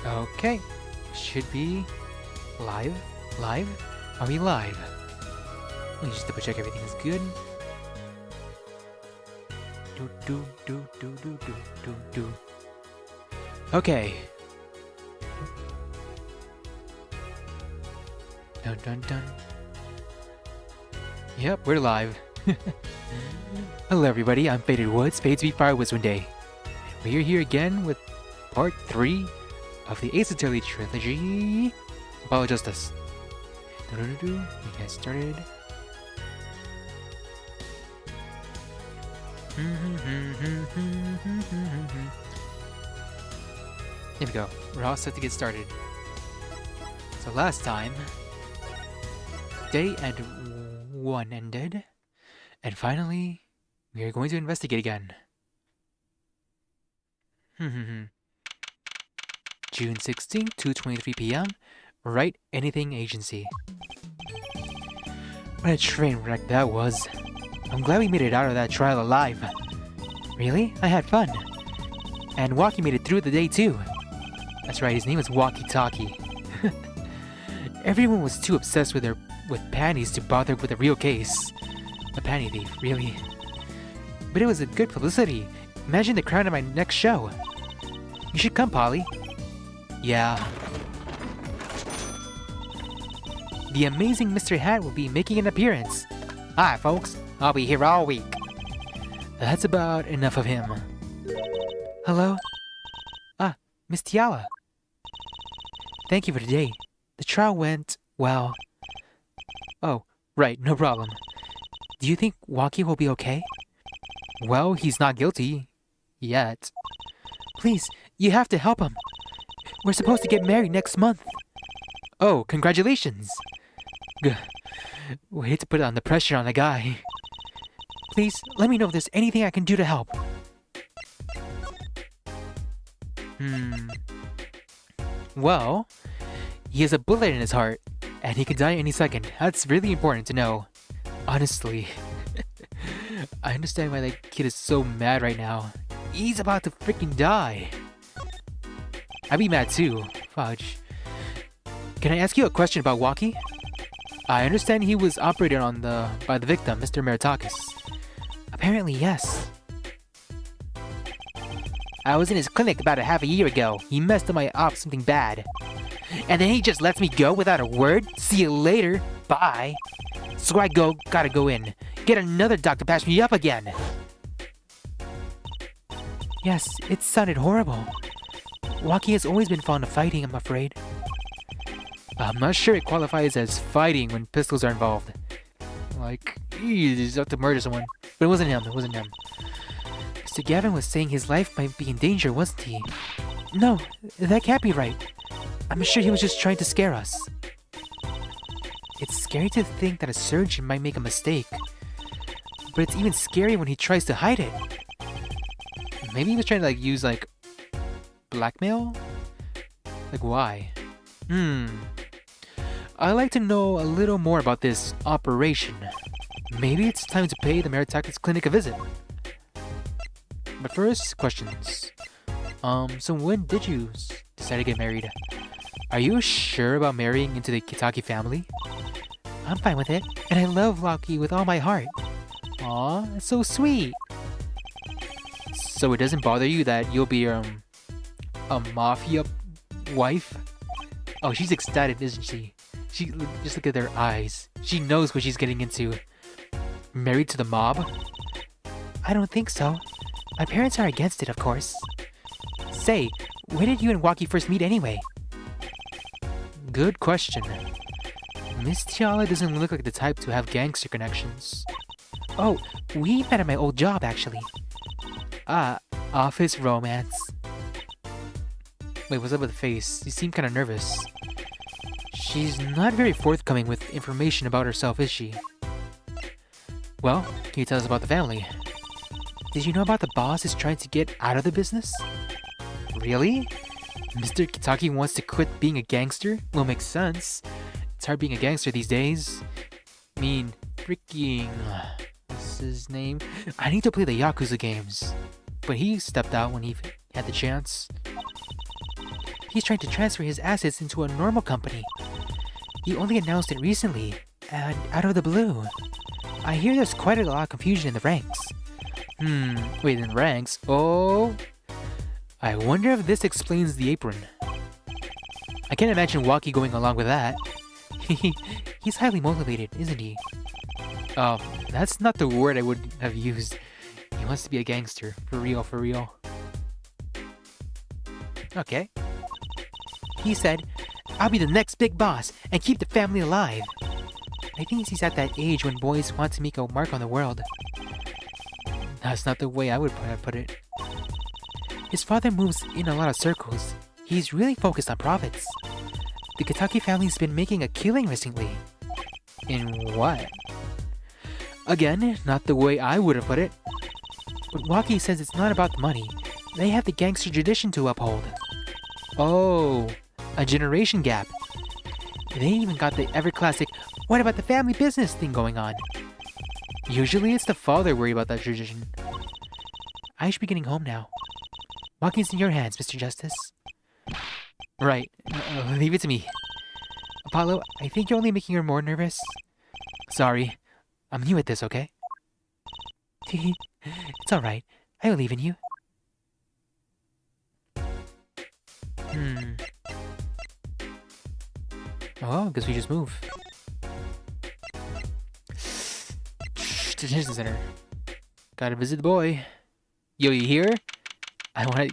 Okay, should be live. Live? Are we live? Let me just double check everything's good. Do. Okay. Dun. Yep, we're live. Hello everybody, I'm Faded Woods, Fades Be Fire Woods one day. And we're here again with part 3 of the Ace Attorney trilogy. Apollo Justice. You guys started. Here we go. We're all set to get started. So last time, day and 1 ended, and finally, we are going to investigate again. June 16th, 2:23 p.m. Write Anything Agency. What a train wreck that was. I'm glad we made it out of that trial alive. Really? I had fun. And Walkie made it through the day too. That's right, his name was Walkie Talkie. Everyone was too obsessed with panties to bother with a real case. A panty thief, really. But it was a good publicity. Imagine the crowd at my next show. You should come, Polly. Yeah. The amazing Mr. Hat will be making an appearance. Hi, folks. I'll be here all week. That's about enough of him. Hello? Ah, Miss Tiala. Thank you for today. The trial went well. Oh, right, no problem. Do you think Walkie will be okay? Well, he's not guilty. Yet. Please, you have to help him. We're supposed to get married next month. Oh, congratulations. We hate to put on the pressure on the guy. Please, let me know if there's anything I can do to help. Well, he has a bullet in his heart, and he could die any second. That's really important to know. Honestly. I understand why that kid is so mad right now. He's about to freaking die. I'd be mad too. Fudge. Can I ask you a question about Walkie? I understand he was operated on by the victim, Mr. Meritakis. Apparently, yes. I was in his clinic about a half a year ago. He messed up my op something bad. And then he just lets me go without a word? See you later. Bye. So I gotta go in. Get another doc to patch me up again. Yes, it sounded horrible. Walkie has always been fond of fighting, I'm afraid. I'm not sure it qualifies as fighting when pistols are involved. Like, he's out to murder someone. But it wasn't him, Mr. Gavin was saying his life might be in danger, wasn't he? No, that can't be right. I'm sure he was just trying to scare us. It's scary to think that a surgeon might make a mistake. But it's even scary when he tries to hide it. Maybe he was trying to use blackmail? Like why? I'd like to know a little more about this operation. Maybe it's time to pay the Meritakis clinic a visit. But first, questions. So when did you decide to get married? Are you sure about marrying into the Kitaki family? I'm fine with it, and I love Walkie with all my heart. Aw, that's so sweet. So it doesn't bother you that you'll be a mafia wife? Oh, she's ecstatic, isn't she? Just look at their eyes. She knows what she's getting into. Married to the mob? I don't think so. My parents are against it, of course. Say, where did you and Walkie first meet anyway? Good question. Miss Tiala doesn't look like the type to have gangster connections. Oh, we met at my old job, actually. Ah, office romance. Wait, what's up with the face? You seem kind of nervous. She's not very forthcoming with information about herself, is she? Well, can you tell us about the family? Did you know about the boss is trying to get out of the business? Really? Mr. Kitaki wants to quit being a gangster? Well, makes sense. It's hard being a gangster these days. I mean, freaking... what's his name? I need to play the Yakuza games. But he stepped out when he had the chance. He's trying to transfer his assets into a normal company. He only announced it recently, and out of the blue. I hear there's quite a lot of confusion in the ranks. Wait, in the ranks? Oh... I wonder if this explains the apron. I can't imagine Waki going along with that. He's highly motivated, isn't he? That's not the word I would have used. He wants to be a gangster. For real, for real. Okay. He said, I'll be the next big boss and keep the family alive. I think he's at that age when boys want to make a mark on the world. That's not the way I would put it. His father moves in a lot of circles. He's really focused on profits. The Kitaki family's been making a killing recently. In what? Again, not the way I would have put it. But Waki says it's not about the money. They have the gangster tradition to uphold. Oh, a generation gap. They even got the ever-classic, what about the family business thing going on? Usually it's the father worried about that tradition. I should be getting home now. Waki's in your hands, Mr. Justice. Right, leave it to me. Apollo, I think you're only making her more nervous. Sorry, I'm new at this, okay? It's alright, I believe in you. Oh, guess we just move. Detention center. Gotta visit the boy. Yo, you here? I wanna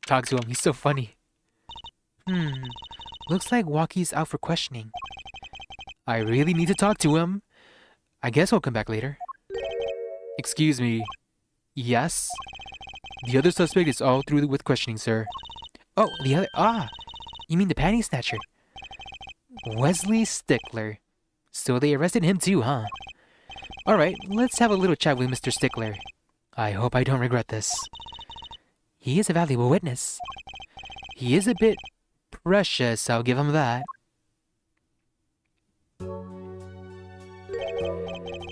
talk to him, he's so funny. Looks like Waki's out for questioning. I really need to talk to him. I guess I'll come back later. Excuse me. Yes? The other suspect is all through with questioning, sir. Oh, the other... you mean the panty snatcher? Wesley Stickler. So they arrested him too, huh? Alright, let's have a little chat with Mr. Stickler. I hope I don't regret this. He is a valuable witness. He is a bit precious, I'll give him that.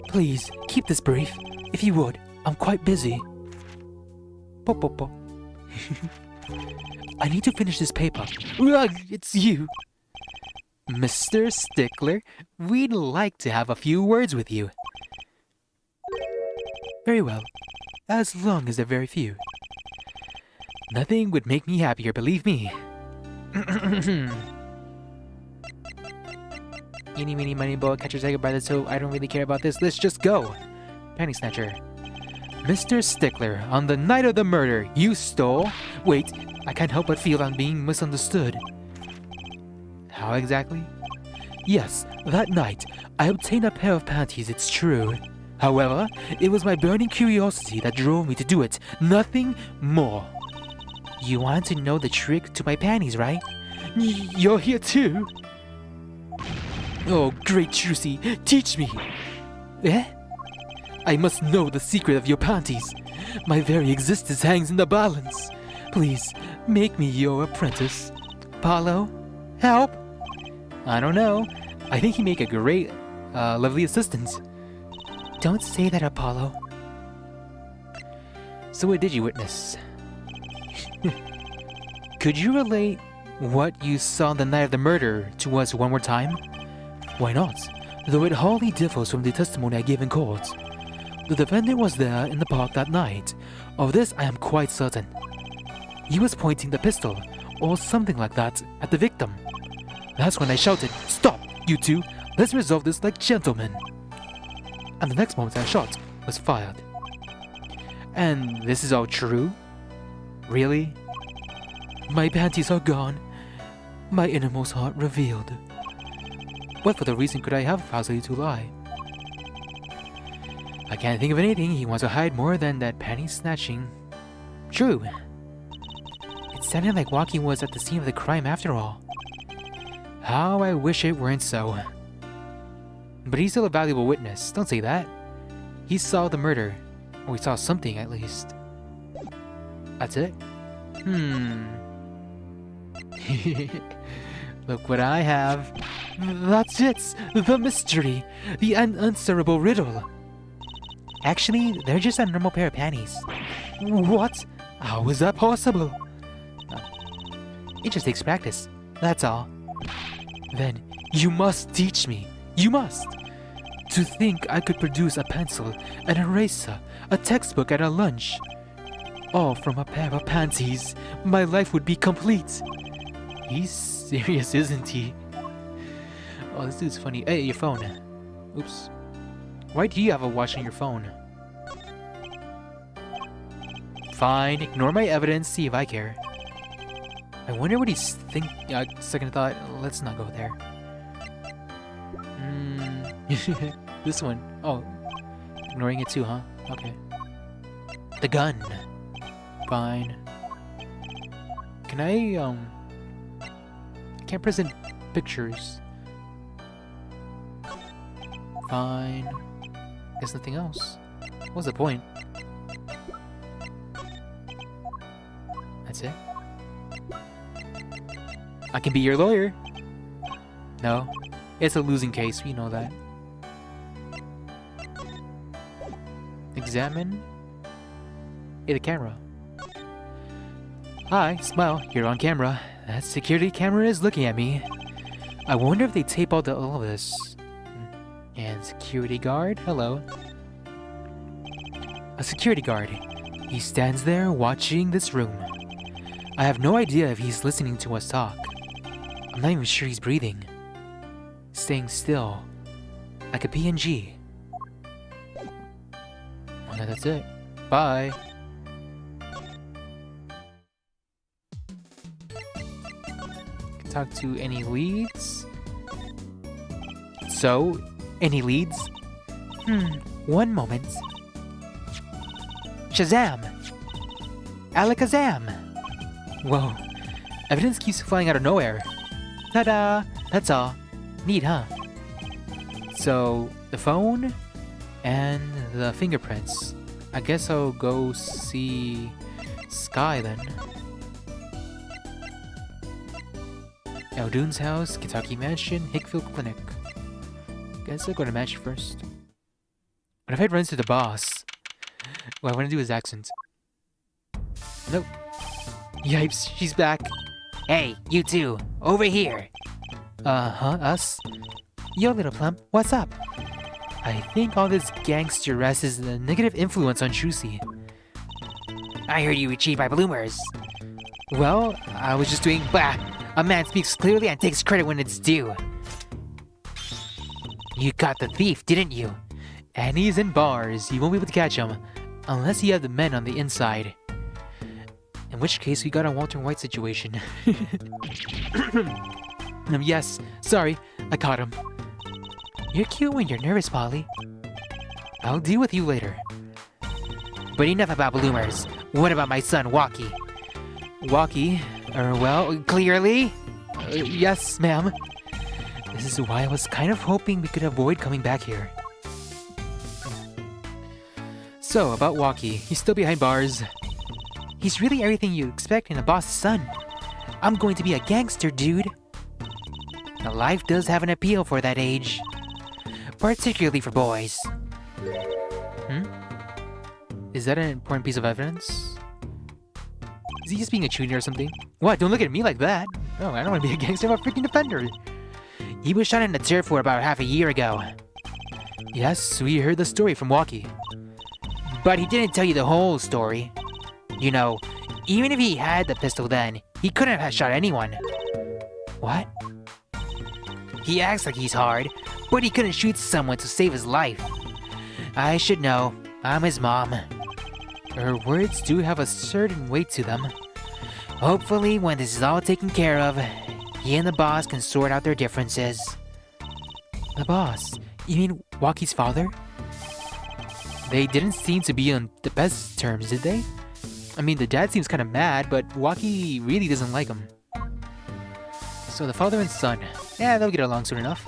Please, keep this brief. If you would, I'm quite busy. Po. I need to finish this paper. Ugh, it's you! Mr. Stickler, we'd like to have a few words with you. Very well, as long as they're very few. Nothing would make me happier, believe me. Eeny, meeny, miny, moe, catch your tiger by the toe. I don't really care about this. Let's just go. Panty snatcher. Mr. Stickler, on the night of the murder, you stole... Wait, I can't help but feel I'm being misunderstood. How exactly? Yes, that night, I obtained a pair of panties, it's true. However, it was my burning curiosity that drove me to do it, nothing more. You want to know the trick to my panties, right? You're here too? Oh, great Juicy, teach me! Eh? I must know the secret of your panties. My very existence hangs in the balance. Please, make me your apprentice. Apollo, help! I don't know. I think he'd make a great, lovely assistant. Don't say that, Apollo. So what did you witness? Could you relate what you saw the night of the murder to us one more time? Why not? Though it hardly differs from the testimony I gave in court. The defendant was there in the park that night. Of this I am quite certain. He was pointing the pistol, or something like that, at the victim. That's when I shouted, "Stop, you two! Let's resolve this like gentlemen!" And the next moment I shot was fired. And this is all true? Really? My panties are gone. My innermost heart revealed. What for the reason could I have falsely to lie? I can't think of anything he wants to hide more than that panty snatching. True. It sounded like Waki was at the scene of the crime after all. How I wish it weren't so. But he's still a valuable witness, don't say that. He saw the murder. Or he saw something at least. That's it? Look what I have. That's it! The mystery! The unanswerable riddle! Actually, they're just a normal pair of panties. What? How is that possible? It just takes practice. That's all. Then, you must teach me. You must. To think I could produce a pencil, an eraser, a textbook at a lunch. All from a pair of panties. My life would be complete. He's serious, isn't he? Oh, this dude's funny. Hey, your phone. Oops. Why do you have a watch on your phone? Fine, ignore my evidence, see if I care. I wonder what he's thinking. Second thought, let's not go there. This one. Oh, ignoring it too, huh? Okay. The gun. Fine. Can I can't present pictures. Fine. Guess nothing else. What's the point? That's it? I can be your lawyer. No. It's a losing case, we know that. Examine. Hey, the camera. Hi, smile, you're on camera. That security camera is looking at me. I wonder if they tape all of this. And security guard, hello. A security guard. He stands there watching this room. I have no idea if he's listening to us talk. I'm not even sure he's breathing. Staying still. Like a PNG. Okay, that's it. Bye. Can talk to any leads? So, any leads? One moment. Shazam! Alakazam! Whoa, evidence keeps flying out of nowhere. Ta-da! That's all. Neat, huh? So, the phone and the fingerprints. I guess I'll go see Sky then. Eldoon's house, Kentucky Mansion, Hickfield Clinic. Guess I'll go to Mansion first. What if I run into the boss? What I want to do is accent. Nope. Yipes, she's back. Hey, you two, over here. Us? Yo, little plump, what's up? I think all this gangster-esque is a negative influence on Trucy. I heard you were cheated by bloomers. Well, I was just doing Bah! A man speaks clearly and takes credit when it's due. You caught the thief, didn't you? and he's in bars. You won't be able to catch him unless you have the men on the inside. In which case, we got a Walter White situation. Yes, sorry, I caught him. You're cute when you're nervous, Polly. I'll deal with you later. But enough about bloomers. What about my son, Walkie? Walkie? Well, Clearly? yes, ma'am. This is why I was kind of hoping we could avoid coming back here. So, about Walkie. He's still behind bars. He's really everything you expect in a boss's son. I'm going to be a gangster, dude. Now, life does have an appeal for that age. Particularly for boys. Is that an important piece of evidence? Is he just being a junior or something? What? Don't look at me like that. Oh, I don't want to be a gangster. I'm a freaking defender. He was shot in the turf war about half a year ago. Yes, we heard the story from Walkie. But he didn't tell you the whole story. You know, even if he had the pistol then, he couldn't have shot anyone. What? He acts like he's hard, but he couldn't shoot someone to save his life. I should know. I'm his mom. Her words do have a certain weight to them. Hopefully, when this is all taken care of, he and the boss can sort out their differences. The boss? You mean Walkie's father? They didn't seem to be on the best terms, did they? I mean, the dad seems kind of mad, but Walkie really doesn't like him. So the father and son, yeah, they'll get along soon enough.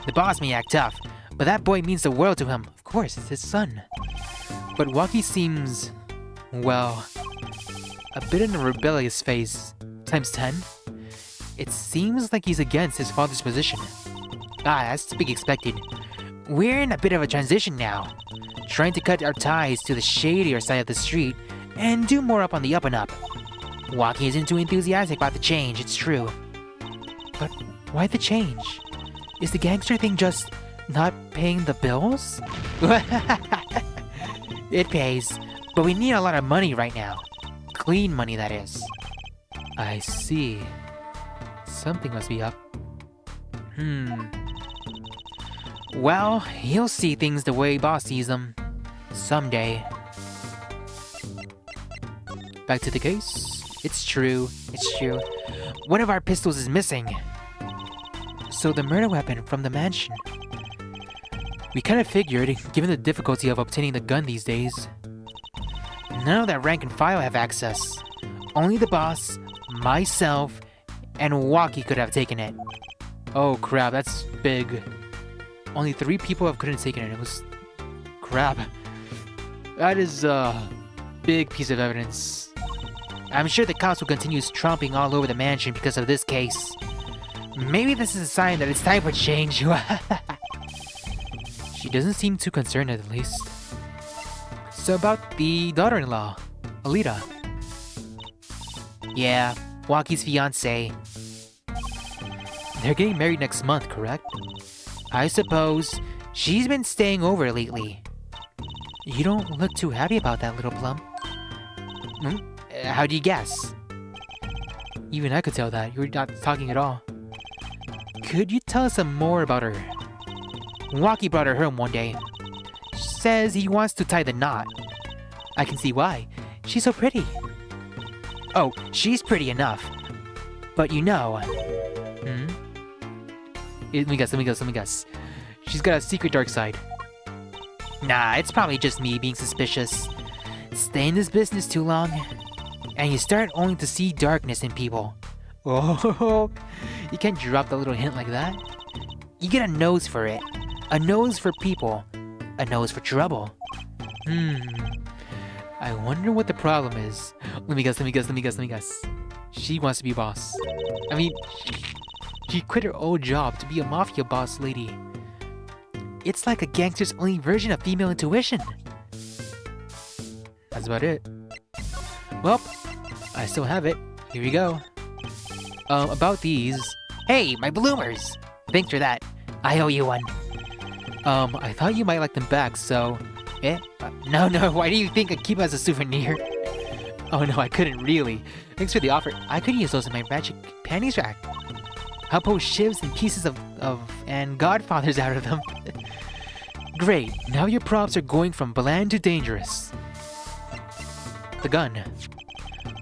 The boss may act tough, but that boy means the world to him. Of course, it's his son. But Walkie seems, well, a bit in a rebellious phase, times 10. It seems like he's against his father's position. That's to be expected. We're in a bit of a transition now, trying to cut our ties to the shadier side of the street and do more up on the up and up. Waki isn't too enthusiastic about the change, it's true. But why the change? Is the gangster thing just not paying the bills? It pays, but we need a lot of money right now. Clean money, that is. I see. Something must be up. Well, you'll see things the way Boss sees them. Someday. Back to the case. It's true. One of our pistols is missing. So the murder weapon from the mansion. We kind of figured, given the difficulty of obtaining the gun these days. None of that rank and file have access. Only the boss, myself, and Waki could have taken it. Oh crap, that's big. Only 3 people couldn't have taken it. It was... crap. That is a big piece of evidence. I'm sure the cops will continue tromping all over the mansion because of this case. Maybe this is a sign that it's time for change. She doesn't seem too concerned at least. So about the daughter-in-law, Alita. Yeah, Waki's fiancée. They're getting married next month, correct? I suppose. She's been staying over lately. You don't look too happy about that, little plum. How do you guess? Even I could tell that. You're not talking at all. Could you tell us some more about her? Waki brought her home one day. Says he wants to tie the knot. I can see why. She's so pretty. Oh, she's pretty enough. But you know... Let me guess. She's got a secret dark side. Nah, it's probably just me being suspicious. Stay in this business too long, and you start only to see darkness in people. Oh, you can't drop that little hint like that. You get a nose for it. A nose for people. A nose for trouble. I wonder what the problem is. Let me guess. She wants to be boss. I mean, she quit her old job to be a mafia boss lady. It's like a gangster's only version of female intuition. That's about it. Well, I still have it. Here we go. About these. Hey, my bloomers! Thanks for that. I owe you one. I thought you might like them back, so... No, why do you think I'd keep them as a souvenir? Oh no, I couldn't really. Thanks for the offer. I could use those in my magic panties rack. I'll post shivs and pieces and godfathers out of them. Great, now your props are going from bland to dangerous. The gun.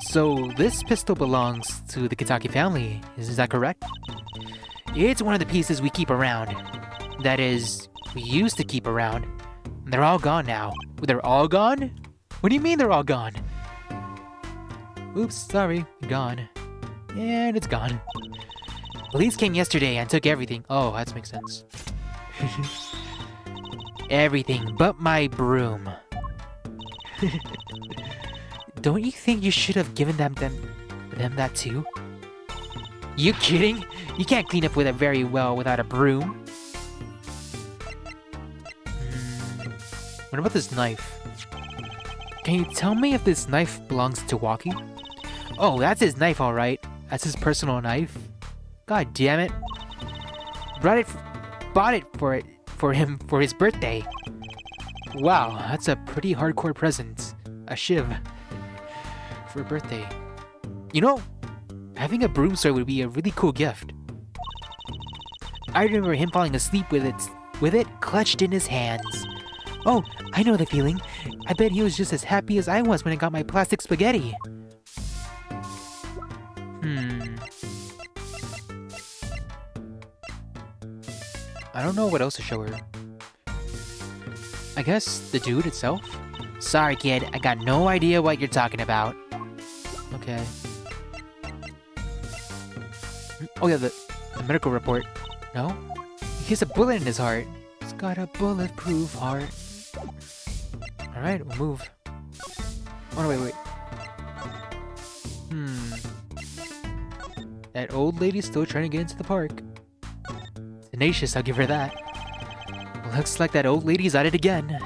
So this pistol belongs to the Kitaki family, is that correct? It's one of the pieces we keep around. That is, we used to keep around. They're all gone now. They're all gone? What do you mean they're all gone? Oops, sorry, gone. And it's gone. Police came yesterday and took everything. Oh, that makes sense. Everything but my broom. Don't you think you should have given them that too? You kidding? You can't clean up with it very well without a broom. What about this knife? Can you tell me if this knife belongs to Waki? Oh, that's his knife, all right. That's his personal knife? God damn it. Bought it for him for his birthday. Wow, that's a pretty hardcore present. A shiv. For a birthday. You know, having a broom sword would be a really cool gift. I remember him falling asleep with it clutched in his hands. Oh, I know the feeling. I bet he was just as happy as I was when I got my plastic spaghetti. I don't know what else to show her. I guess the dude itself? Sorry, kid. I got no idea what you're talking about. Okay. Oh yeah, the medical report. No? He has a bullet in his heart. He's got a bulletproof heart. Alright, we'll move. Oh no, wait. That old lady's still trying to get into the park. Tenacious, I'll give her that. Looks like that old lady's at it again.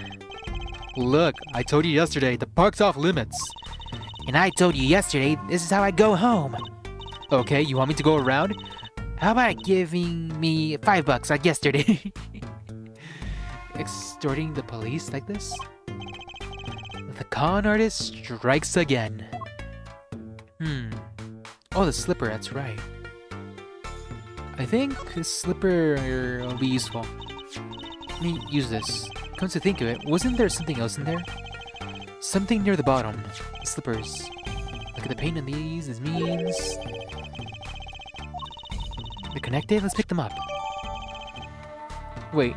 Look, I told you yesterday, the park's off limits. And I told you yesterday this is how I go home. Okay, you want me to go around? How about giving me $5 like yesterday? Extorting the police like this? The con artist strikes again. Oh, the slipper, that's right. I think this slipper will be useful. Let me use this. Comes to think of it, wasn't there something else in there? Something near the bottom. The slippers. Look at the paint on these. This means... They're connected? Let's pick them up. Wait.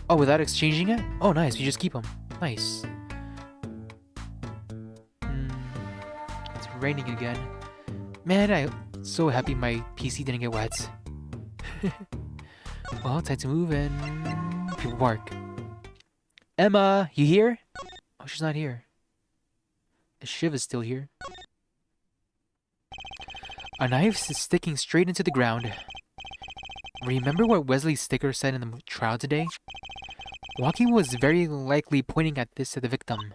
Oh, without exchanging it? Oh, nice. We just keep them. Nice. It's raining again. Man, I'm so happy my PC didn't get wet. Well, time to move and people bark. Emma, you here? Oh, she's not here. Shiv is still here. A knife is sticking straight into the ground. Remember what Wesley Sticker said in the trial today? Joaquin was very likely pointing at this at the victim.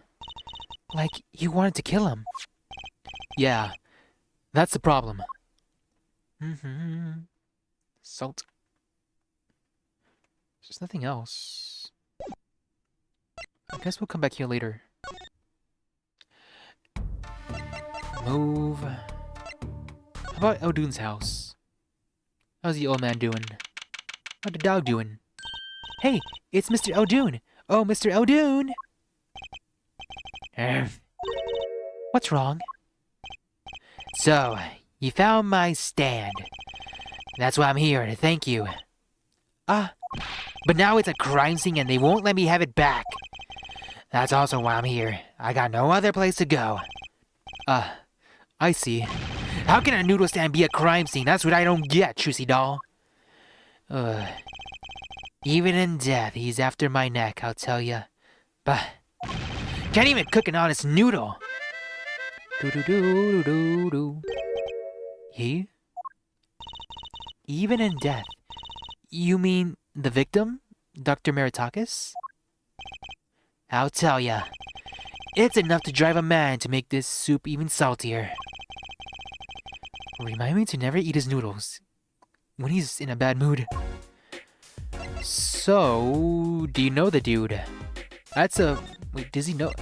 Like, he wanted to kill him. Yeah, that's the problem. Salt. There's nothing else. I guess we'll come back here later. Move. How about Eldune's house? How's the old man doing? How's the dog doing? Hey, it's Mr. Eldune! Oh, Mr. Eldune! What's wrong? So, you found my stand. That's why I'm here, to thank you. But now it's a crime scene and they won't let me have it back. That's also why I'm here. I got no other place to go. I see. How can a noodle stand be a crime scene? That's what I don't get, Trucy doll. Even in death, he's after my neck, I'll tell ya. But can't even cook an honest noodle. Do. He? Even in death. You mean the victim? Dr. Meritakis? I'll tell ya. It's enough to drive a man to make this soup even saltier. Remind me to never eat his noodles when he's in a bad mood. So, do you know the dude? That's a... Wait, does he know...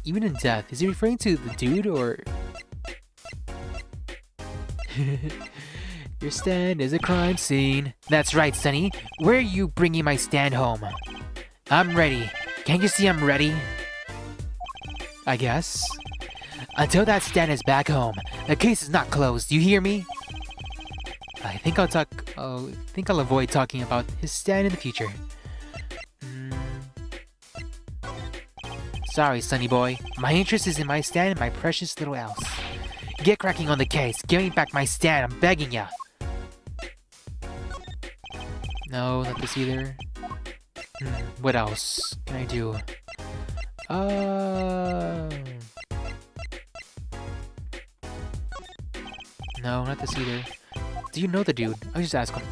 Even in death, is he referring to the dude or... Your stand is a crime scene. That's right, Sonny. Where are you bringing my stand home? I'm ready. Can't you see I'm ready? I guess. Until that stand is back home, the case is not closed. You hear me? I think I'll avoid talking about his stand in the future. Sorry, Sonny boy. My interest is in my stand and my precious little Else. Get cracking on the case. Give me back my stand. I'm begging ya. No, not this either. What else can I do? No, not this either. Do you know the dude? I'll just ask him.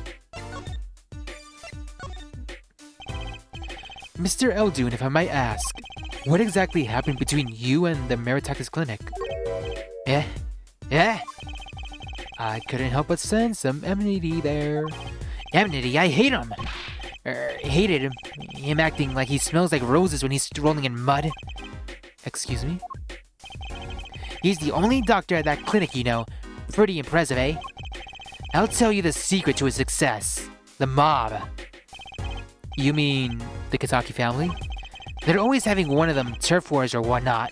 Mr. Eldune, if I might ask, what exactly happened between you and the Meritakis clinic? Yeah? I couldn't help but sense some enmity there. Enmity? I hate him! Hated him. Him acting like he smells like roses when he's rolling in mud. Excuse me? He's the only doctor at that clinic, you know. Pretty impressive, eh? I'll tell you the secret to his success. The mob. You mean the Kitaki family? They're always having one of them turf wars or whatnot.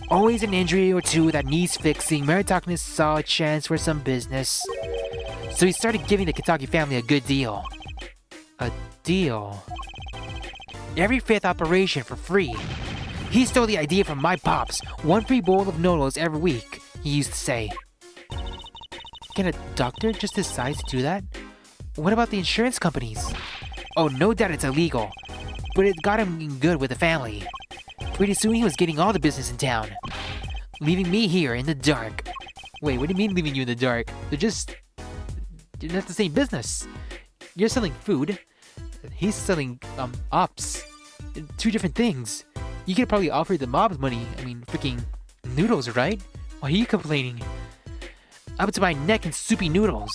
Always an injury or two that needs fixing. Meritakis saw a chance for some business. So he started giving the Kitaki family a good deal. A deal? Every fifth operation for free. He stole the idea from my pops. One free bowl of noodles every week, he used to say. Can a doctor just decide to do that? What about the insurance companies? Oh, no doubt it's illegal. But it got him in good with the family. Pretty soon he was getting all the business in town. Leaving me here in the dark. Wait, what do you mean leaving you in the dark? They're not the same business. You're selling food. He's selling, ops. Two different things. You could probably offer the mob's money. I mean, freaking noodles, right? Why are you complaining? Up to my neck in soupy noodles.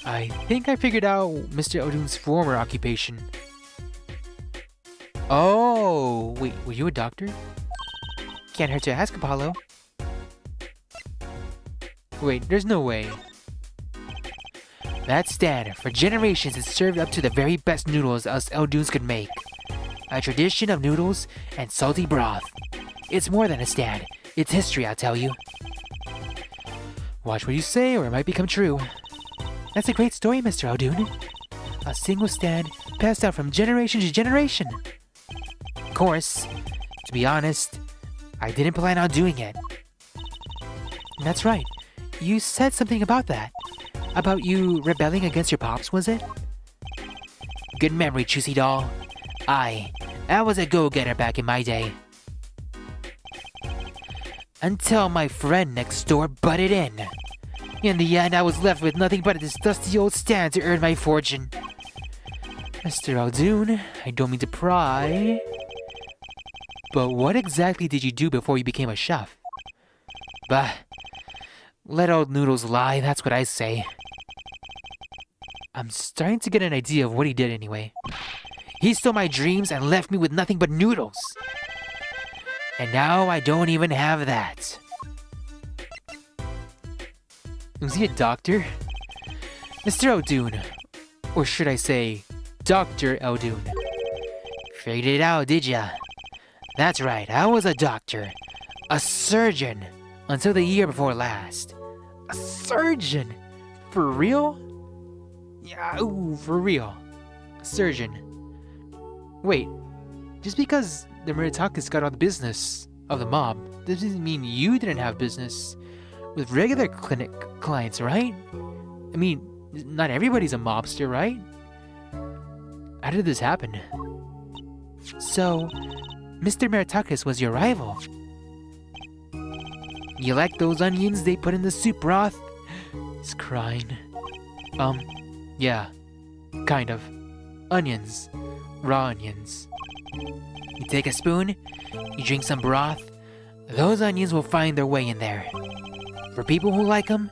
I think I figured out Mr. Odun's former occupation. Oh, wait, were you a doctor? Can't hurt to ask, Apollo. Wait, there's no way. That stand, for generations, it served up to the very best noodles us Eldunes could make. A tradition of noodles and salty broth. It's more than a stand. It's history, I'll tell you. Watch what you say, or it might become true. That's a great story, Mr. Odun. A single stand passed out from generation to generation. Of course, to be honest, I didn't plan on doing it. That's right. You said something about that. About you rebelling against your pops, was it? Good memory, Choosy Doll. I was a go-getter back in my day. Until my friend next door butted in. In the end, I was left with nothing but this dusty old stand to earn my fortune. Mr. Aldun, I don't mean to pry, but what exactly did you do before you became a chef? Bah, let old noodles lie, that's what I say. I'm starting to get an idea of what he did anyway. He stole my dreams and left me with nothing but noodles. And now I don't even have that. Was he a doctor? Mr. Odun. Or should I say, Dr. Eldun. Figured it out, did ya? That's right, I was a doctor. A surgeon. Until the year before last. A surgeon? For real? Yeah, ooh, for real. A surgeon. Wait, just because the Muratakas got all the business of the mob, doesn't mean you didn't have business with regular clinic clients, right? I mean, not everybody's a mobster, right? How did this happen? So, Mr. Muratakas was your rival. You like those onions they put in the soup broth? He's crying. Yeah, kind of. Onions. Raw onions. You take a spoon, you drink some broth, those onions will find their way in there. For people who like them,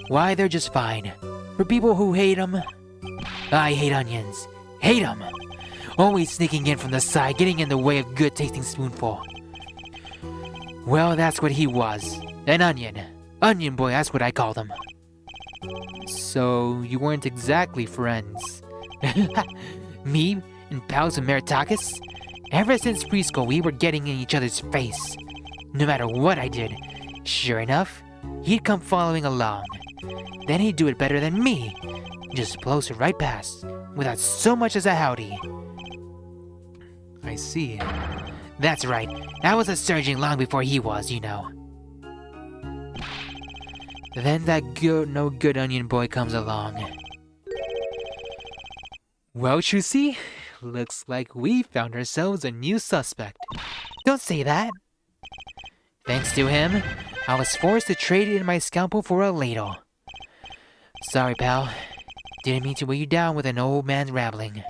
why, they're just fine. For people who hate them, I hate onions. Hate them. Always sneaking in from the side, getting in the way of good tasting spoonful. Well, that's what he was. An onion. Onion boy, that's what I called him. So, you weren't exactly friends. Me and pals with Muratakas? Ever since preschool, we were getting in each other's face. No matter what I did, sure enough, he'd come following along. Then he'd do it better than me. Just blows it right past, without so much as a howdy. I see. That's right. I was a surgeon long before he was, you know. Then that no good onion boy comes along. Well, Chusi, looks like we found ourselves a new suspect. Don't say that. Thanks to him, I was forced to trade in my scalpel for a ladle. Sorry, pal. Didn't mean to weigh you down with an old man's rambling.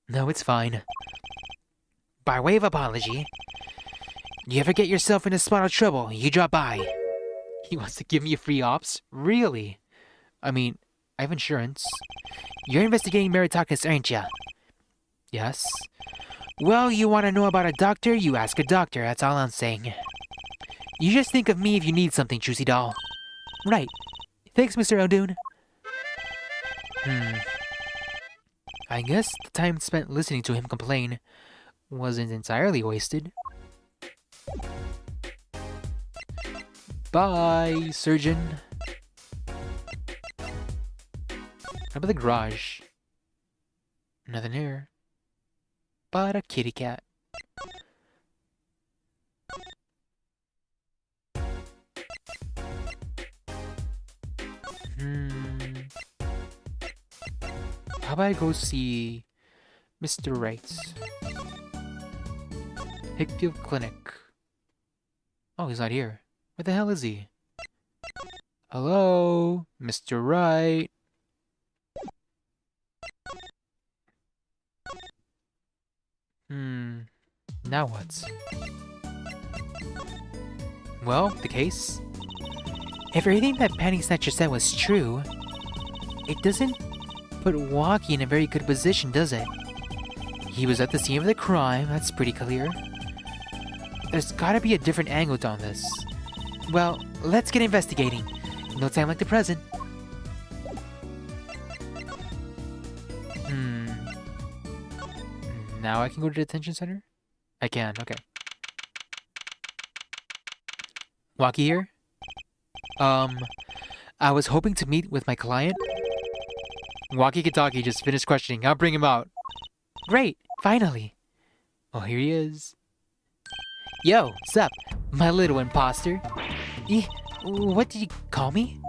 No, it's fine. By way of apology, you ever get yourself in a spot of trouble, you drop by. He wants to give me a free ops? Really? I mean, I have insurance. You're investigating Muratakas, aren't ya? Yes. Well, you want to know about a doctor? You ask a doctor, that's all I'm saying. You just think of me if you need something, Juicy Doll. Right. Thanks, Mr. Odun. I guess the time spent listening to him complain wasn't entirely wasted. Bye, surgeon. How about the garage? Nothing here. But a kitty cat. How about I go see Mr. Wright? Hickfield Clinic. Oh, he's not here. Where the hell is he? Hello, Mr. Wright. Now what? Well, the case? If everything that Panty Snatcher said was true, it doesn't put Waki in a very good position, does it? He was at the scene of the crime, that's pretty clear. There's gotta be a different angle on this. Well, let's get investigating. No time like the present. Now I can go to the detention center? I can, okay. Waki here? I was hoping to meet with my client. Walkie-talkie just finished questioning. I'll bring him out. Great, finally. Oh, here he is. Yo, sup, my little imposter. What did you call me?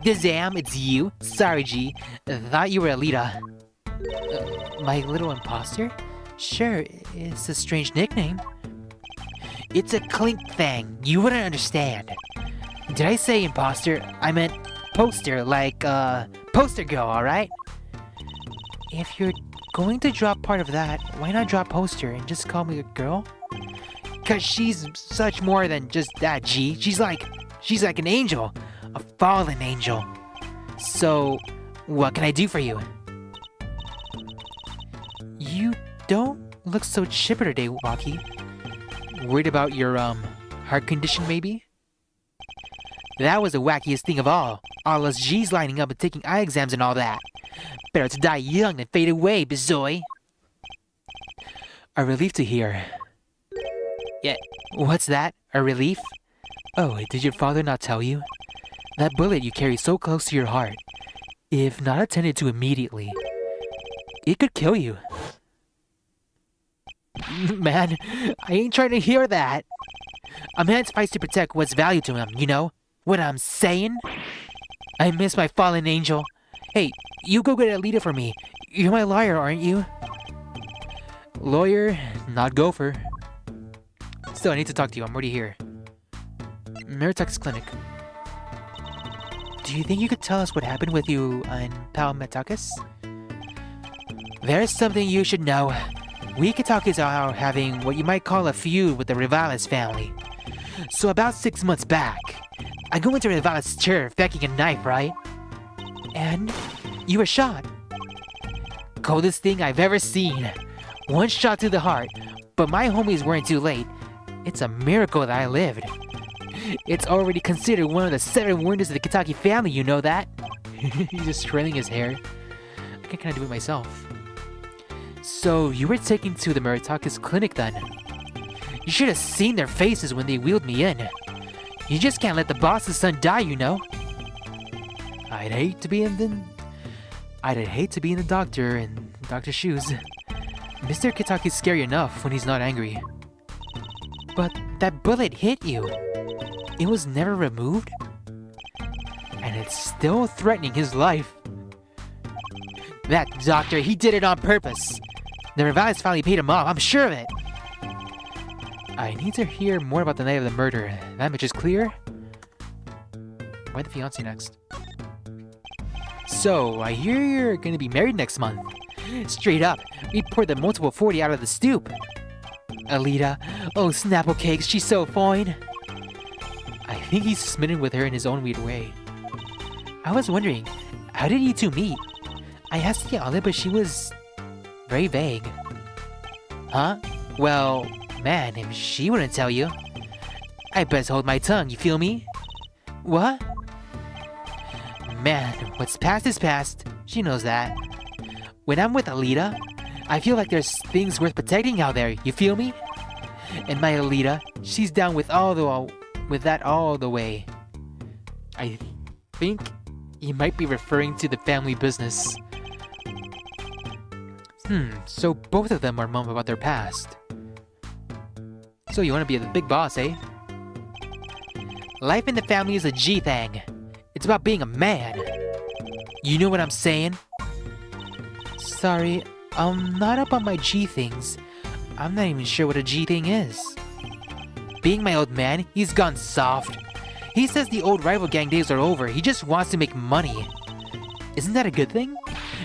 Dazam, it's you. Sorry, G. Thought you were Alita. My little imposter? Sure, it's a strange nickname. It's a clink thing. You wouldn't understand. Did I say imposter? I meant poster, like, poster girl, alright? If you're going to drop part of that, why not drop poster and just call me a girl? Cause she's such more than just that, G. She's like an angel. A fallen angel. So, what can I do for you? You don't look so chipper today, Waki. Worried about your, heart condition, maybe? That was the wackiest thing of all. All us G's lining up and taking eye exams and all that. Better to die young than fade away, bizoy. A relief to hear. Yeah, what's that? A relief? Oh, did your father not tell you? That bullet you carry so close to your heart, if not attended to immediately, it could kill you. Man, I ain't trying to hear that. A man's fights to protect what's valued to him, you know? What I'm saying? I miss my fallen angel. Hey, you go get Alita for me. You're my lawyer, aren't you? Lawyer, not gopher. Still, I need to talk to you. I'm already here. Meritax Clinic. Do you think you could tell us what happened with you and Pal Metakis? There's something you should know. We Kitakis are having what you might call a feud with the Rivalis family. So about 6 months back, I go into Rivalis' chair fecking a knife, right? And you were shot. Coldest thing I've ever seen. One shot to the heart, but my homies weren't too late. It's a miracle that I lived. It's already considered one of the 7 wonders of the Kitaki family, you know that? He's just twirling his hair. I can kind of do it myself. So you were taken to the Muratakus clinic then? You should have seen their faces when they wheeled me in. You just can't let the boss's son die, you know? I'd hate to be in the doctor in doctor's shoes. Mr. Kitaki's scary enough when he's not angry. But that bullet hit you. It was never removed? And it's still threatening his life. That doctor, he did it on purpose. The Revives finally paid him off, I'm sure of it. I need to hear more about the night of the murder. That much is clear. Why the fiancé next? So, I hear you're gonna be married next month. Straight up, we poured the multiple 40 out of the stoop. Alita, oh Snapple Cakes, she's so fine. I think he's smitten with her in his own weird way. I was wondering, how did you two meet? I asked Yala, but she was very vague. Huh? Well, man, if she wouldn't tell you, I best hold my tongue, you feel me? What? Man, what's past is past. She knows that. When I'm with Alita, I feel like there's things worth protecting out there, you feel me? And my Alita, she's down with that all the way. I think you might be referring to the family business. So both of them are mum about their past. So you want to be the big boss, eh? Life in the family is a G thing. It's about being a man. You know what I'm saying? Sorry, I'm not up on my G things. I'm not even sure what a G thing is. Being my old man, he's gone soft. He says the old rival gang days are over. He just wants to make money. Isn't that a good thing?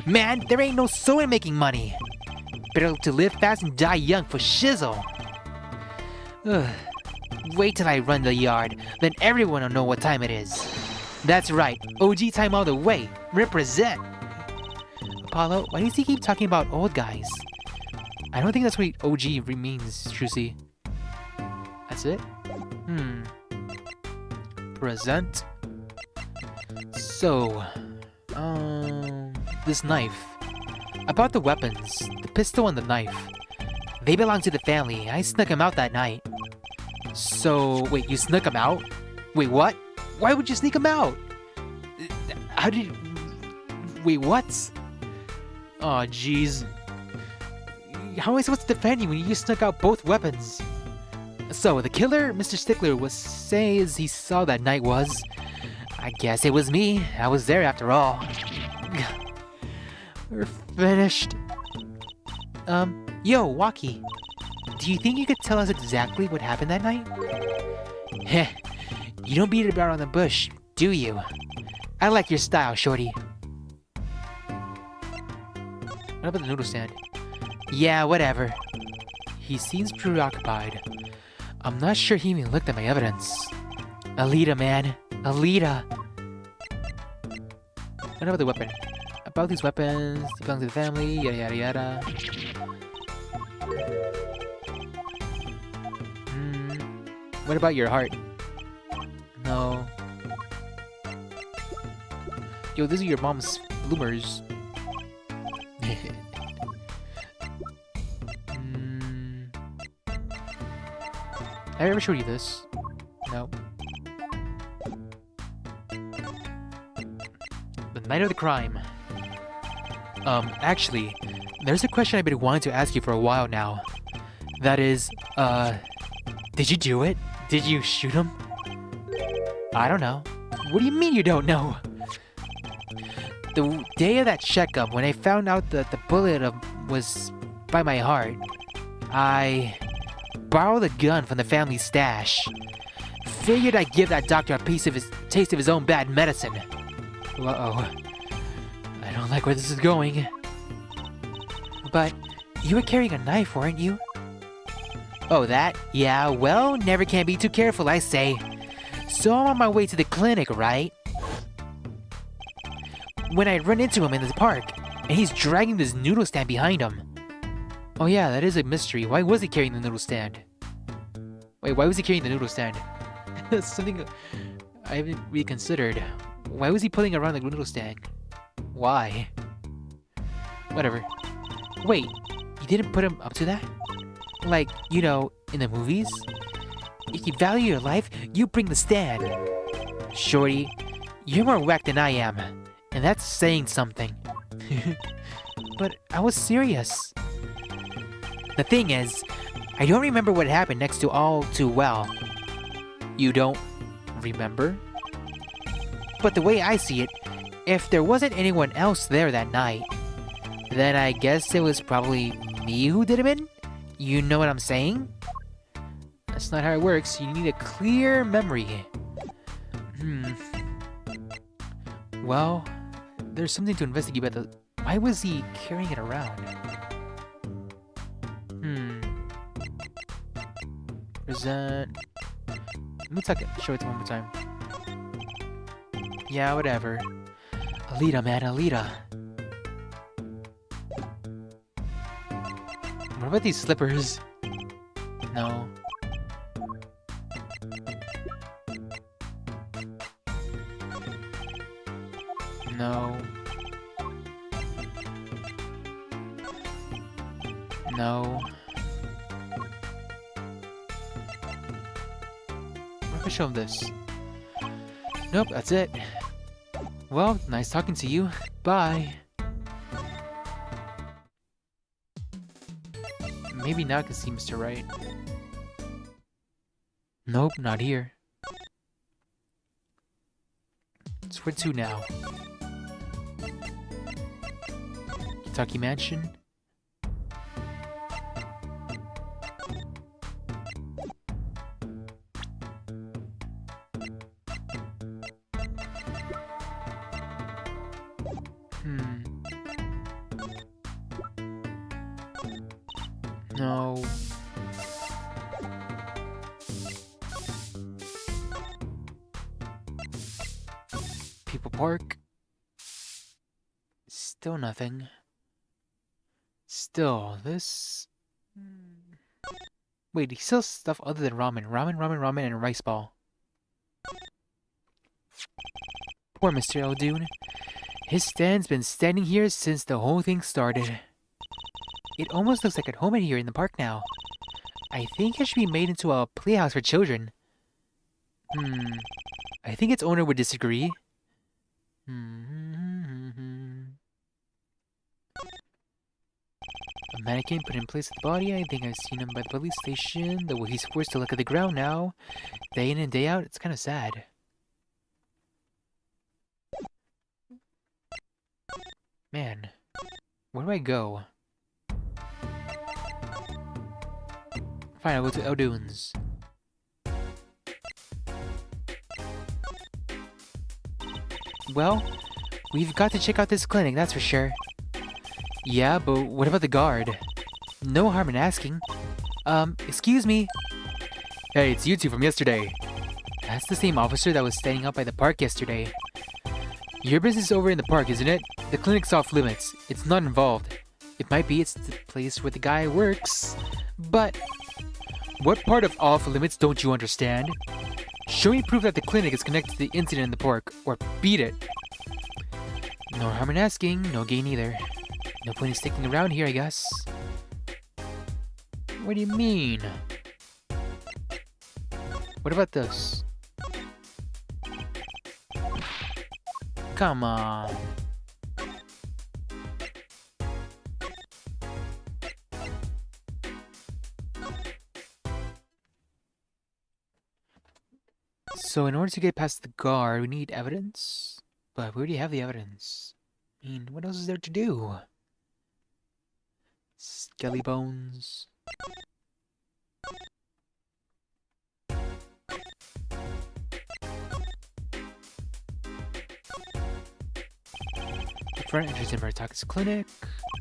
Man, there ain't no soul in making money. Better to live fast and die young for shizzle. Ugh. Wait till I run the yard, then everyone will know what time it is. That's right, OG time all the way. Represent. Apollo, why does he keep talking about old guys? I don't think that's what OG means, Trucy. That's it? Present. So, this knife. About the weapons, the pistol and the knife. They belong to the family. I snuck them out that night. So, wait, you snuck them out? Wait, what? Why would you sneak them out? How did you... Wait, what? Aw, jeez. How am I supposed to defend you when you just snuck out both weapons? So, the killer Mr. Stickler says he saw that night was... I guess it was me. I was there after all. We're finished. Yo, Waki. Do you think you could tell us exactly what happened that night? Heh. You don't beat it around the bush, do you? I like your style, shorty. What about the noodle stand? Yeah, whatever. He seems preoccupied. I'm not sure he even looked at my evidence. Alita, man. Alita. What about the weapon? About these weapons, they belong to the family, yada yada yada. What about your heart? No. Yo, these are your mom's bloomers. Have I ever showed you this? No. The night of the crime. Actually, there's a question I've been wanting to ask you for a while now. That is, did you do it? Did you shoot him? I don't know. What do you mean you don't know? The day of that checkup, when I found out that the bullet was by my heart, I borrowed a gun from the family stash. Figured I'd give that doctor a taste of his own bad medicine. Uh-oh. I don't like where this is going. But you were carrying a knife, weren't you? Oh, that? Yeah, well, never can be too careful, I say. So I'm on my way to the clinic, right? When I run into him in the park, and he's dragging this noodle stand behind him. Oh yeah, that is a mystery. Why was he carrying the noodle stand? Wait, why was he carrying the noodle stand? That's something I haven't really considered. Why was he pulling around the noodle stand? Why? Whatever. Wait, you didn't put him up to that? Like, you know, in the movies? If you value your life, you bring the stand. Shorty, you're more whack than I am. And that's saying something. But I was serious. The thing is, I don't remember what happened next to all too well. You don't remember? But the way I see it, if there wasn't anyone else there that night, then I guess it was probably me who did him in? You know what I'm saying? That's not how it works. You need a clear memory. Well, there's something to investigate about the... Why was he carrying it around? Present... Let me show it one more time. Yeah, whatever. Alita, man, Alita. What about these slippers? No. No. No. What if I show him this? Nope, that's it. Well, nice talking to you. Bye. Maybe now I can see Mr. Right. Nope, not here. It's where to now? Kentucky Mansion? No. People park. Still nothing. Still, this... Wait, he sells stuff other than ramen. Ramen, and a rice ball. Poor Mr. Eldoon. His stand's been standing here since the whole thing started. It almost looks like at home in here in the park now. I think it should be made into a playhouse for children. I think its owner would disagree. A mannequin put in place of the body. I think I've seen him by the police station. The way he's forced to look at the ground now. Day in and day out, it's kind of sad. Man, where do I go? Fine, I'll go to Eldoon's. Well, we've got to check out this clinic, that's for sure. Yeah, but what about the guard? No harm in asking. Excuse me. Hey, it's you two from yesterday. That's the same officer that was standing out by the park yesterday. Your business is over in the park, isn't it? The clinic's off limits. It's not involved. It might be it's the place where the guy works. But what part of off limits don't you understand? Show me proof that the clinic is connected to the incident in the park, or beat it. No harm in asking, no gain either. No point in sticking around here, I guess. What do you mean? What about this? Come on. So in order to get past the guard, we need evidence? But we already have the evidence. I mean, what else is there to do? Skelly bones. The front entrance in Maritake's clinic.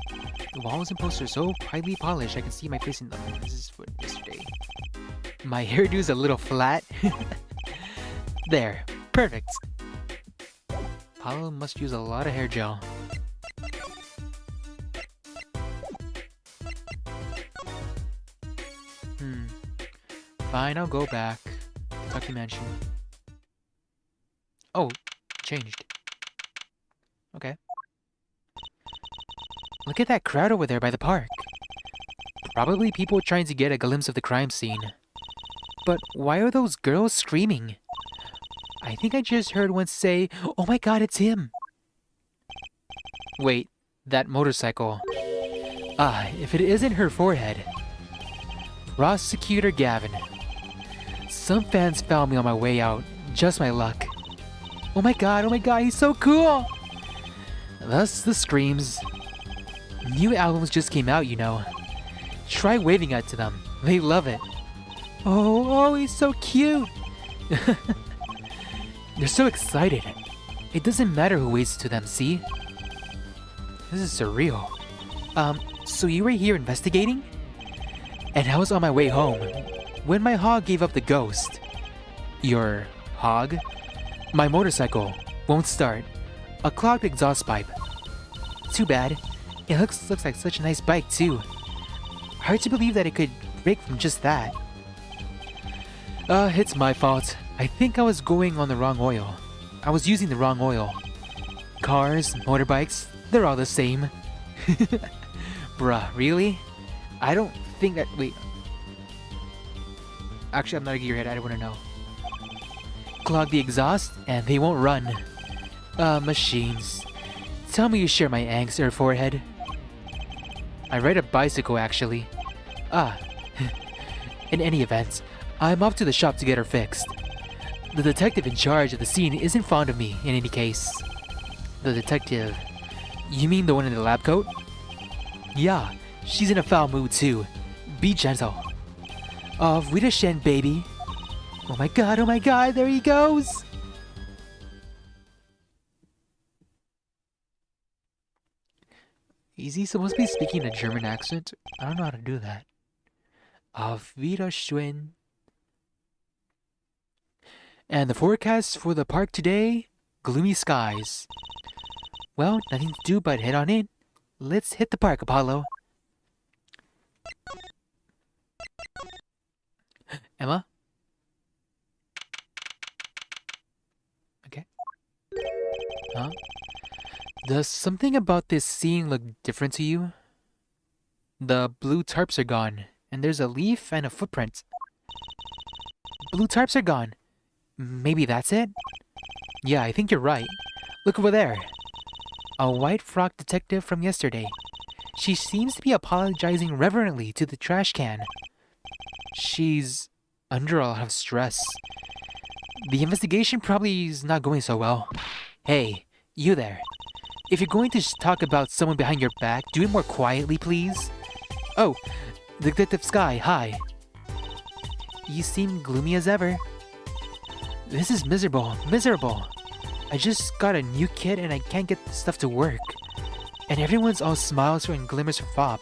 The walls and posters are so highly polished I can see my face in them. This is for yesterday. My hairdo's a little flat. There. Perfect. Paulo must use a lot of hair gel. Fine, I'll go back. Kentucky Mansion. Oh, changed. Okay. Look at that crowd over there by the park. Probably people trying to get a glimpse of the crime scene. But why are those girls screaming? I think I just heard one say, "Oh my god, it's him!" Wait, that motorcycle. Ah, if it isn't her forehead. Prosecutor Gavin. Some fans found me on my way out. Just my luck. Oh my god, he's so cool! Thus the screams. New albums just came out, you know. Try waving out to them. They love it. Oh, he's so cute! They're so excited. It doesn't matter who waits to them, see? This is surreal. So you were here investigating? And I was on my way home when my hog gave up the ghost. Your hog? My motorcycle won't start. A clogged exhaust pipe. Too bad. It looks like such a nice bike too. Hard to believe that it could break from just that. It's my fault. I think I was going on the wrong oil. I was using the wrong oil. Cars, motorbikes, they're all the same. Bruh, really? I don't think that... Wait. Actually, I'm not a gearhead. I don't want to know. Clog the exhaust, and they won't run. Machines. Tell me you share my angst, or forehead. I ride a bicycle, actually. In any event, I'm off to the shop to get her fixed. The detective in charge of the scene isn't fond of me, in any case. The detective... You mean the one in the lab coat? Yeah, she's in a foul mood too. Be gentle. Auf Wiedersehen, baby. Oh my god, there he goes! Is he supposed to be speaking a German accent? I don't know how to do that. Auf Wiedersehen. And the forecast for the park today? gloomy skies. Well, nothing to do but head on in. Let's hit the park, Apollo. Emma? Okay. Huh? Does something about this scene look different to you? The blue tarps are gone, and there's a leaf and a footprint. Blue tarps are gone. Maybe that's it? Yeah, I think you're right. Look over there. A white frock detective from yesterday. She seems to be apologizing reverently to the trash can. She's under a lot of stress. The investigation probably is not going so well. Hey, you there. If you're going to talk about someone behind your back, do it more quietly, please. Oh, Detective Sky, hi. You seem gloomy as ever. This is miserable. I just got a new kit and I can't get the stuff to work. And everyone's all smiles and glimmers for Fob.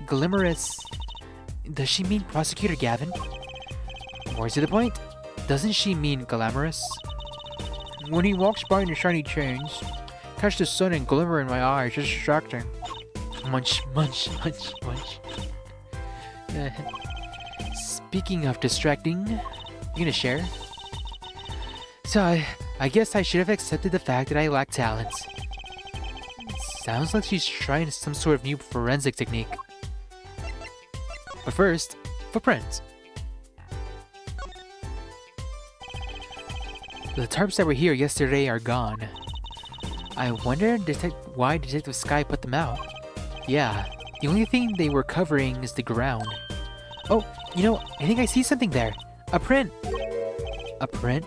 Glimmerous... Does she mean Prosecutor Gavin? More to the point, doesn't she mean glamorous? When he walks by in the shiny chains, catch the sun and glimmer in my eyes, just distracting. Munch, munch, munch, munch. Speaking of distracting, you gonna share? So, I guess I should have accepted the fact that I lack talent. Sounds like she's trying some sort of new forensic technique. But first, footprints. The tarps that were here yesterday are gone. I wonder why Detective Sky put them out. Yeah, the only thing they were covering is the ground. Oh, you know, I think I see something there. A print. A print?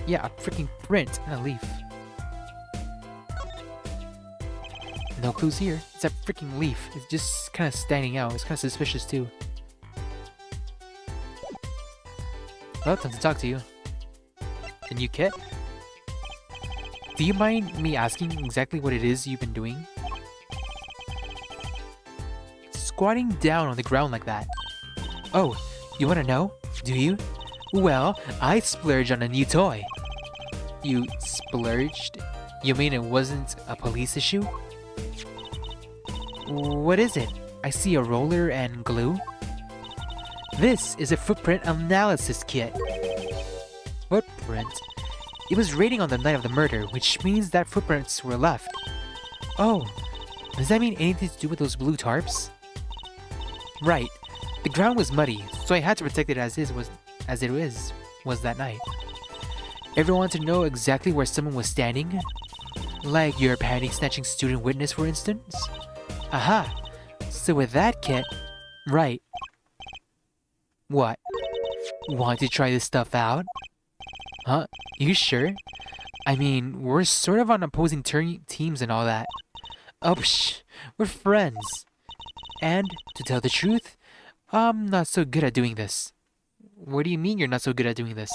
Yeah, a freaking print and a leaf. No clues here. It's a freaking leaf. It's just kind of standing out. It's kind of suspicious too. Well, time to talk to you. The new kit? Do you mind me asking exactly what it is you've been doing? Squatting down on the ground like that. Oh, you want to know? Do you? Well, I splurged on a new toy. You splurged? You mean it wasn't a police issue? What is it? I see a roller and glue. This is a footprint analysis kit. Footprint? It was raining on the night of the murder, which means that footprints were left. Oh, does that mean anything to do with those blue tarps? Right. The ground was muddy, so I had to protect it as it was that night. Ever want to know exactly where someone was standing? Like your panic-snatching student witness, for instance? Aha! So with that kit... Right. What? Want to try this stuff out? Huh? You sure? I mean, we're sort of on opposing teams and all that. Oh, psh! We're friends. And, to tell the truth, I'm not so good at doing this. What do you mean you're not so good at doing this?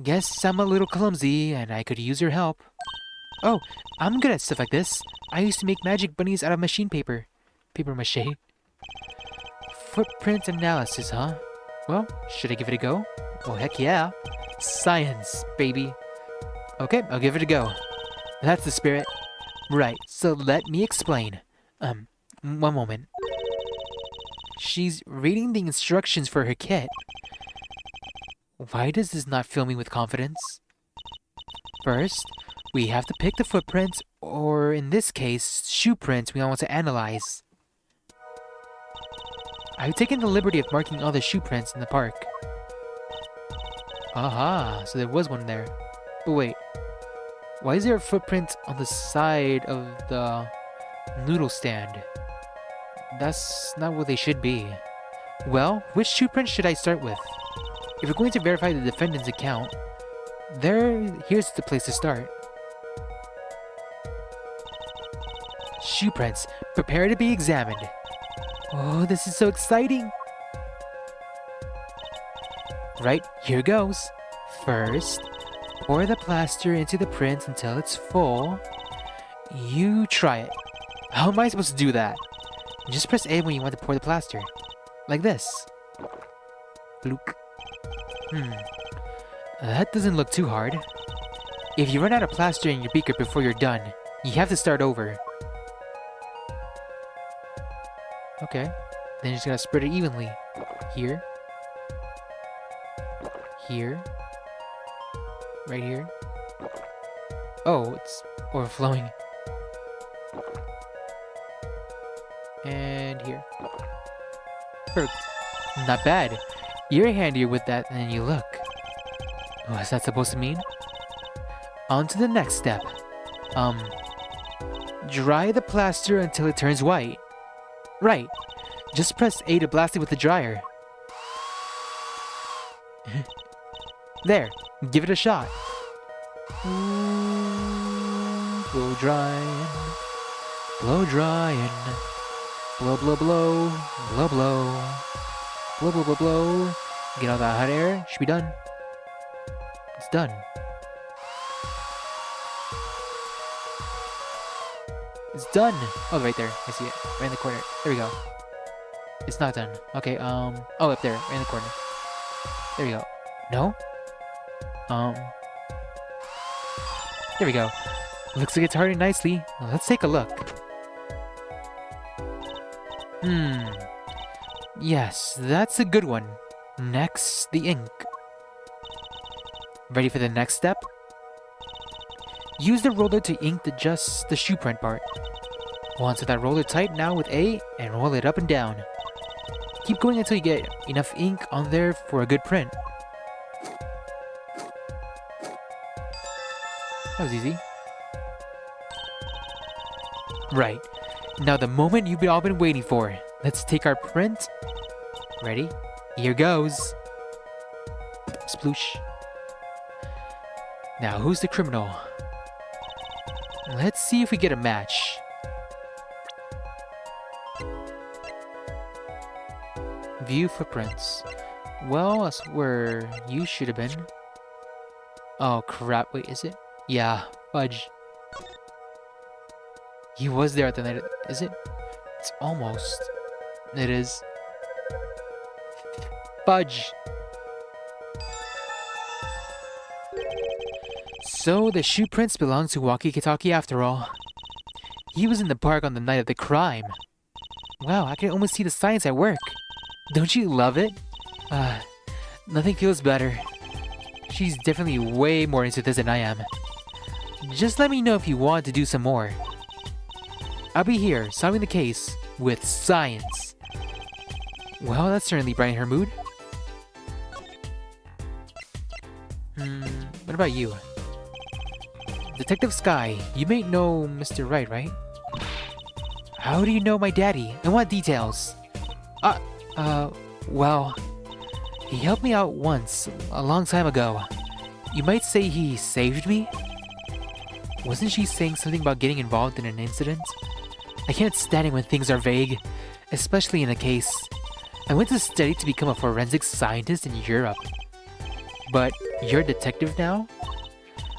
Guess I'm a little clumsy and I could use your help. Oh, I'm good at stuff like this. I used to make magic bunnies out of machine paper. Paper mache. Footprint analysis, huh? Well, should I give it a go? Well, heck yeah. Science, baby. Okay, I'll give it a go. That's the spirit. Right, so let me explain. One moment. She's reading the instructions for her kit. Why does this not fill me with confidence? First, we have to pick the footprints, or in this case, shoe prints we want to analyze. I've taken the liberty of marking all the shoe prints in the park. Aha, so there was one there. But wait, why is there a footprint on the side of the noodle stand? That's not what they should be. Well, which shoe print should I start with? If we're going to verify the defendant's account, here's the place to start. Shoe prints, prepare to be examined. Oh, this is so exciting! Right, here goes. First, pour the plaster into the print until it's full. You try it. How am I supposed to do that? Just press A when you want to pour the plaster. Like this. Bloop. That doesn't look too hard. If you run out of plaster in your beaker before you're done, you have to start over. Okay. Then you just gotta spread it evenly. Here. Here. Right here. Oh, it's overflowing. And here. Perfect. Not bad. You're handier with that than you look. What's that supposed to mean? On to the next step. Dry the plaster until it turns white. Right. Just press A to blast it with the dryer. There. Give it a shot. Blow drying. Blow drying. Blow, blow, blow. Blow, blow. Blow, blow, blow, blow. Get all that hot air. Should be done. It's done. It's done. Oh, right there. I see it. Right in the corner. There we go. It's not done. Okay, oh, up there. Right in the corner. There we go. No? There we go. Looks like it's hardened nicely. Let's take a look. Yes, that's a good one. Next, the ink. Ready for the next step? Use the roller to ink just the shoe print part. Once with that roller tight now with A and roll it up and down. Keep going until you get enough ink on there for a good print. That was easy. Right. Now the moment you've all been waiting for. Let's take our print. Ready? Here goes. Sploosh. Now who's the criminal? Let's see if we get a match. View footprints. Well, that's where you should have been. Oh crap, wait, is it? Yeah, fudge. He was there at the night, is it? It's almost. It is. Fudge. So the shoe prints belong to Walkie-Talkie after all. He was in the park on the night of the crime. Wow, I can almost see the signs at work. Don't you love it? Nothing feels better. She's definitely way more into this than I am. Just let me know if you want to do some more. I'll be here, solving the case with science. Well, that's certainly brightened her mood. What about you? Detective Sky, you may know Mr. Wright, right? How do you know my daddy? I want details. Well, he helped me out once, a long time ago. You might say he saved me? Wasn't she saying something about getting involved in an incident? I can't stand it when things are vague, especially in a case. I went to study to become a forensic scientist in Europe. But you're a detective now?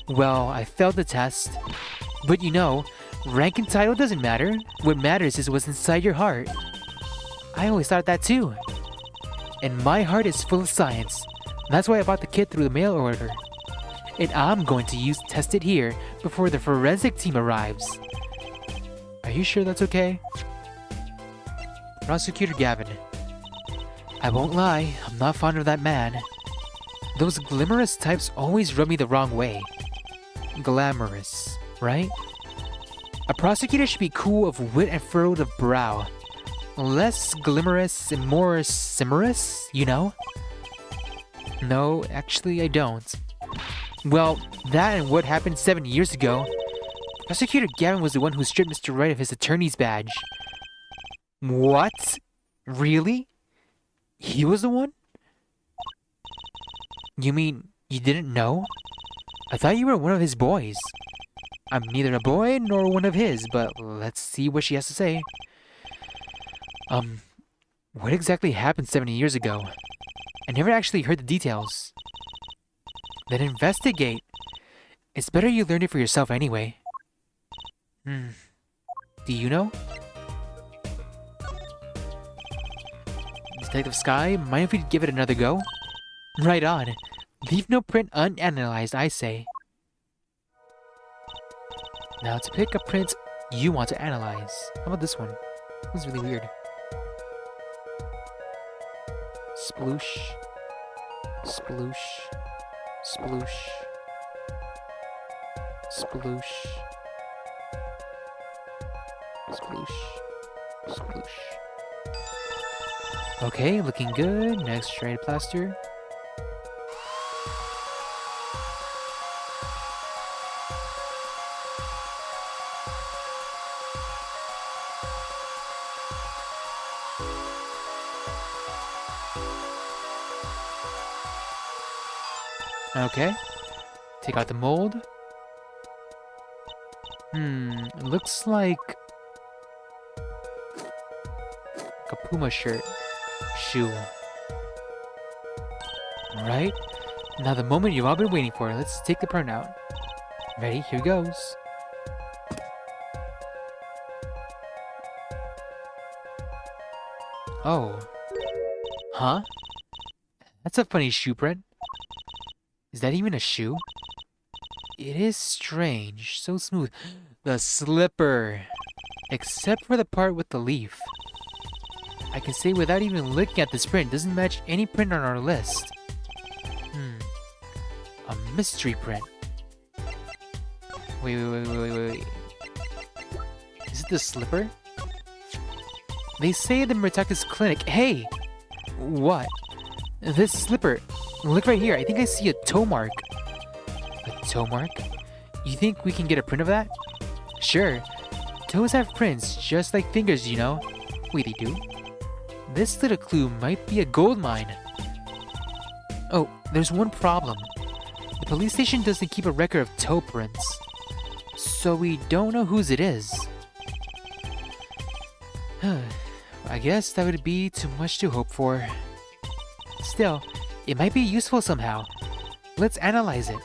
Well, I failed the test. But you know, rank and title doesn't matter. What matters is what's inside your heart. I always thought that too. And my heart is full of science. That's why I bought the kit through the mail order. And I'm going to test it here before the forensic team arrives. Are you sure that's okay? Prosecutor Gavin. I won't lie, I'm not fond of that man. Those glamorous types always rub me the wrong way. Glamorous, right? A prosecutor should be cool of wit and furrowed of brow. Less glamorous and more simmerous, you know? No, actually I don't. Well, that and what happened 7 years ago. Prosecutor Gavin was the one who stripped Mr. Wright of his attorney's badge. What? Really? He was the one? You mean you didn't know? I thought you were one of his boys. I'm neither a boy nor one of his, but let's see what she has to say. What exactly happened 70 years ago? I never actually heard the details. Then investigate. It's better you learn it for yourself anyway. Do you know? Detective Sky, mind if we give it another go? Right on. Leave no print unanalyzed, I say. Now to pick a print you want to analyze. How about this one? This is really weird. Sploosh. Sploosh. Sploosh. Sploosh. Sploosh. Sploosh. Okay, looking good. Next, shredded plaster. Okay. Take out the mold. It looks like a Puma shirt. Shoe. Alright. Now the moment you've all been waiting for. Let's take the print out. Ready? Here goes. Oh. Huh? That's a funny shoe print. Is that even a shoe? It is strange. So smooth. The slipper. Except for the part with the leaf. I can say without even looking at this print, doesn't match any print on our list. A mystery print. Wait. Is it the slipper? They say the Murtaka's clinic. Hey! What? This slipper. Look right here. I think I see a toe mark. A toe mark? You think we can get a print of that? Sure. Toes have prints, just like fingers, you know. Wait, they do? This little clue might be a gold mine. Oh, there's one problem. The police station doesn't keep a record of toe prints. So we don't know whose it is. I guess that would be too much to hope for. Still, it might be useful somehow. Let's analyze it.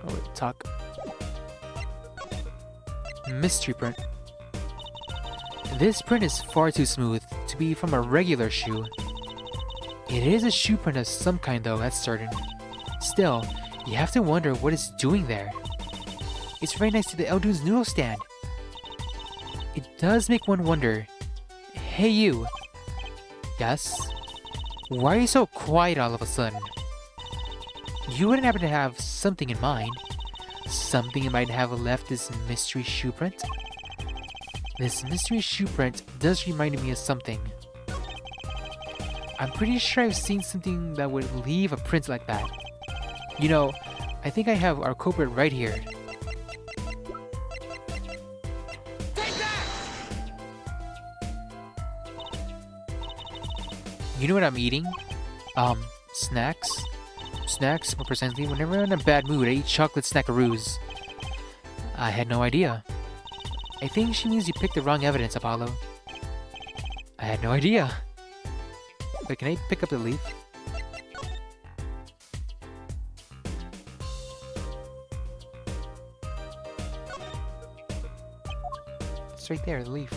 Oh, wait, talk. Mystery print. This print is far too smooth to be from a regular shoe. It is a shoe print of some kind though, that's certain. Still, you have to wonder what it's doing there. It's right next to the Eldoon's noodle stand. It does make one wonder. Hey you. Yes? Why are you so quiet all of a sudden? You wouldn't happen to have something in mind? Something you might have left this mystery shoe print? This mystery shoe print does remind me of something. I'm pretty sure I've seen something that would leave a print like that. You know, I think I have our culprit right here. You know what I'm eating? Snacks? Snacks, more precisely, whenever I'm in a bad mood, I eat chocolate snackaroos. I had no idea. I think she means you picked the wrong evidence, Apollo. I had no idea. Wait, can I pick up the leaf? It's right there, the leaf.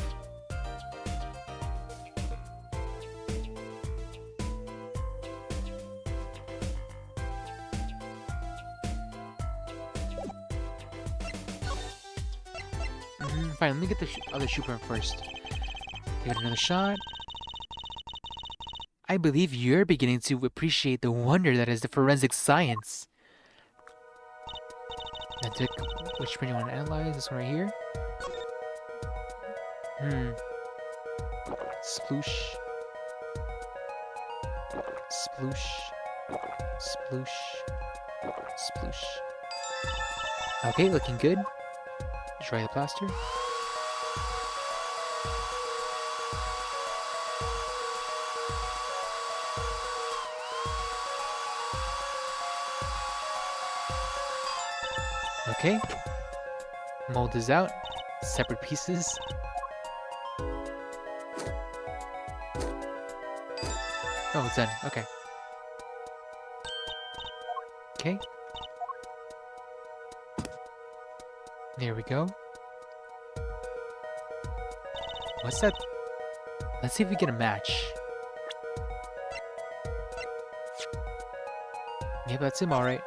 Fine, let me get the other shoe print first. Give it another shot. I believe you're beginning to appreciate the wonder that is the forensic science. Now take which print you want to analyze. This one right here. Sploosh. Sploosh. Sploosh. Sploosh. Okay, looking good. Try the plaster. Okay. Mold is out. Separate pieces. Oh, it's done. Okay. Okay. There we go. What's that? Let's see if we get a match. Yep, that's him, alright.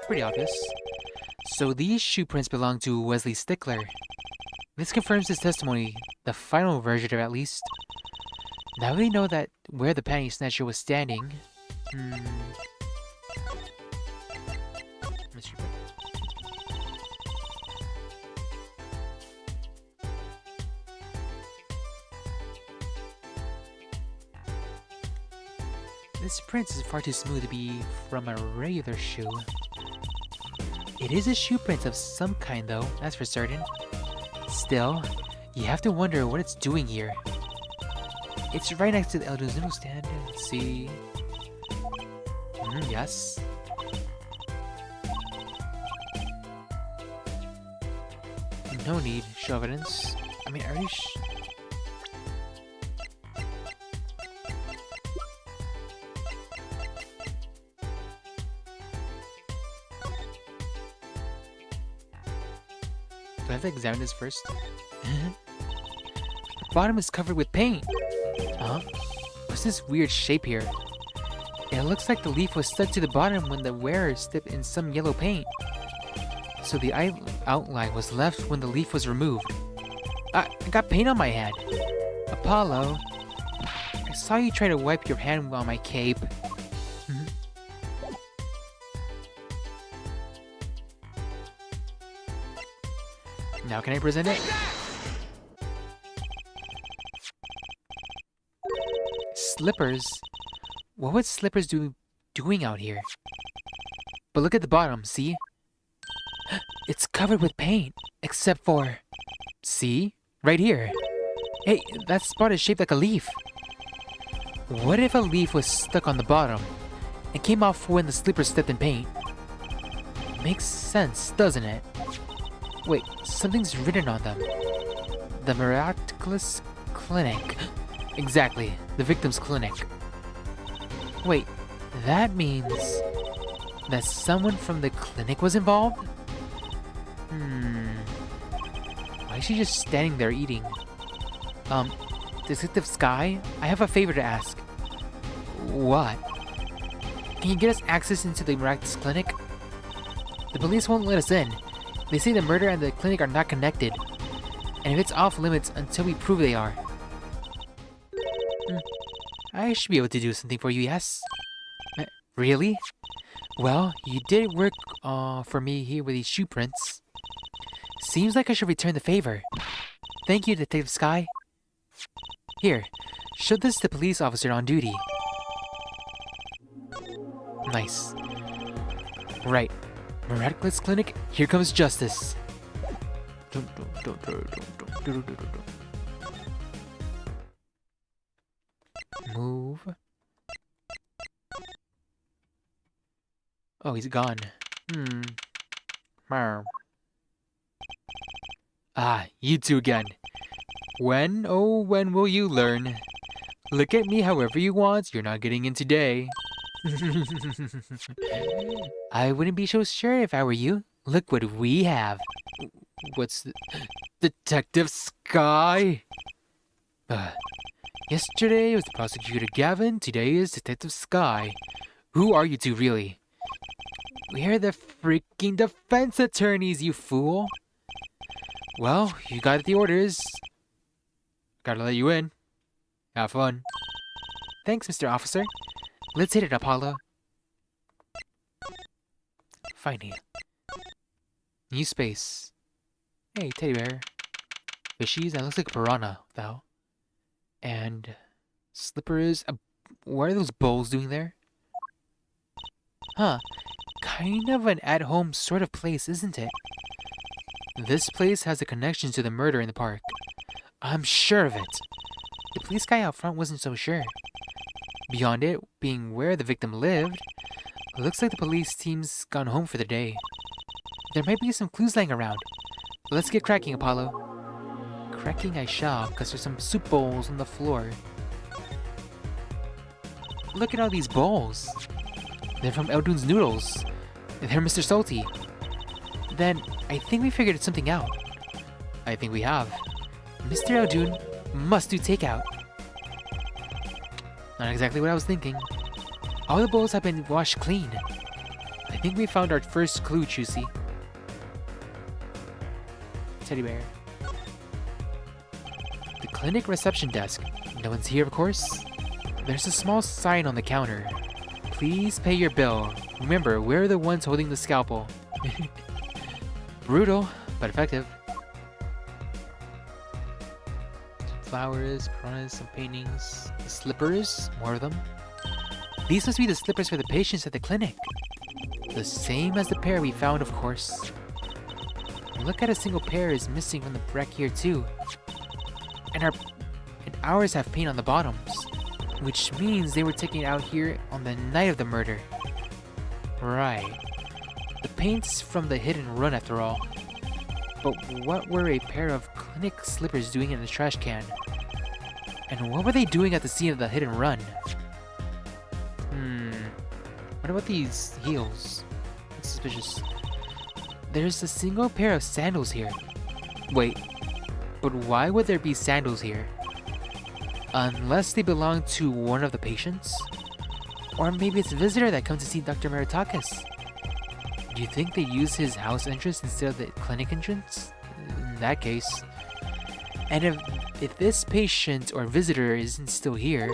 Pretty obvious. So these shoe prints belong to Wesley Stickler. This confirms his testimony, the final version of it at least. Now we know that where the panty snatcher was standing. Mystery book. This print is far too smooth to be from a regular shoe. It is a shoe print of some kind though, that's for certain. Still, you have to wonder what it's doing here. It's right next to the Eldo's noodle stand. Let's see. Yes. No need, show evidence. I mean, I already do I have to examine this first? The bottom is covered with paint. Huh? What's this weird shape here? It looks like the leaf was stuck to the bottom when the wearer stepped in some yellow paint. So the outline was left when the leaf was removed. I got paint on my head. Apollo, I saw you try to wipe your hand on my cape. Now can I present it? Slippers? What would Slippers doing out here? But look at the bottom, see? It's covered with paint, except for... See? Right here. Hey, that spot is shaped like a leaf. What if a leaf was stuck on the bottom and came off when the Slippers stepped in paint? Makes sense, doesn't it? Wait, something's written on them. The Miraculous Clinic. Exactly, the victim's clinic. Wait, that means that someone from the clinic was involved? Why is she just standing there eating? Detective Sky, I have a favor to ask. What? Can you get us access into the Miraculous Clinic? The police won't let us in. They say the murder and the clinic are not connected, and if it's off limits until we prove they are. I should be able to do something for you, yes? Really? Well, you did work for me here with these shoe prints. Seems like I should return the favor. Thank you, Detective Sky. Here, show this to the police officer on duty. Nice. Right. Miraculous Clinic, here comes justice. Move. Oh, he's gone. Ah, you two again. When, oh, when will you learn? Look at me however you want, you're not getting in today. I wouldn't be so sure if I were you. Look what we have. What's Detective Sky? Yesterday was the prosecutor Gavin, today is Detective Sky. Who are you two really? We're the freaking defense attorneys, you fool. Well, you got the orders. Gotta let you in. Have fun. Thanks, Mr. Officer. Let's hit it, Apollo. Finally. New space. Hey, teddy bear. Fishies, that looks like a piranha, though. And Slippers. What are those bowls doing there? Huh. Kind of an at-home sort of place, isn't it? This place has a connection to the murder in the park. I'm sure of it. The police guy out front wasn't so sure. Beyond it being where the victim lived, it looks like the police team's gone home for the day. There might be some clues lying around. Let's get cracking, Apollo. Cracking I shall, because there's some soup bowls on the floor. Look at all these bowls. They're from Eldun's Noodles. They're Mr. Salty. Then, I think we figured something out. I think we have. Mr. Eldun must do takeout. Not exactly what I was thinking. All the bowls have been washed clean. I think we found our first clue, Chusey. Teddy bear. The clinic reception desk. No one's here, of course. There's a small sign on the counter. Please pay your bill. Remember, we're the ones holding the scalpel. Brutal, but effective. Some flowers, piranhas, some paintings. The slippers, more of them. These must be the slippers for the patients at the clinic. The same as the pair we found, of course. And look at a single pair is missing from the rack here too. And ours have paint on the bottoms. Which means they were taken out here on the night of the murder. Right. The paint's from the hit and run after all. But what were a pair of clinic slippers doing in the trash can? And what were they doing at the scene of the hit and run? What about these heels? That's suspicious. There's a single pair of sandals here. Wait, but why would there be sandals here? Unless they belong to one of the patients? Or maybe it's a visitor that comes to see Dr. Maritakis. Do you think they use his house entrance instead of the clinic entrance? In that case. And if this patient or visitor isn't still here,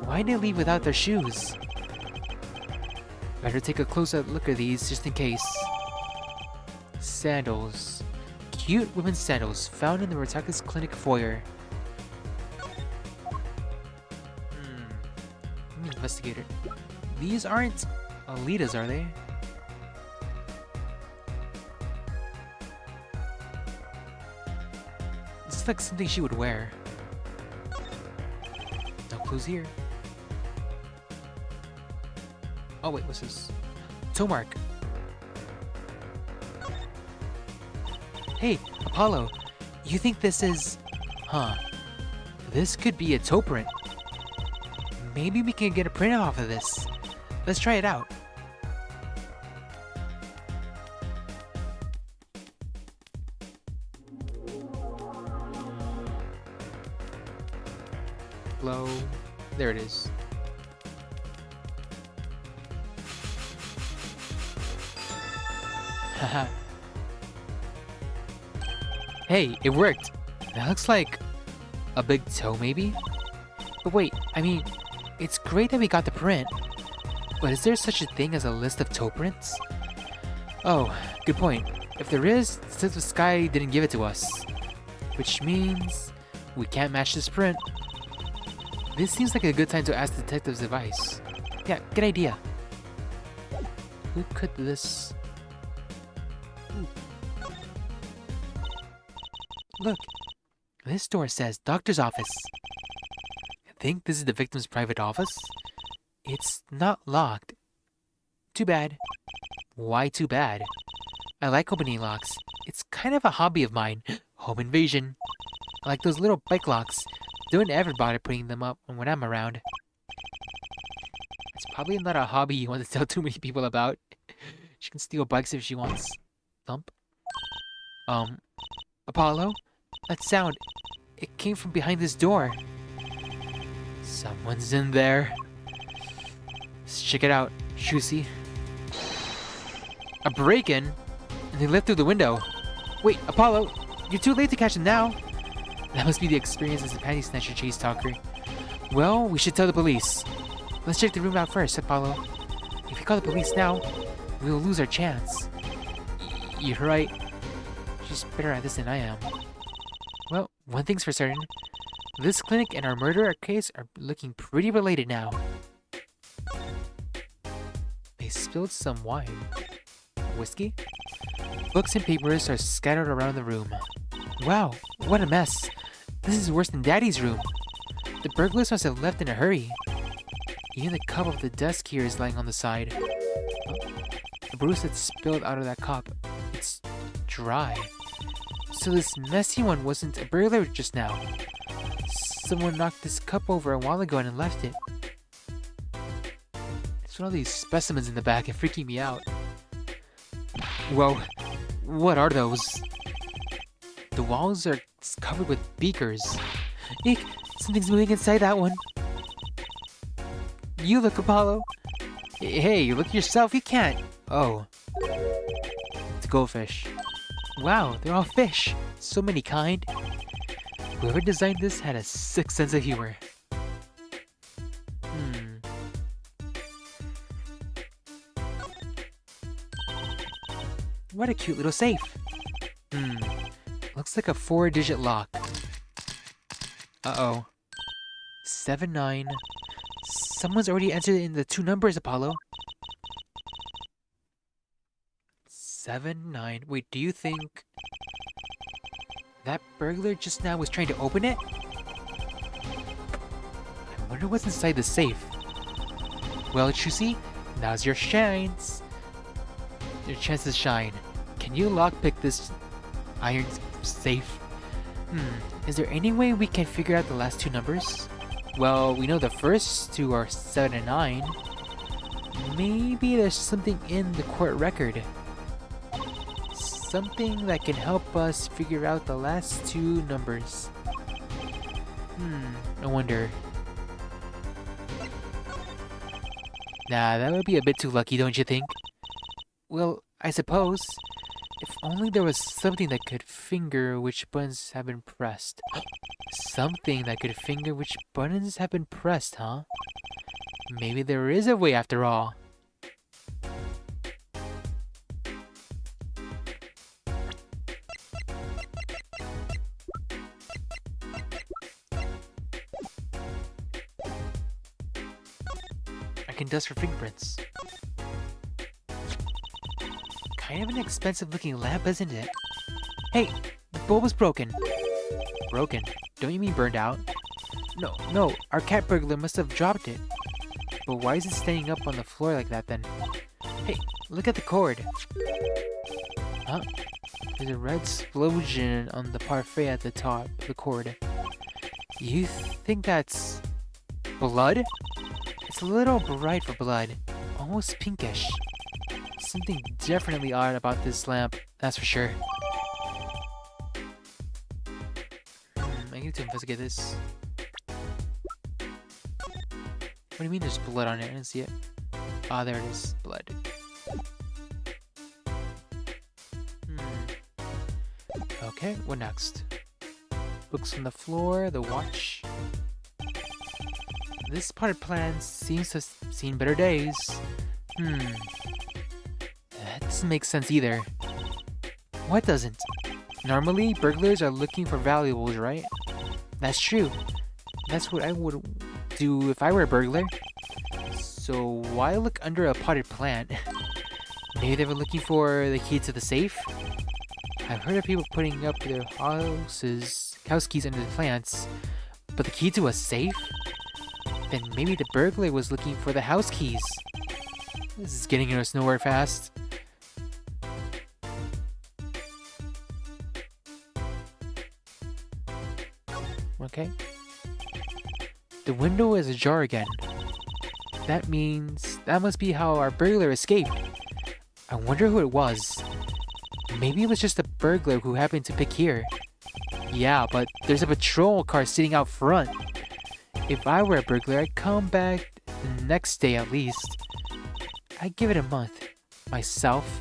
why did they leave without their shoes? Better take a closer look at these just in case. Sandals. Cute women's sandals found in the Maritakis clinic foyer. Investigator. These aren't Alita's, are they? This is like something she would wear. No clues here. Oh wait, what's this? Toe mark. Hey, Apollo. You think this is... Huh. This could be a toe print. Maybe we can get a print off of this. Let's try it out. Blow. There it is. Haha. Hey, it worked. That looks like a big toe, maybe? But wait, I mean, it's great that we got the print, but is there such a thing as a list of toe prints? Oh, good point. If there is, since the sky didn't give it to us. Which means we can't match this print. This seems like a good time to ask the detective's advice. Yeah, good idea. Who could this... Ooh. Look, this door says doctor's office. I think this is the victim's private office? It's not locked. Too bad. Why too bad? I like opening locks. It's kind of a hobby of mine. Home invasion. I like those little bike locks. Don't ever bother putting them up when I'm around. It's probably not a hobby you want to tell too many people about. She can steal bikes if she wants. Thump. Apollo? That sound, it came from behind this door. Someone's in there. Let's check it out, Shusi. A break-in? And they left through the window. Wait, Apollo, you're too late to catch them now. That must be the experience as a panty snatcher chase talker. Well, we should tell the police. Let's check the room out first, Apollo. If we call the police now, we'll lose our chance. You're right. She's better at this than I am. Well, one thing's for certain. This clinic and our murder case are looking pretty related now. They spilled some wine. Whiskey? Books and papers are scattered around the room. Wow, what a mess. This is worse than Daddy's room. The burglars must have left in a hurry. Even the cup of the desk here is lying on the side. The brew that's spilled out of that cup. It's dry. So this messy one wasn't a burglar just now. Someone knocked this cup over a while ago and left it. So all these specimens in the back are freaking me out. Whoa, what are those? The walls are covered with beakers. Eek, something's moving inside that one. You look, Apollo. Hey, look yourself, you can't. Oh. It's a goldfish. Wow, they're all fish. So many kind. Whoever designed this had a sick sense of humor. What a cute little safe. Looks like a 4-digit lock. Uh-oh. 79. Someone's already entered in the 2 numbers, Apollo. 79. Wait, do you think that burglar just now was trying to open it? I wonder what's inside the safe. Well, Chusi, now's your chance. Your chance to shine. Can you lockpick this iron safe? Is there any way we can figure out the last 2 numbers? Well, we know the first 2 are 7 and 9. Maybe there's something in the court record. Something that can help us figure out the last 2 numbers. I wonder. Nah, that would be a bit too lucky, don't you think? Well, I suppose. If only there was something that could finger which buttons have been pressed. Something that could finger which buttons have been pressed, huh? Maybe there is a way after all. I can dust for fingerprints. Kind of an expensive looking lamp, isn't it? Hey, the bulb is broken. Broken? Don't you mean burned out? No, our cat burglar must have dropped it. But why is it staying up on the floor like that then? Hey, look at the cord. Huh? There's a red explosion on the parfait at the top of the cord. You think that's blood? It's a little bright for blood. Almost pinkish. Something definitely odd about this lamp, that's for sure. I need to investigate this. What do you mean there's blood on it? I didn't see it. Ah, there it is. Blood. Okay, what next? Books on the floor, the watch. This potted plant seems to have seen better days. That doesn't make sense either. What doesn't? Normally, burglars are looking for valuables, right? That's true. That's what I would do if I were a burglar. So why look under a potted plant? Maybe they were looking for the key to the safe? I've heard of people putting up their house keys under the plants, but the key to a safe? Then maybe the burglar was looking for the house keys. This is getting us nowhere fast. Okay. The window is ajar again. That means that must be how our burglar escaped. I wonder who it was. Maybe it was just a burglar who happened to pick here. Yeah, but there's a patrol car sitting out front. If I were a burglar, I'd come back the next day at least. I'd give it a month. Myself.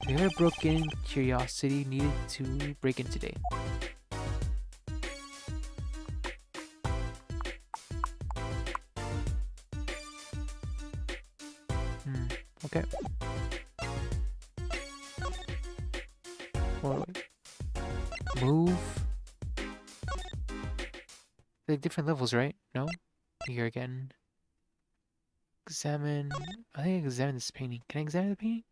Whoever broke in, curiosity needed to break in today. Okay. Wait. Move. Like different levels, right? No? Here again. Examine. I think I examine this painting. Can I examine the painting?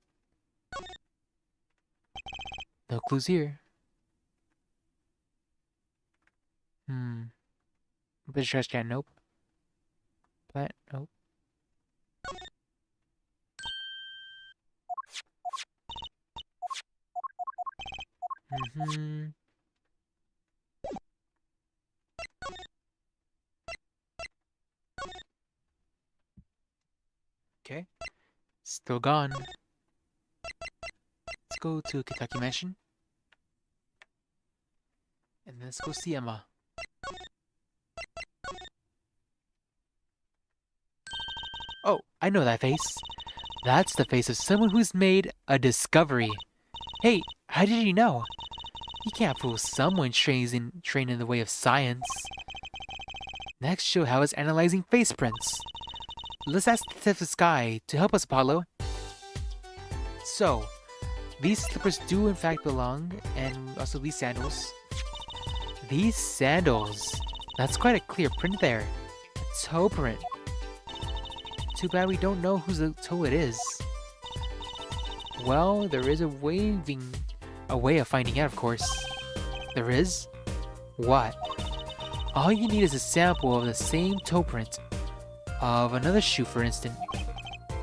No clues here. Bit of trash can. Nope. Plant. Nope. Okay. Still gone. Let's go to Kentucky Mansion. And let's go see Emma. Oh, I know that face. That's the face of someone who's made a discovery. Hey, how did you know? You can't fool someone trained in the way of science. Next, show how it's analyzing face prints. Let's ask Detective Sky to help us, Apollo. So, these slippers do in fact belong, and also these sandals. These sandals. That's quite a clear print there. A toe print. Too bad we don't know whose toe it is. Well, there is a way of finding out, of course. There is? What? All you need is a sample of the same toe print of another shoe, for instance.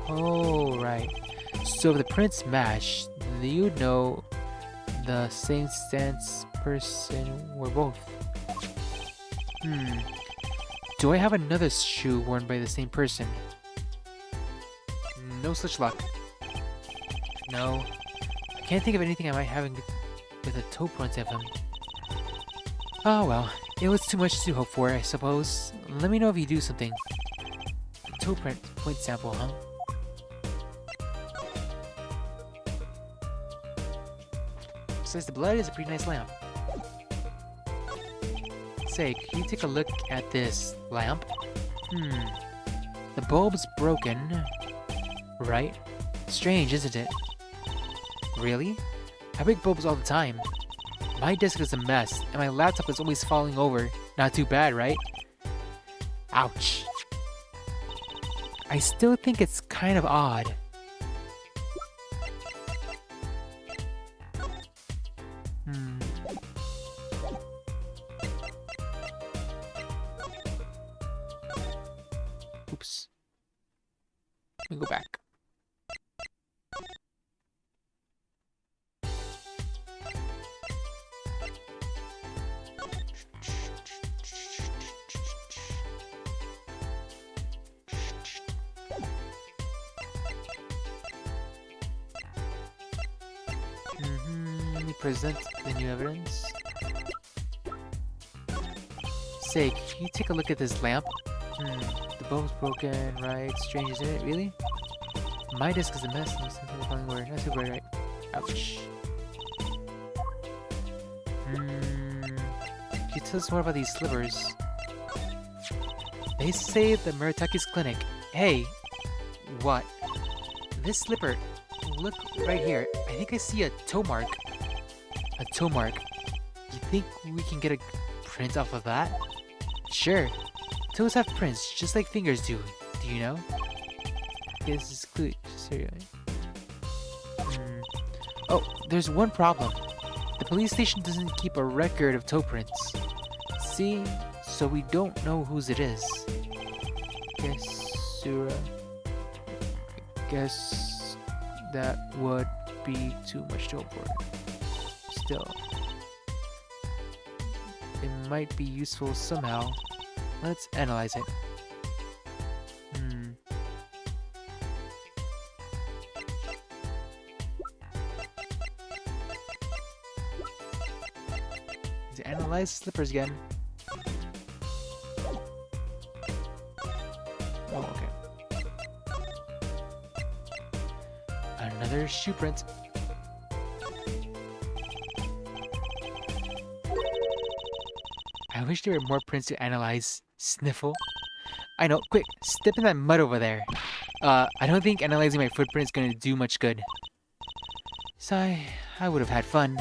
Oh, right. So if the prints match, you'd know the same stance person were both. Do I have another shoe worn by the same person? No such luck. No. I can't think of anything I might have with a toe print of him. Oh well, it was too much to hope for, I suppose. Let me know if you do something. Toe print point sample, huh? Says the blood is a pretty nice lamp. Say, can you take a look at this lamp? The bulb's broken. Right? Strange, isn't it? Really? I break bulbs all the time. My desk is a mess, and my laptop is always falling over. Not too bad, right? Ouch. I still think it's kind of odd. Oops. Let me go back. Let me present the new evidence. Say, can you take a look at this lamp? The bulb's broken, right? Strange, isn't it? Really? My desk is a mess. Not too bright, right? Ouch. Can you tell us more about these slippers? They say the Murataki's clinic. Hey! What? This slipper. Look right here. I think I see a toe mark. A toe mark. You think we can get a print off of that? Sure. Toes have prints, just like fingers do. Do you know? This is clue. Seriously. Oh, there's one problem. The police station doesn't keep a record of toe prints. See? So we don't know whose it is. Guess that would be too much to hope for. Still, it might be useful somehow. Let's analyze it. Let's analyze slippers again. Oh, okay. Another shoe print. I wish there were more prints to analyze. Sniffle. I know. Quick, step in that mud over there. I don't think analyzing my footprint is going to do much good. So I would have had fun.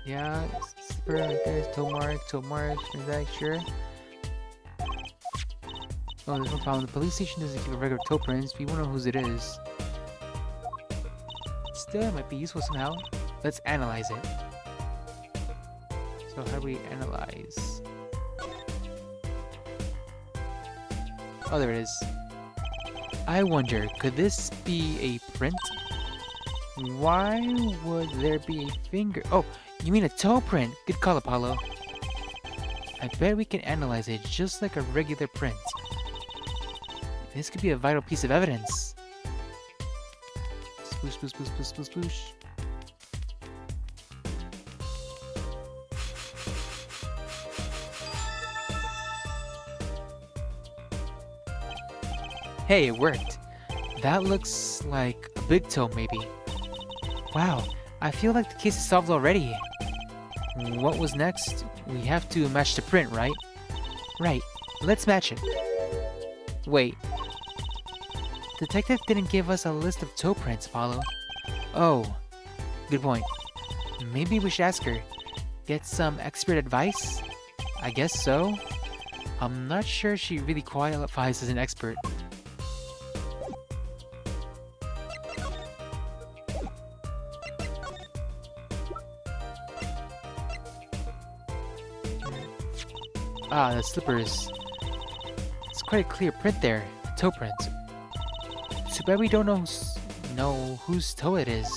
Yeah, slipper right there. Toe mark, sure. Oh, there's no problem. The police station doesn't keep a record of toe prints. We won't know whose it is. Still, it might be useful somehow. Let's analyze it. So how do we analyze? Oh, there it is. I wonder, could this be a print? Why would there be a finger? Oh, you mean a toe print? Good call, Apollo. I bet we can analyze it just like a regular print. This could be a vital piece of evidence. Sploosh, sploosh, sploosh, sploosh, sploosh, sploosh. Hey, it worked. That looks like a big toe, maybe. Wow, I feel like the case is solved already. What was next? We have to match the print, right? Right, let's match it. Wait. Detective didn't give us a list of toe prints, Apollo. Oh, good point. Maybe we should ask her. Get some expert advice? I guess so. I'm not sure she really qualifies as an expert. Ah, the slippers. It's quite a clear print there, toe print. Too bad we don't know whose toe it is.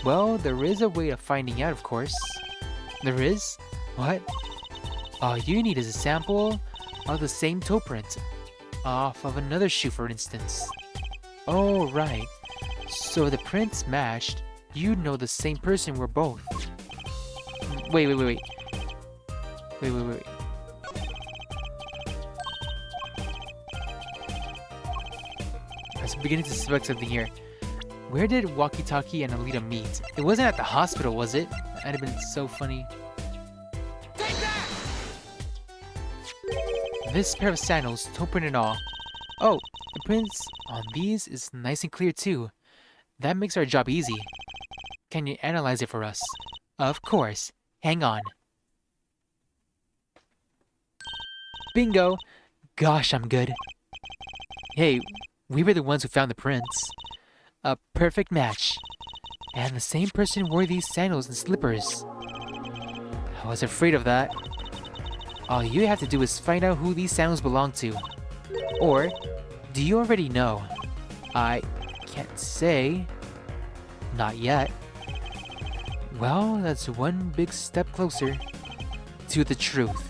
Well, there is a way of finding out, of course. There is? What? All you need is a sample of the same toe print, off of another shoe, for instance. Oh, right. So if the prints matched, you'd know the same person were both. Wait. Wait. I was beginning to suspect something here. Where did Walkie-Talkie and Alita meet? It wasn't at the hospital, was it? That'd have been so funny. Take that! This pair of sandals, toe print and all. Oh, the prints on these is nice and clear too. That makes our job easy. Can you analyze it for us? Of course. Hang on. Bingo! Gosh, I'm good. Hey, we were the ones who found the prints. A perfect match. And the same person wore these sandals and slippers. I was afraid of that. All you have to do is find out who these sandals belong to. Or, do you already know? I can't say. Not yet. Well, that's one big step closer to the truth.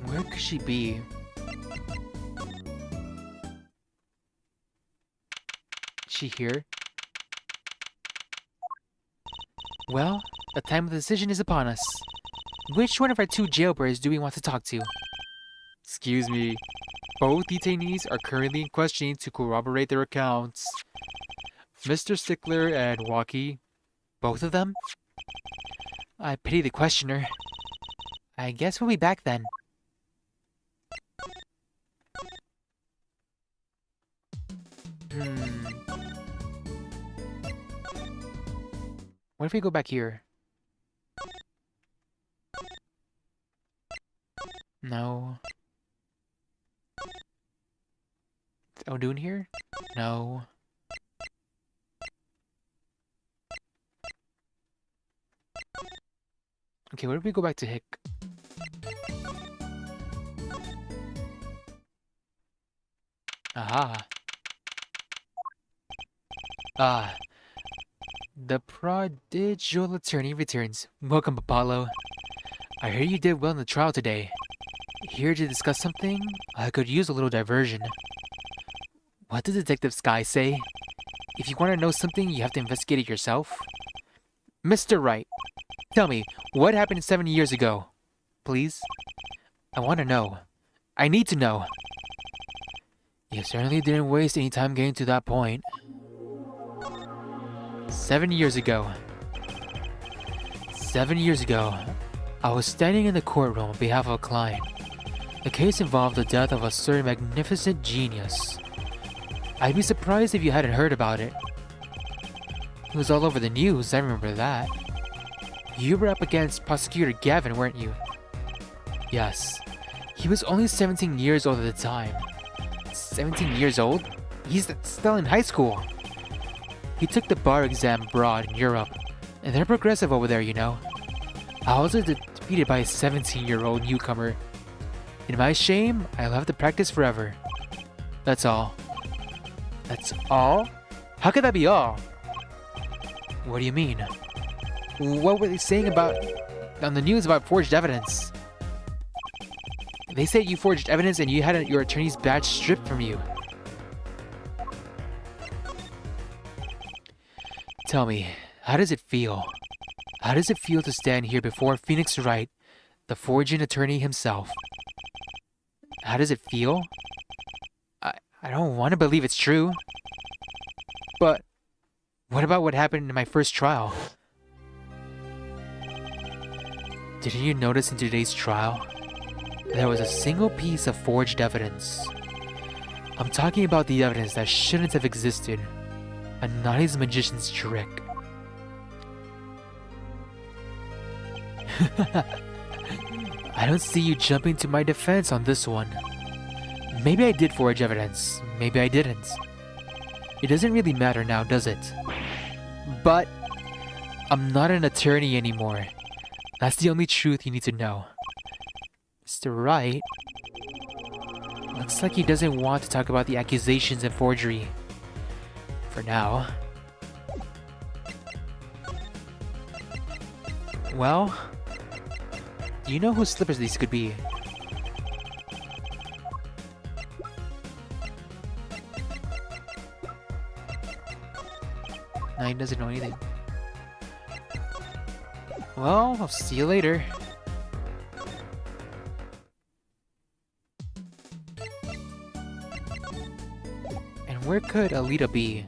Where could she be? Is she here? Well, the time of the decision is upon us. Which one of our two jailbirds do we want to talk to? Excuse me. Both detainees are currently in questioning to corroborate their accounts. Mr. Stickler and Walkie. Both of them? I pity the questioner. I guess we'll be back then. What if we go back here? No. Is Odun here? No. Okay, what if we go back to Hick? Aha. Ah. The prodigal attorney returns. Welcome, Apollo. I hear you did well in the trial today. Here to discuss something? I could use a little diversion. What did Detective Sky say? If you want to know something, you have to investigate it yourself? Mr. Wright, tell me, what happened 7 years ago? Please? I want to know. I need to know. You certainly didn't waste any time getting to that point. 7 years ago. 7 years ago, I was standing in the courtroom on behalf of a client. The case involved the death of a certain magnificent genius. I'd be surprised if you hadn't heard about it. It was all over the news, I remember that. You were up against Prosecutor Gavin, weren't you? Yes. He was only 17 years old at the time. 17 years old? He's still in high school. He took the bar exam abroad in Europe, and they're progressive over there, you know. I was defeated by a 17-year-old newcomer. In my shame, I'll have to practice forever. That's all. That's all? How could that be all? What do you mean? What were they saying about on the news about forged evidence? They said you forged evidence and you had your attorney's badge stripped from you. Tell me, how does it feel? How does it feel to stand here before Phoenix Wright, the forging attorney himself? How does it feel? I don't want to believe it's true. But what about what happened in my first trial? Didn't you notice in today's trial? There was a single piece of forged evidence. I'm talking about the evidence that shouldn't have existed. A nice magician's trick. I don't see you jumping to my defense on this one. Maybe I did forge evidence. Maybe I didn't. It doesn't really matter now, does it? But I'm not an attorney anymore. That's the only truth you need to know. Mr. Wright? Looks like he doesn't want to talk about the accusations of forgery. For now. Well, do you know whose slippers these could be? No, he doesn't know anything. Well, I'll see you later. And where could Alita be?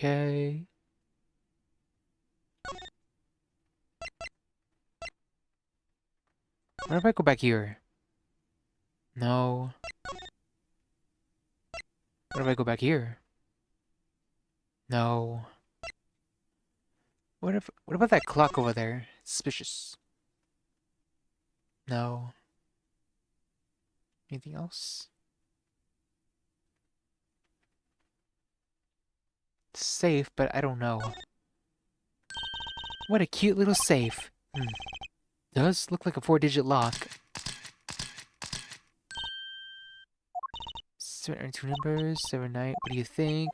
Okay. What if I go back here? No. What if I go back here? No. What about that clock over there? Suspicious. No. Anything else? Safe, but I don't know. What a cute little safe. Does look like a 4-digit lock. 2 numbers, 7, 9. What do you think?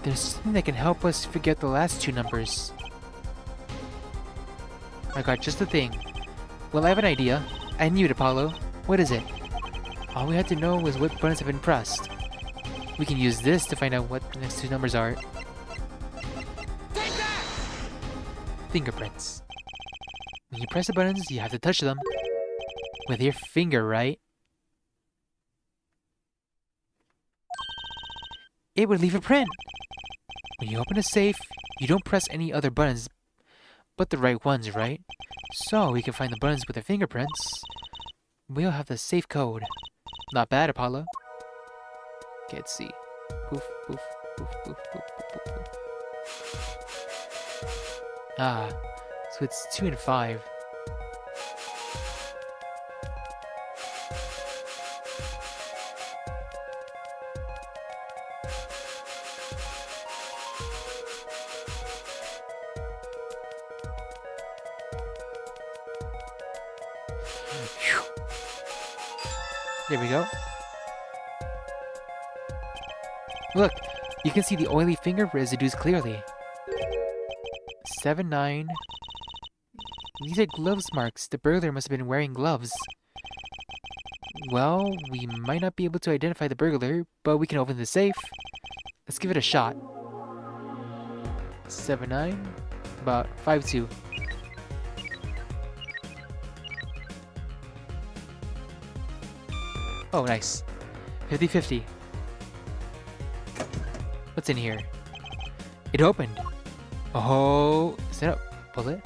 There's something that can help us figure out the last 2 numbers. I got just the thing. Well, I have an idea. I knew it, Apollo. What is it? All we had to know was what buttons have been pressed. We can use this to find out what the next 2 numbers are. Take that! Fingerprints. When you press the buttons, you have to touch them. With your finger, right? It would leave a print. When you open a safe, you don't press any other buttons but the right ones, right? So we can find the buttons with their fingerprints. We'll have the safe code. Not bad, Apollo. Okay, let's see. Poof, poof, poof, poof, poof, poof, poof, poof. Ah, so it's 2 and 5. There we go. Look, you can see the oily finger residues clearly. 7, 9. These are gloves marks. The burglar must have been wearing gloves. Well, we might not be able to identify the burglar, but we can open the safe. Let's give it a shot. 7, 9. About 5, 2. Oh, nice. 50-50. What's in here? It opened. Oh, is that a bullet?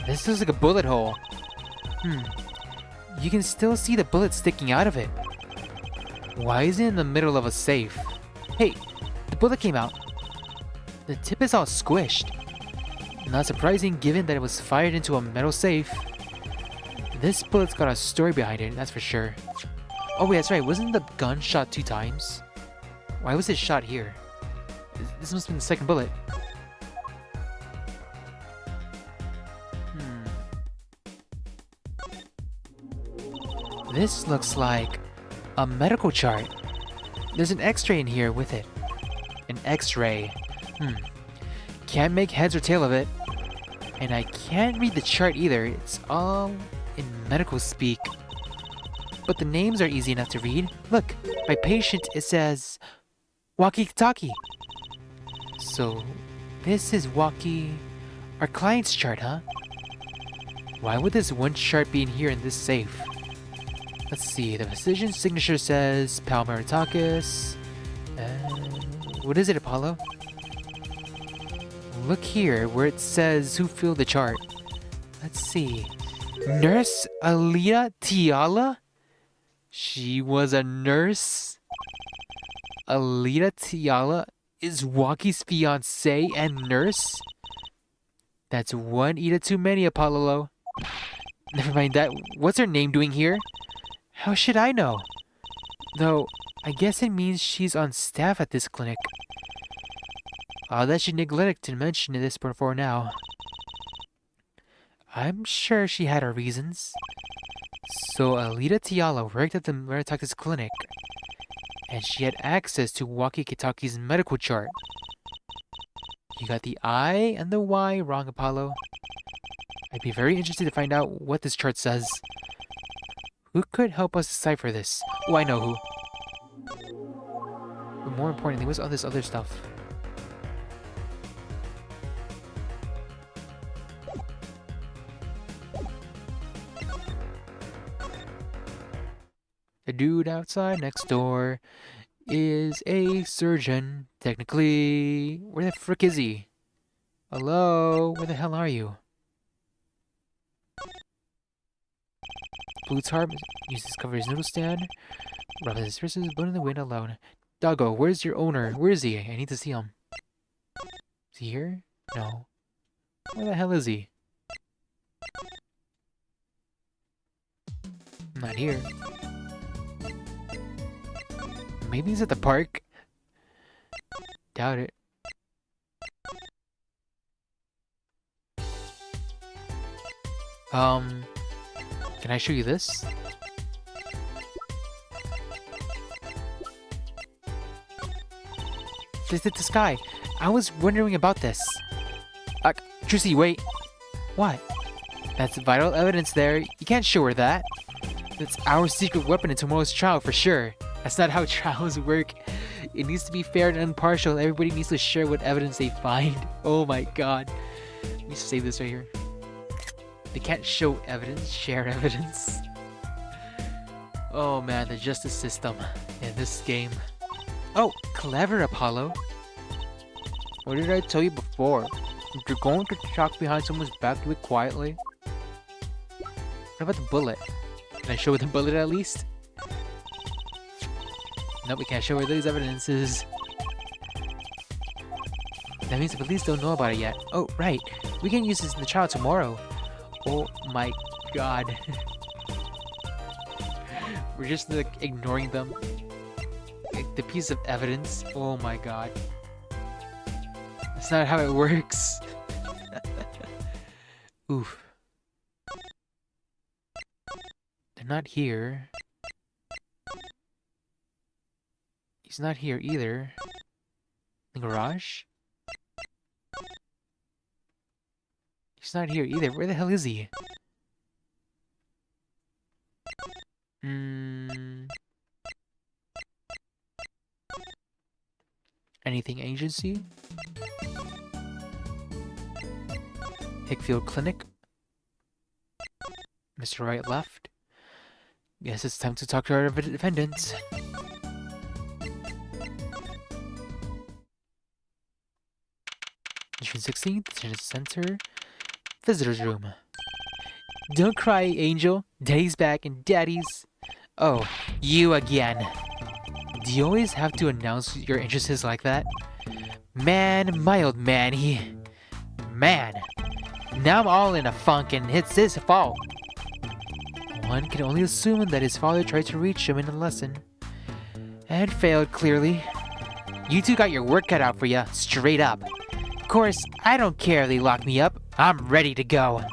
This looks like a bullet hole. You can still see the bullet sticking out of it. Why is it in the middle of a safe? Hey, the bullet came out. The tip is all squished. Not surprising given that it was fired into a metal safe. This bullet's got a story behind it, that's for sure. Oh wait, that's right, wasn't the gun shot 2 times? Why was it shot here? This must have been the second bullet. This looks like a medical chart. There's an x-ray in here with it. An x-ray. Can't make heads or tail of it. And I can't read the chart either. It's all in medical speak. But the names are easy enough to read. Look, by patient it says walkie-talkie. So this is our client's chart, huh? Why would this one chart be in here in this safe? Let's see, the physician's signature says Pal Maritakis. What is it, Apollo? Look here, where it says who filled the chart. Let's see. Nurse Alita Tiala? She was a nurse? Alita Tiala is Waki's fiancée and nurse? That's one Ida too many, Apollo. Never mind that. What's her name doing here? How should I know? Though, I guess it means she's on staff at this clinic. I'll let you neglect to mention this before now. I'm sure she had her reasons. So Alita Tiala worked at the Maritakis clinic, and she had access to Waki Kitaki's medical chart. You got the I and the Y wrong, Apollo. I'd be very interested to find out what this chart says. Who could help us decipher this? Oh, I know who. But more importantly, what's all this other stuff? The dude outside next door is a surgeon, technically. Where the frick is he? Hello? Where the hell are you? Blue's heart uses to cover his noodle stand. Rubbing his wrists, bone in the wind alone. Doggo, where's your owner? Where is he? I need to see him. Is he here? No. Where the hell is he? Not here. Maybe he's at the park? Doubt it. Can I show you this? This is the sky. I was wondering about this. Trucy, wait. What? That's vital evidence there. You can't show her that. That's our secret weapon in tomorrow's trial for sure. That's not how trials work. It needs to be fair and impartial. Everybody needs to share what evidence they find. Oh my god. Let me save this right here. They can't show evidence, share evidence. Oh man, the justice system in this game. Oh, clever, Apollo. What did I tell you before? If you're going to talk behind someone's back, do it quietly. What about the bullet? Can I show the bullet at least? Nope, we can't show where these evidences. That means the police don't know about it yet. Oh, right. We can use this in the trial tomorrow. Oh my god. We're just like ignoring them. Like, the piece of evidence. Oh my god. That's not how it works. Oof. They're not here. He's not here either. The garage? He's not here either. Where the hell is he? Anything agency? Hickfield Clinic? Mr. Right Left? Guess it's time to talk to our defendant. June 16th, Detention Center, Visitor's Room. Don't cry, Angel. Daddy's back and Daddy's... Oh, you again. Do you always have to announce your interests like that? Man, my old man, Man. Now I'm all in a funk and it's his fault. One can only assume that his father tried to reach him in a lesson. And failed, clearly. You two got your work cut out for you, straight up. Of course, I don't care if they lock me up. I'm ready to go.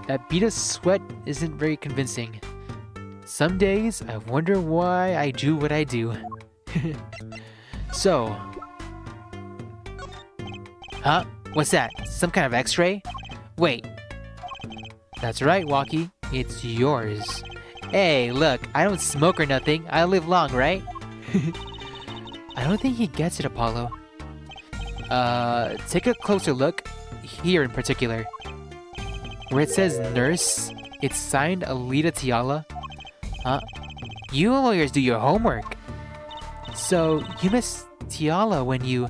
That bead of sweat isn't very convincing. Some days, I wonder why I do what I do. So... Huh? What's that? Some kind of x-ray? Wait. That's right, Walkie. It's yours. Hey, look, I don't smoke or nothing. I live long, right? I don't think he gets it, Apollo. Take a closer look. Here in particular. Where it says nurse, it's signed Alita Tiala. You lawyers do your homework. So, you miss Tiala when you...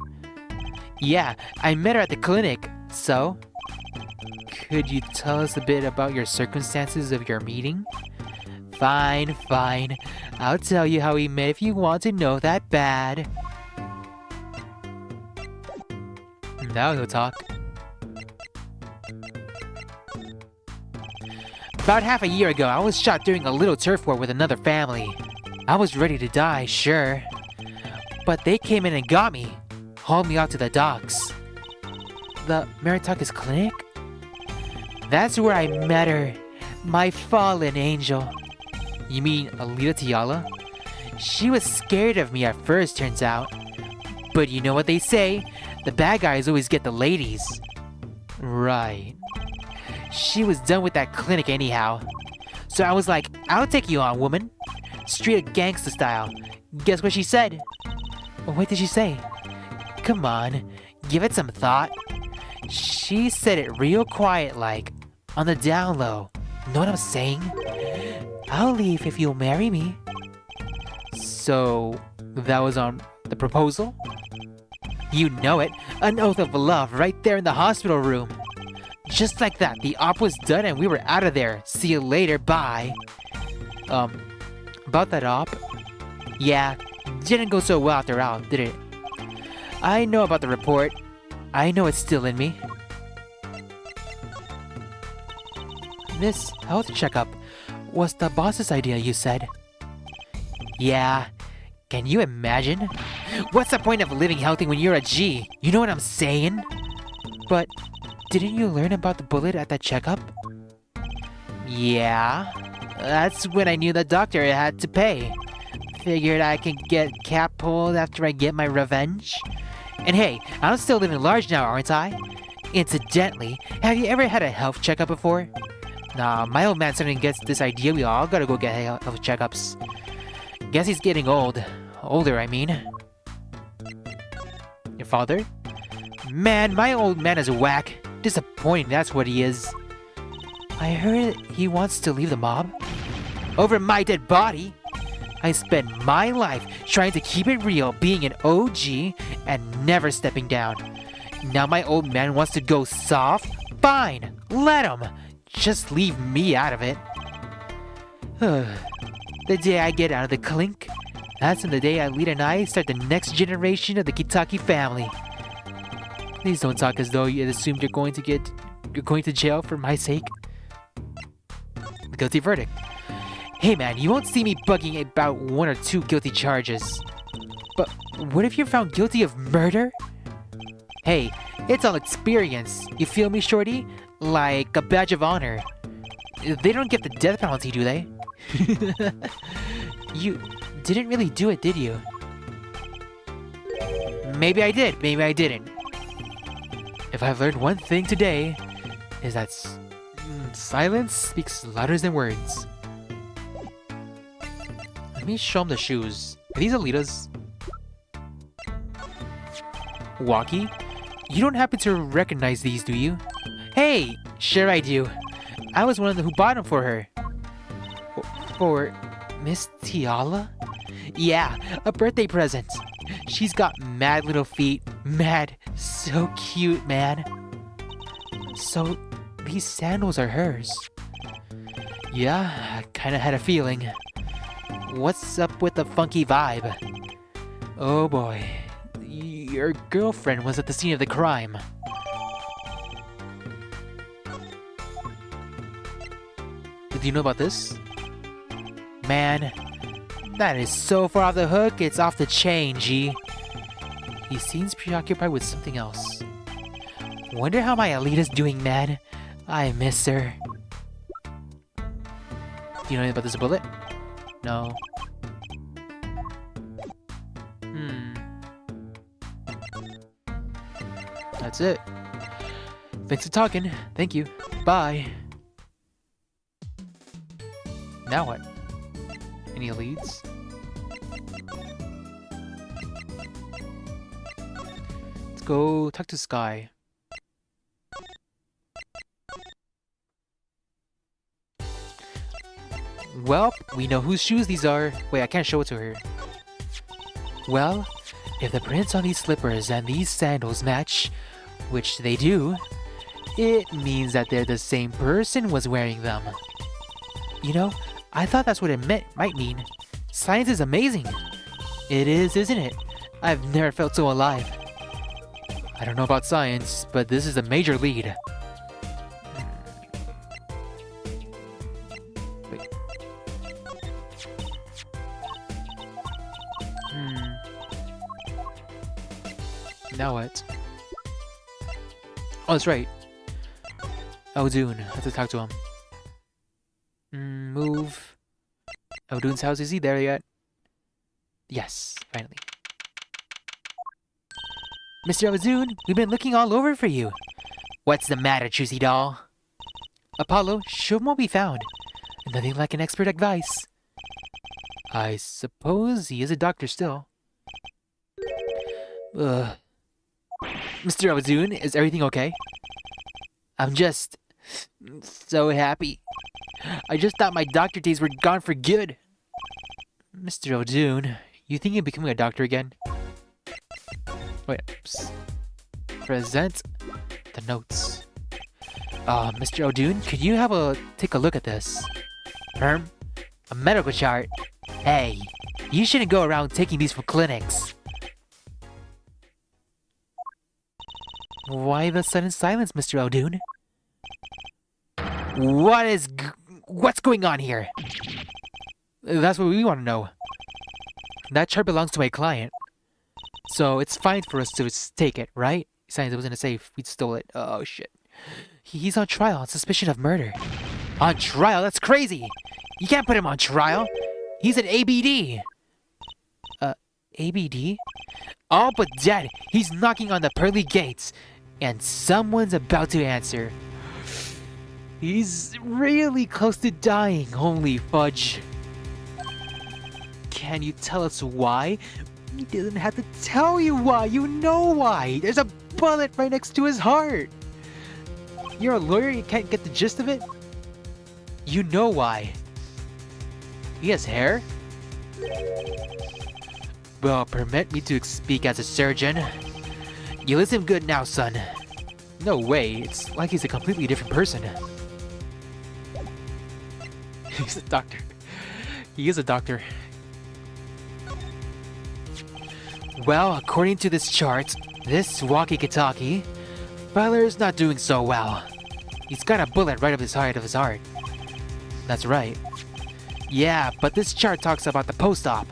Yeah, I met her at the clinic, so... Could you tell us a bit about your circumstances of your meeting? Fine, fine. I'll tell you how we met if you want to know that bad. Now he'll talk. About half a year ago, I was shot during a little turf war with another family. I was ready to die, sure. But they came in and got me. Hauled me out to the docks. The Meritocracy Clinic? That's where I met her. My fallen angel. You mean Alita Tiala? She was scared of me at first, turns out. But you know what they say? The bad guys always get the ladies. Right. She was done with that clinic anyhow. So I was like, I'll take you on, woman. Straight gangsta style. Guess what she said? What did she say? Come on, give it some thought. She said it real quiet like, on the down low. Know what I'm saying? I'll leave if you'll marry me. So, that was on the proposal? You know it, an oath of love right there in the hospital room. Just like that, the op was done and we were out of there. See you later, bye. About that op? Yeah, didn't go so well after all, did it? I know about the report. I know it's still in me. This health checkup was the boss's idea, you said. Yeah. Can you imagine? What's the point of living healthy when you're a G? You know what I'm saying? But didn't you learn about the bullet at that checkup? Yeah. That's when I knew the doctor had to pay. Figured I could get cat pulled after I get my revenge. And hey, I'm still living large now, aren't I? Incidentally, have you ever had a health checkup before? Nah, my old man suddenly gets this idea we all gotta go get health checkups. Guess he's getting old. Older, I mean. Your father? Man, my old man is whack. Disappointing, that's what he is. I heard he wants to leave the mob. Over my dead body? I spent my life trying to keep it real, being an OG, and never stepping down. Now my old man wants to go soft? Fine, let him. Just leave me out of it. The day I get out of the clink, that's when the day Alita and I start the next generation of the Kitaki family. Please don't talk as though you had assumed you're going to jail for my sake. Guilty verdict. Hey man, you won't see me bugging about 1 or 2 guilty charges. But what if you're found guilty of murder? Hey, it's all experience. You feel me, shorty? Like a badge of honor. They don't get the death penalty, do they? You didn't really do it, did you? Maybe I did, maybe I didn't. If I've learned one thing today, is that silence speaks louder than words. Let me show him the shoes. Are these Alita's? Walkie? You don't happen to recognize these, do you? Hey! Sure I do. I was one of them who bought them for her. For Miss Tiala? Yeah, a birthday present. She's got mad little feet. Mad. So cute, man. So, these sandals are hers. Yeah, I kinda had a feeling. What's up with the funky vibe? Oh boy. Your girlfriend was at the scene of the crime. Did you know about this? Man, that is so far off the hook, it's off the chain, G. He seems preoccupied with something else. Wonder how my Alita's doing, man. I miss her. Do you know anything about this bullet? No. That's it. Thanks for talking. Thank you. Bye. Now what? Any leads? Let's go talk to Sky. Well, we know whose shoes these are. Wait, I can't show it to her. Well, if the prints on these slippers and these sandals match, which they do, it means that they're the same person was wearing them. You know, I thought that's what it might mean. Science is amazing. It is, isn't it? I've never felt so alive. I don't know about science, but this is a major lead. Wait. Now what? Oh, that's right. Eldoon. I have to talk to him. Move. Eldoon's house. Is he there yet? Yes, finally. Mr. Eldoon, we've been looking all over for you. What's the matter, Choosy Doll? Apollo, show him what we found. Nothing like an expert advice. I suppose he is a doctor still. Ugh. Mr. Eldoon, is everything okay? I'm just so happy. I just thought my doctor days were gone for good. Mr. Eldoon, you think you're becoming a doctor again? Wait, oops. Present the notes. Mr. Eldoon, could you take a look at this? A medical chart? Hey, you shouldn't go around taking these from clinics. Why the sudden silence, Mr. Eldoon? What's going on here? That's what we want to know. That chart belongs to my client. So it's fine for us to take it, right? Besides, it was in a safe. We stole it. Oh, shit. He's on trial on suspicion of murder. On trial? That's crazy! You can't put him on trial! He's an ABD! ABD? All but dead! He's knocking on the pearly gates! And someone's about to answer. He's really close to dying, holy fudge. Can you tell us why? He doesn't have to tell you why, you know why! There's a bullet right next to his heart! You're a lawyer, you can't get the gist of it? You know why. He has hair? Well, permit me to speak as a surgeon. You listen good now, son. No way, it's like he's a completely different person. He's a doctor. He is a doctor. Well, according to this chart, this walkie-talkie, feller's not doing so well. He's got a bullet right up his heart of his heart. That's right. Yeah, but this chart talks about the post-op.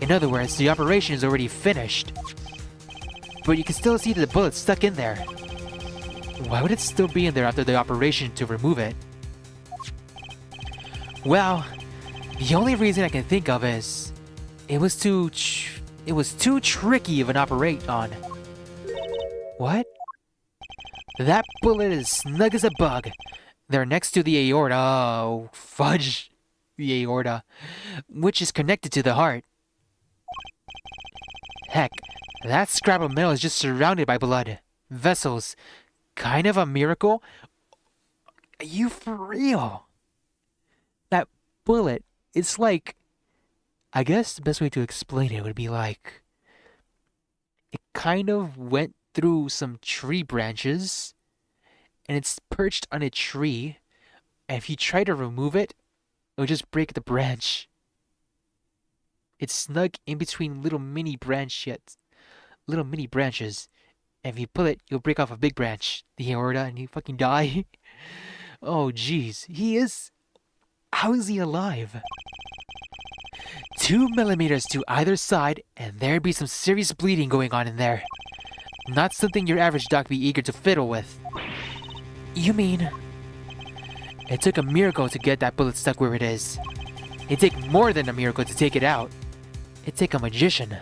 In other words, the operation is already finished. But you can still see the bullet stuck in there. Why would it still be in there after the operation to remove it? Well, the only reason I can think of is it was too tricky of an operate on. What? That bullet is snug as a bug. They're next to the aorta. Oh, fudge. The aorta, which is connected to the heart. Heck, that scrap of metal is just surrounded by blood. Vessels. Kind of a miracle? Are you for real? That bullet It's like, I guess the best way to explain it would be like, it kind of went through some tree branches and it's perched on a tree. And if you try to remove it, it would just break the branch. It's snug in between little mini branches. And if you pull it, you'll break off a big branch, the aorta, and you fucking die. Oh, jeez. How is he alive? 2 millimeters to either side, and there'd be some serious bleeding going on in there. Not something your average doc would be eager to fiddle with. You mean... It took a miracle to get that bullet stuck where it is. It'd take more than a miracle to take it out. It'd take a magician.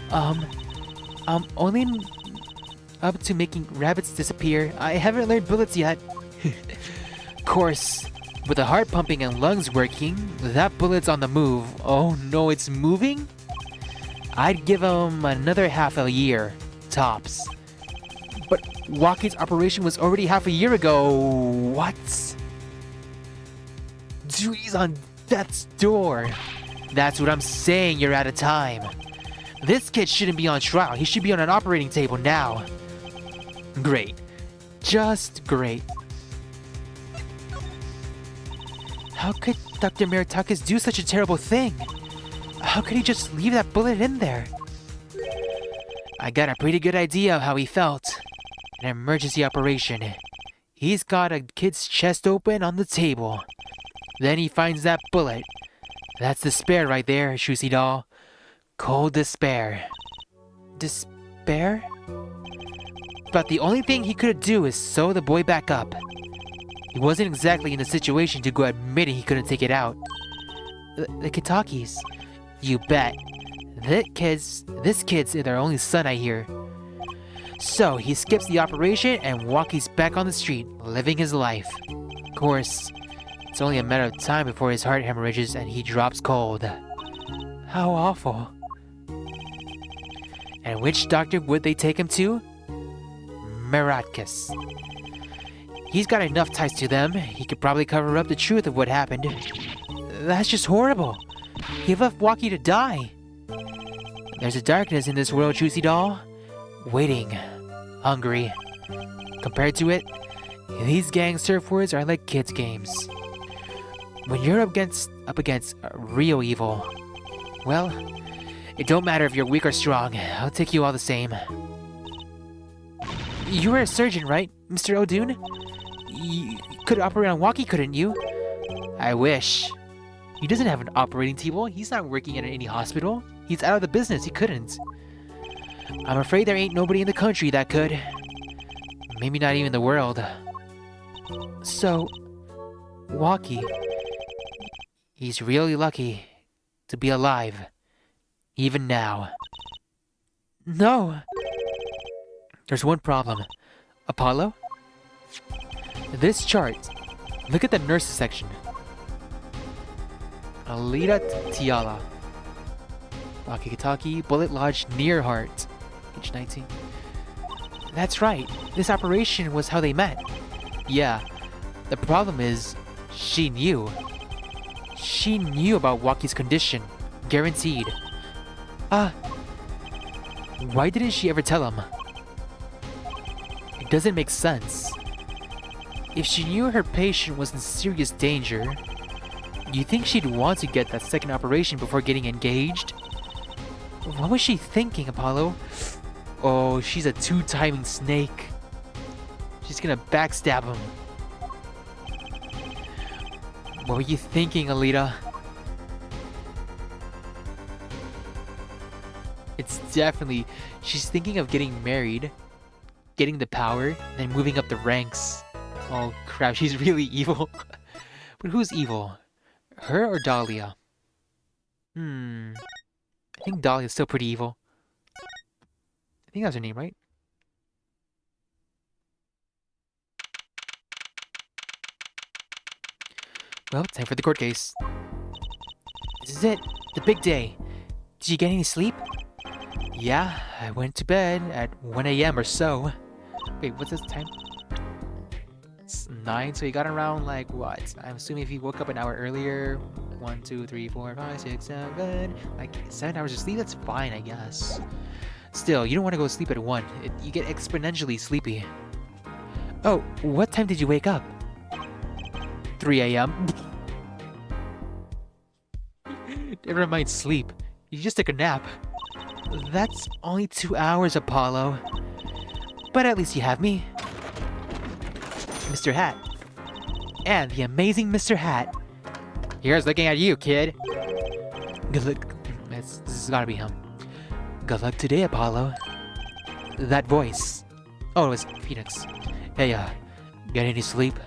I'm only up to making rabbits disappear. I haven't learned bullets yet. Of course, with the heart pumping and lungs working, that bullet's on the move. Oh no, it's moving? I'd give him another half a year, tops. But Waki's operation was already half a year ago. What? Dude, he's on death's door. That's what I'm saying, you're out of time. This kid shouldn't be on trial. He should be on an operating table now. Great. Just great. How could Dr. Meritakis do such a terrible thing? How could he just leave that bullet in there? I got a pretty good idea of how he felt. An emergency operation. He's got a kid's chest open on the table. Then he finds that bullet. That's despair right there, Shusi doll. Cold despair. Despair? But the only thing he could do is sew the boy back up. He wasn't exactly in the situation to go admitting he couldn't take it out. The Kitakis. You bet. This kid's their only son, I hear. So he skips the operation and Waki's back on the street, living his life. Of course, it's only a matter of time before his heart hemorrhages and he drops cold. How awful. And which doctor would they take him to? Meratkis. He's got enough ties to them. He could probably cover up the truth of what happened. That's just horrible. He left Waki to die. There's a darkness in this world, Juicy Doll. Waiting. Hungry. Compared to it, these gang surf words are like kids' games. When you're up against real evil, well, it don't matter if you're weak or strong. I'll take you all the same. You were a surgeon, right, Mr. O'Doon? You could operate on Waki, couldn't you? I wish. He doesn't have an operating table. He's not working at any hospital. He's out of the business. He couldn't. I'm afraid there ain't nobody in the country that could. Maybe not even the world. So, Waki, he's really lucky to be alive, even now. No! There's one problem. Apollo? This chart, look at the nurses section. Alita Tiala. Wakikitaki, Bullet Lodge near heart. Page 19. That's right. This operation was how they met. Yeah. The problem is, she knew. She knew about Waki's condition. Guaranteed. Why didn't she ever tell him? It doesn't make sense. If she knew her patient was in serious danger, you think she'd want to get that second operation before getting engaged? What was she thinking, Apollo? Oh, she's a two-timing snake. She's gonna backstab him. What were you thinking, Alita? It's definitely... She's thinking of getting married, getting the power, then moving up the ranks. Oh crap, she's really evil. But who's evil? Her or Dahlia? I think Dahlia's still pretty evil. I think that's her name, right? Well, time for the court case. This is it. The big day. Did you get any sleep? Yeah, I went to bed at 1 a.m. or so. Wait, what's this time? It's 9, so you got around like what? I'm assuming if you woke up an hour earlier, 1, 2, 3, 4, 5, 6, 7, like 7 hours of sleep, that's fine, I guess. Still, you don't want to go to sleep at 1. You get exponentially sleepy. Oh, what time did you wake up? 3 a.m. Never mind sleep. You just took a nap. That's only 2 hours, Apollo. But at least you have me. Mr. Hat. And the amazing Mr. Hat. Here's looking at you, kid. Good luck. This has gotta be him. Good luck today, Apollo. That voice. Oh, it was Phoenix. Hey, get any sleep?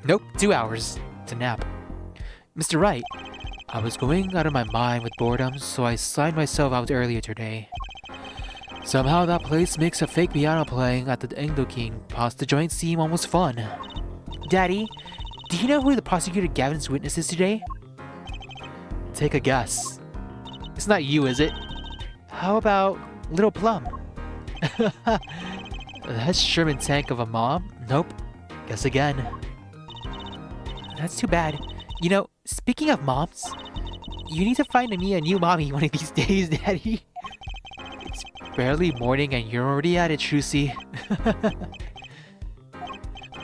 Nope, 2 hours. It's a nap. Mr. Wright. I was going out of my mind with boredom, so I signed myself out earlier today. Somehow that place makes a fake piano playing at the Indoking past the joint seem almost fun. Daddy, do you know who the prosecutor Gavin's witness is today? Take a guess. It's not you, is it? How about Little Plum? That's Sherman Tank of a mom? Nope. Guess again. That's too bad. You know, speaking of moms, you need to find me a new mommy one of these days, Daddy. It's barely morning and you're already at it, Trucy.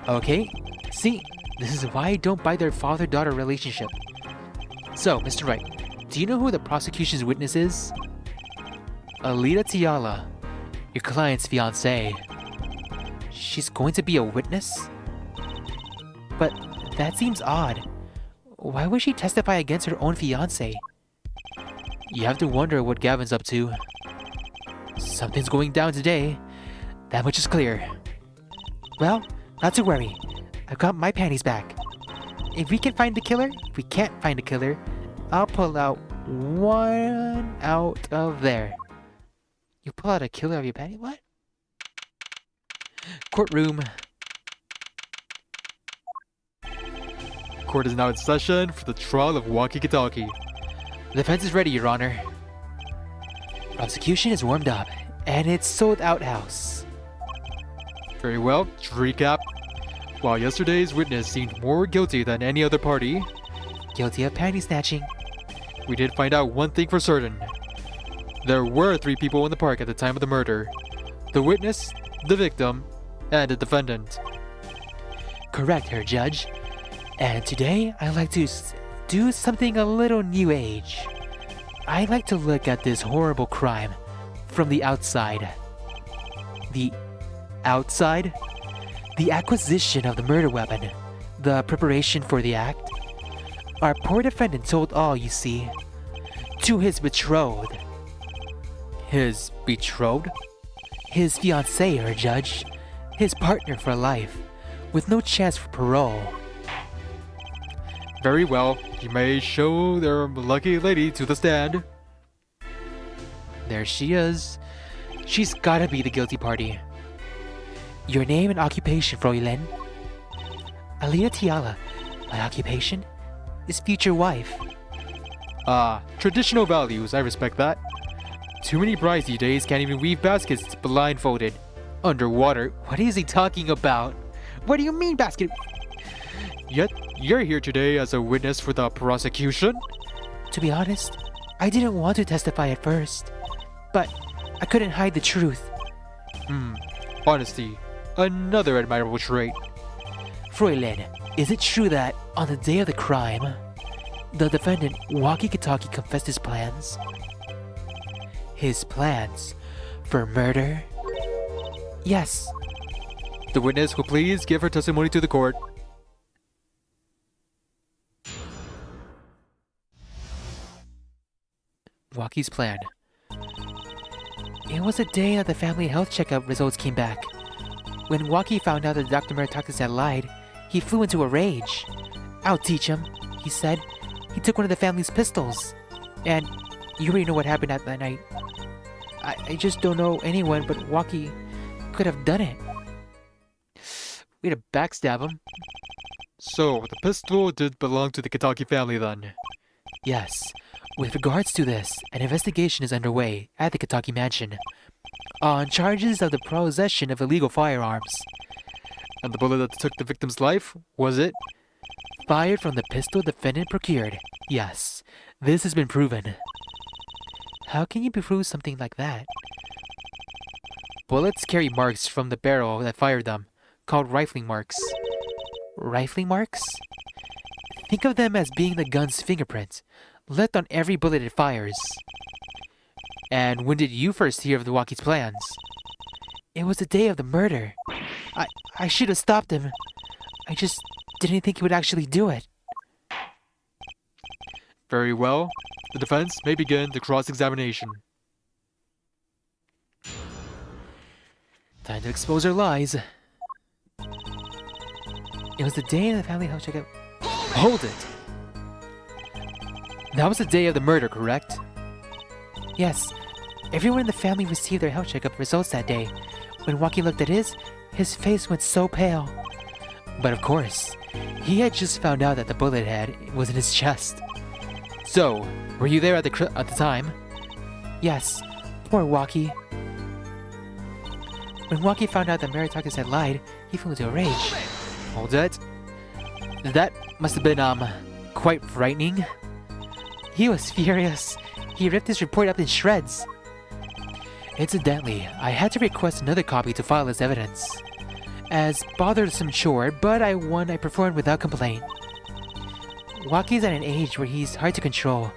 Okay, see, this is why I don't buy their father-daughter relationship. So, Mr. Wright, do you know who the prosecution's witness is? Alita Tiala, your client's fiancée. She's going to be a witness? But that seems odd. Why would she testify against her own fiancé? You have to wonder what Gavin's up to. Something's going down today. That much is clear. Well, not to worry. I've got my panties back. If we can find the killer, if we can't find the killer, I'll pull out one out of there. You pull out a killer of your panty? What? Courtroom. Court is now in session for the trial of Walkie-Talkie. The defense is ready, Your Honor. Prosecution is warmed up, and it's sold out house. Very well, to recap. While yesterday's witness seemed more guilty than any other party, Guilty of panty snatching. we did find out one thing for certain. There were 3 people in the park at the time of the murder. The witness, the victim, and the defendant. Correct, Her Judge. And today, I'd like to do something a little new age. I'd like to look at this horrible crime from the outside. The outside? The acquisition of the murder weapon. The preparation for the act. Our poor defendant told all, you see. To his betrothed. His betrothed? His fiancée, Her Judge. His partner for life. With no chance for parole. Very well, you may show their lucky lady to the stand. There she is. She's gotta be the guilty party. Your name and occupation, Fräulein? Alita Tiala. My occupation is future wife. Traditional values, I respect that. Too many brides these days can't even weave baskets blindfolded. Underwater. What is he talking about? What do you mean basket? Yet, you're here today as a witness for the prosecution? To be honest, I didn't want to testify at first. But I couldn't hide the truth. Honesty. Another admirable trait. Fräulein, is it true that on the day of the crime, the defendant Walkie-Talkie confessed his plans? His plans for murder? Yes. The witness will please give her testimony to the court. Walkie's plan. It was the day that the family health checkup results came back. When Walkie found out that Dr. Meritakis had lied, he flew into a rage. I'll teach him, he said. He took one of the family's pistols. And you already know what happened that night. I just don't know anyone but Walkie could have done it. We had to backstab him. So, the pistol did belong to the Kitaki family then? Yes. With regards to this, an investigation is underway at the Kitaki mansion on charges of the possession of illegal firearms. And the bullet that took the victim's life, was it? Fired from the pistol defendant procured. Yes, this has been proven. How can you prove something like that? Bullets carry marks from the barrel that fired them, called rifling marks. Rifling marks? Think of them as being the gun's fingerprint, left on every bullet it fires. And when did you first hear of the Walkie's plans? It was the day of the murder. I should have stopped him. I just didn't think he would actually do it. Very well. The defense may begin the cross-examination. Time to expose our lies. It was the day of the family health checkup. Hold it! That was the day of the murder, correct? Yes, everyone in the family received their health checkup results that day. When Joaquin looked at his face went so pale. But of course, he had just found out that the bullet head was in his chest. So, were you there at the time? Yes, poor Joaquin. When Joaquin found out that Meritakis had lied, he flew into a rage. Hold it. That must have been, quite frightening. He was furious. He ripped his report up in shreds. Incidentally, I had to request another copy to file as evidence. As bothersome chore, but I performed without complaint. Joaquin's at an age where he's hard to control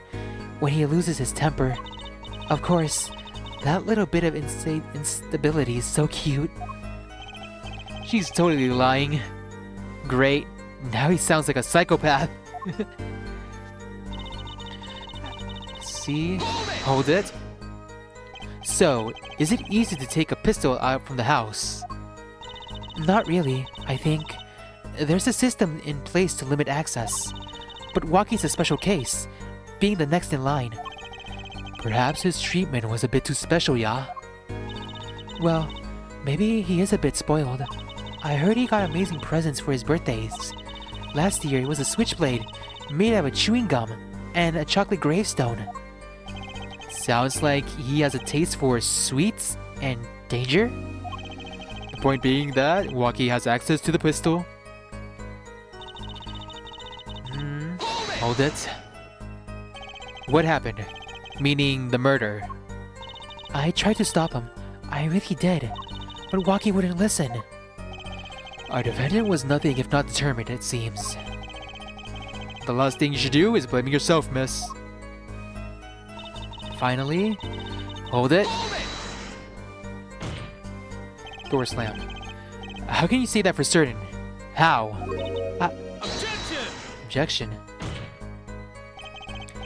when he loses his temper. Of course, that little bit of instability is so cute. She's totally lying. Great. Now he sounds like a psychopath. See? Hold it. So, is it easy to take a pistol out from the house? Not really, I think. There's a system in place to limit access. But Joaquin's a special case, being the next in line. Perhaps his treatment was a bit too special, yeah? Well, maybe he is a bit spoiled. I heard he got amazing presents for his birthdays. Last year it was a switchblade made out of chewing gum and a chocolate gravestone. Sounds like he has a taste for sweets and danger? The point being that Joaquin has access to the pistol. Hold it. What happened? Meaning the murder. I tried to stop him. I really did. But Joaquin wouldn't listen. Our defendant was nothing if not determined, it seems. The last thing you should do is blaming yourself, miss. Finally, hold it. Door slam. How can you say that for certain? How? Objection.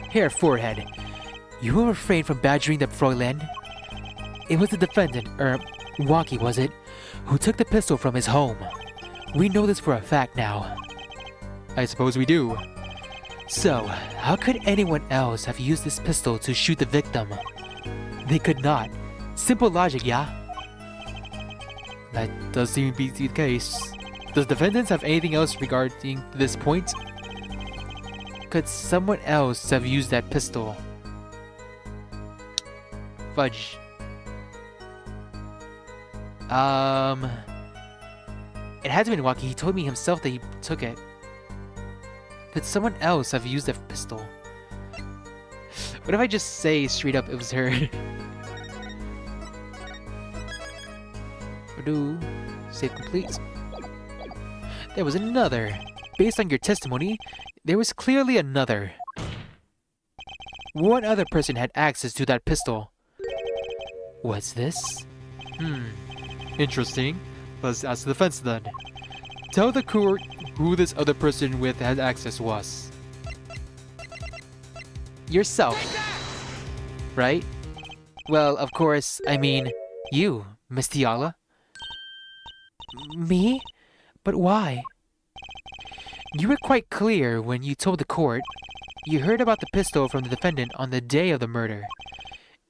Here, forehead. You will refrain from badgering the Fräulein. It was the defendant, Joaquin was it, who took the pistol from his home. We know this for a fact now. I suppose we do. So, how could anyone else have used this pistol to shoot the victim? They could not. Simple logic, yeah? That does seem to be the case. Does defendants have anything else regarding this point? Could someone else have used that pistol? Fudge. It had to be Joaquin. He told me himself that he took it. Could someone else have used that pistol? What if I just say straight up it was her? Do save complete. There was another. Based on your testimony, there was clearly another. One other person had access to that pistol. What's this? Interesting. Let's ask the defense then. Tell the court who this other person with had access was. Yourself. Right? Well, of course, I mean, you, Miss Tiala. Me? But why? You were quite clear when you told the court you heard about the pistol from the defendant on the day of the murder.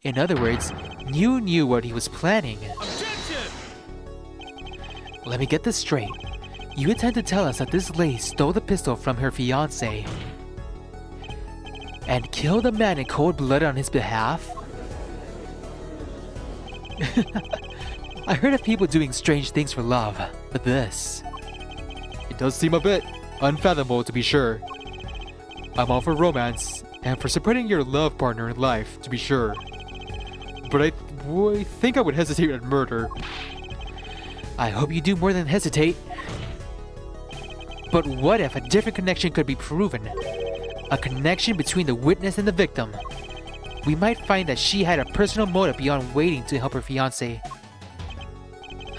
In other words, you knew what he was planning. Let me get this straight. You intend to tell us that this lady stole the pistol from her fiancé and killed a man in cold blood on his behalf? I heard of people doing strange things for love, but this... It does seem a bit unfathomable, to be sure. I'm all for romance and for supporting your love partner in life, to be sure. But I think I would hesitate at murder. I hope you do more than hesitate. But what if a different connection could be proven? A connection between the witness and the victim. We might find that she had a personal motive beyond waiting to help her fiancé.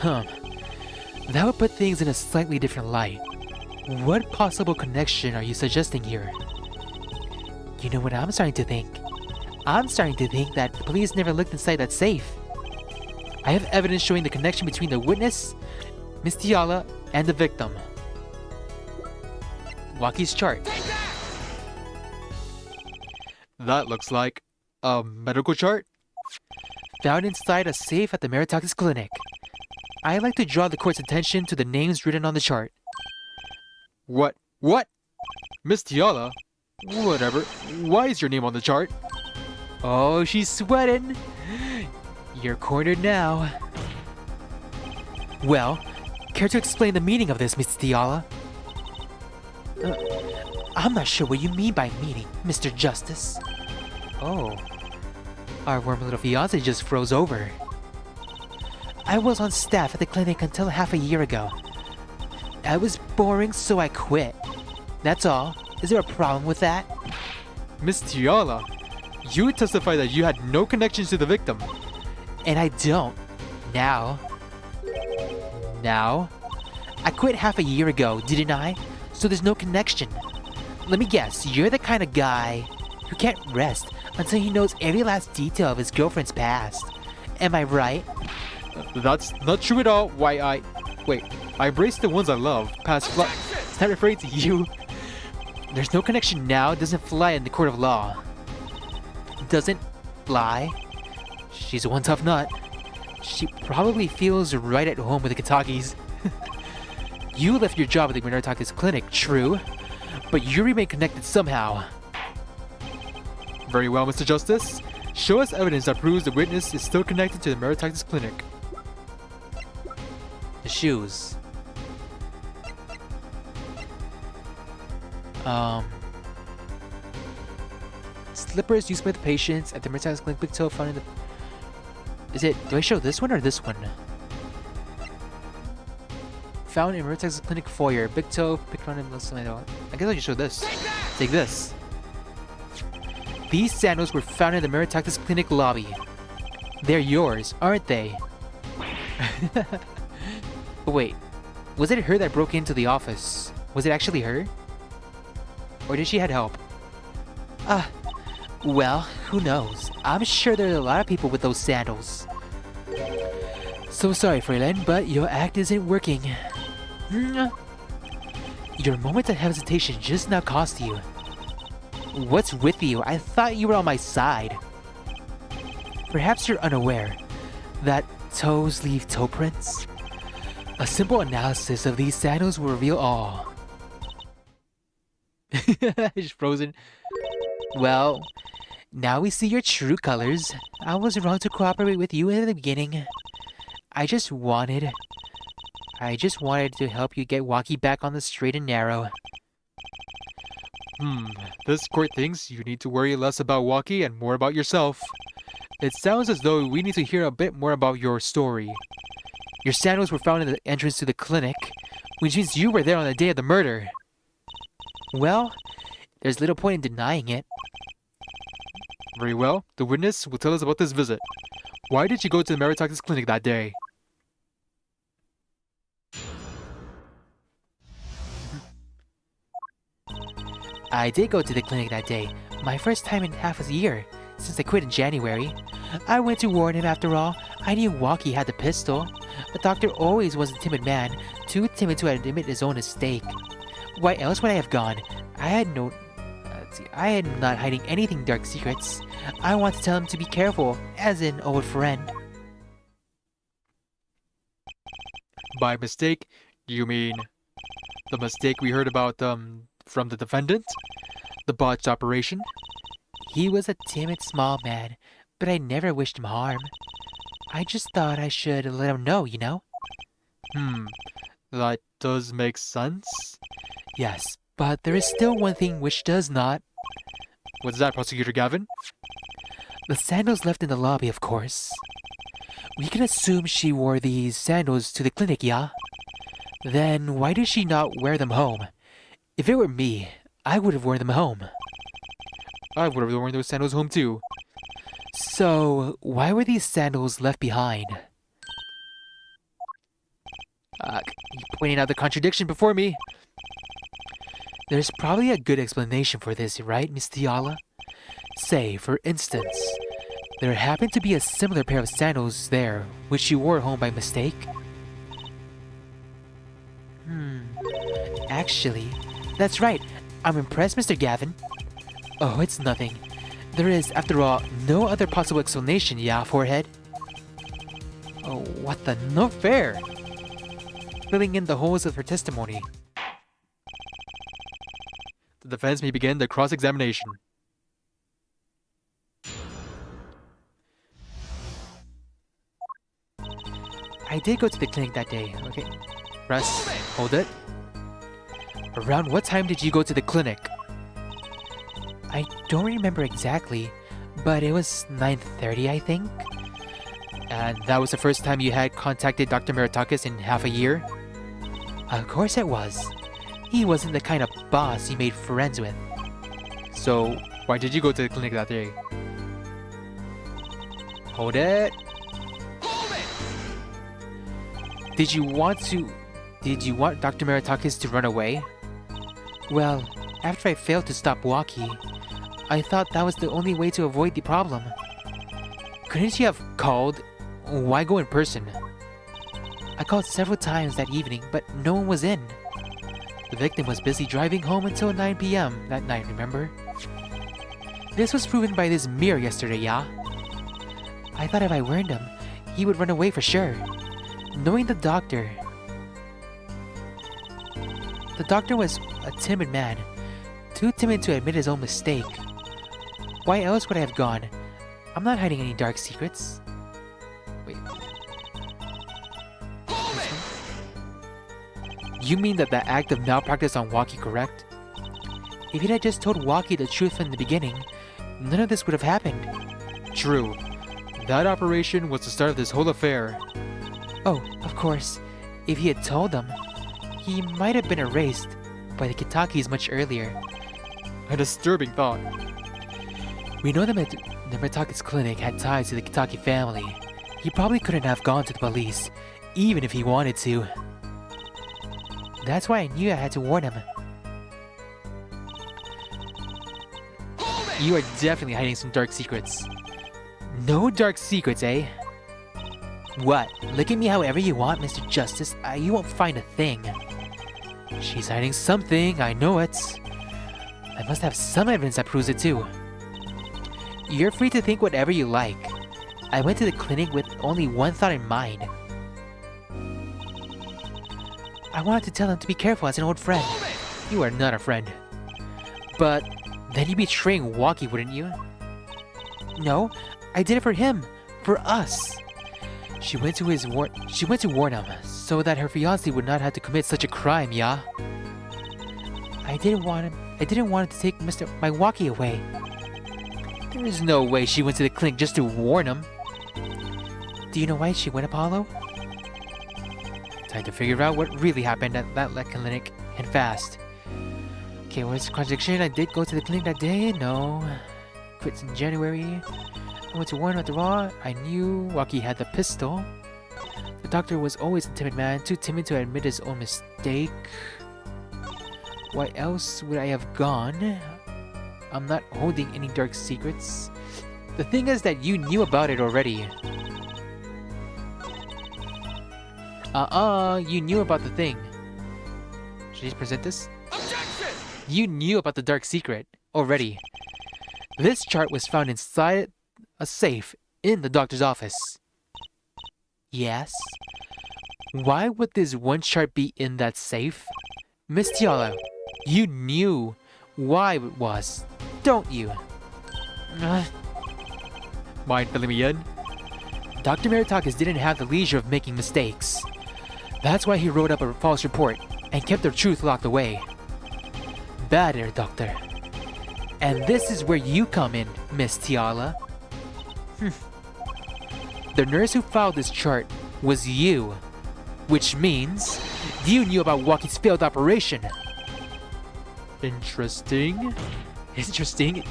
That would put things in a slightly different light. What possible connection are you suggesting here? You know what I'm starting to think? I'm starting to think that the police never looked inside that safe. I have evidence showing the connection between the witness, Miss Tiala, and the victim. Waki's chart. That looks like a medical chart? Found inside a safe at the Meritocracy Clinic. I like to draw the court's attention to the names written on the chart. What? What? Miss Tiala? Whatever. Why is your name on the chart? Oh, she's sweating. You're cornered now. Well, care to explain the meaning of this, Miss Tiala? I'm not sure what you mean by meaning, Mr. Justice. Oh, our warm little fiancé just froze over. I was on staff at the clinic until half a year ago. I was boring, so I quit. That's all. Is there a problem with that? Miss Tiala, you testified that you had no connections to the victim. And I don't. Now? Now? I quit half a year ago, didn't I? So there's no connection. Let me guess, you're the kind of guy who can't rest until he knows every last detail of his girlfriend's past. Am I right? That's not true at all. Wait, I embrace the ones I love. Is that referring to you? There's no connection now, doesn't fly in the court of law. Doesn't fly? She's one tough nut. She probably feels right at home with the Kitakis. You left your job at the Meritocracy Clinic, true, but you remain connected somehow. Very well, Mr. Justice. Show us evidence that proves the witness is still connected to the Meritocracy Clinic. The shoes. Slippers used by the patients at the Meritocracy Clinic. Big toe found in the... Do I show this one or this one? Found in Meritocracy Clinic foyer. Big toe picked on him. I guess I just show this. Take this. These sandals were found in the Meritocracy Clinic lobby. They're yours, aren't they? Wait, was it her that broke into the office? Was it actually her? Or did she have help? Well, who knows? I'm sure there are a lot of people with those sandals. So sorry, Freeland, but your act isn't working. Your moment of hesitation just now cost you. What's with you? I thought you were on my side. Perhaps you're unaware that toes leave toe prints? A simple analysis of these sandals will reveal all. Just frozen. Well, now we see your true colors. I was wrong to cooperate with you in the beginning. I just wanted to help you get Waki back on the straight and narrow. This court thinks you need to worry less about Waki and more about yourself. It sounds as though we need to hear a bit more about your story. Your sandals were found in the entrance to the clinic, which means you were there on the day of the murder. Well, there's little point in denying it. Very well. The witness will tell us about this visit. Why did you go to the Meritocracy Clinic that day? I did go to the clinic that day, my first time in half a year, since I quit in January. I went to warn him after all. I knew Waki had the pistol. The doctor always was a timid man, too timid to admit his own mistake. Why else would I have gone? I am not hiding anything dark secrets. I want to tell him to be careful, as an old friend. By mistake, you mean the mistake we heard about from the defendant? The botched operation? He was a timid small man, but I never wished him harm. I just thought I should let him know, you know? That does make sense. Yes, but there is still one thing which does not. What's that, Prosecutor Gavin? The sandals left in the lobby, of course. We can assume she wore these sandals to the clinic, yeah? Then why did she not wear them home? If it were me, I would have worn them home. I would have worn those sandals home too. So, why were these sandals left behind? You pointing out the contradiction before me. There's probably a good explanation for this, right, Miss Tiala? Say, for instance, there happened to be a similar pair of sandals there, which you wore home by mistake. Actually, that's right. I'm impressed, Mr. Gavin. Oh, it's nothing. There is, after all, no other possible explanation, yeah, forehead? Oh, what the? No fair! Filling in the holes of her testimony. The defense may begin the cross-examination. I did go to the clinic that day, okay? Press. Hold it. Around what time did you go to the clinic? I don't remember exactly, but it was 9:30, I think. And that was the first time you had contacted Dr. Meritakis in half a year? Of course it was. He wasn't the kind of boss you made friends with. So, why did you go to the clinic that day? Hold it. Did you want Dr. Meritakis to run away? Well, after I failed to stop Waki, I thought that was the only way to avoid the problem. Couldn't you have called? Why go in person? I called several times that evening, but no one was in. The victim was busy driving home until 9 p.m. that night, remember? This was proven by this mirror yesterday, yeah? I thought if I warned him, he would run away for sure. Knowing the doctor was a timid man, too timid to admit his own mistake. Why else would I have gone? I'm not hiding any dark secrets. Wait. You mean that the act of malpractice on Waki, correct? If he'd had just told Waki the truth from the beginning, none of this would have happened. True. That operation was the start of this whole affair. Oh, of course, if he had told them, he might have been erased by the Kitakis much earlier. A disturbing thought. We know that the Meritakis clinic had ties to the Kitaki family. He probably couldn't have gone to the police, even if he wanted to. That's why I knew I had to warn him. You are definitely hiding some dark secrets. No dark secrets, eh? What? Look at me however you want, Mr. Justice. You won't find a thing. She's hiding something, I know it. I must have some evidence that proves it too. You're free to think whatever you like. I went to the clinic with only one thought in mind. I wanted to tell him to be careful as an old friend. You are not a friend. But then you'd be betraying Waki, wouldn't you? No, I did it for him. For us. She went to warn him, so that her fiancé would not have to commit such a crime, yeah? I didn't want him to take my Waki away. There is no way she went to the clinic just to warn him. Do you know why she went, Apollo? Time to figure out what really happened at that clinic, and fast. Okay, what's the contradiction? I did go to the clinic that day? No. Quit in January. I went to warn about the raw. I knew Waki had the pistol. The doctor was always a timid man, too timid to admit his own mistake. Why else would I have gone? I'm not holding any dark secrets. The thing is that you knew about it already. You knew about the thing. Should I just present this? Objection! You knew about the dark secret already. This chart was found inside a safe in the doctor's office. Yes? Why would this one chart be in that safe? Miss Tiala, you knew why it was, don't you? Mind filling me in? Dr. Meritakis didn't have the leisure of making mistakes. That's why he wrote up a false report and kept the truth locked away. Bad air, Doctor. And this is where you come in, Miss Tiala. The nurse who filed this chart was you, which means you knew about Waki's failed operation. Interesting. Interesting.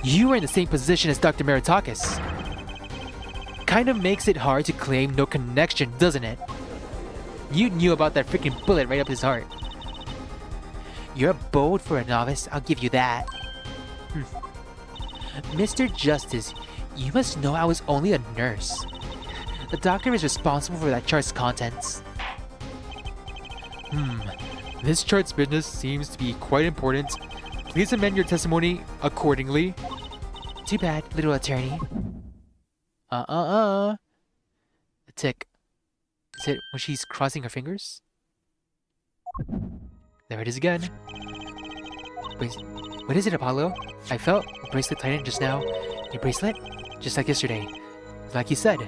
You were in the same position as Dr. Meritakis. Kind of makes it hard to claim no connection, doesn't it? You knew about that freaking bullet right up his heart. You're bold for a novice, I'll give you that. Mr. Justice, you must know I was only a nurse. The doctor is responsible for that chart's contents. This chart's business seems to be quite important. Please amend your testimony accordingly. Too bad, little attorney. A tick. Is it when she's crossing her fingers? There it is again. Wait, what is it, Apollo? I felt a bracelet tighten just now. Your bracelet? Just like yesterday. Like you said,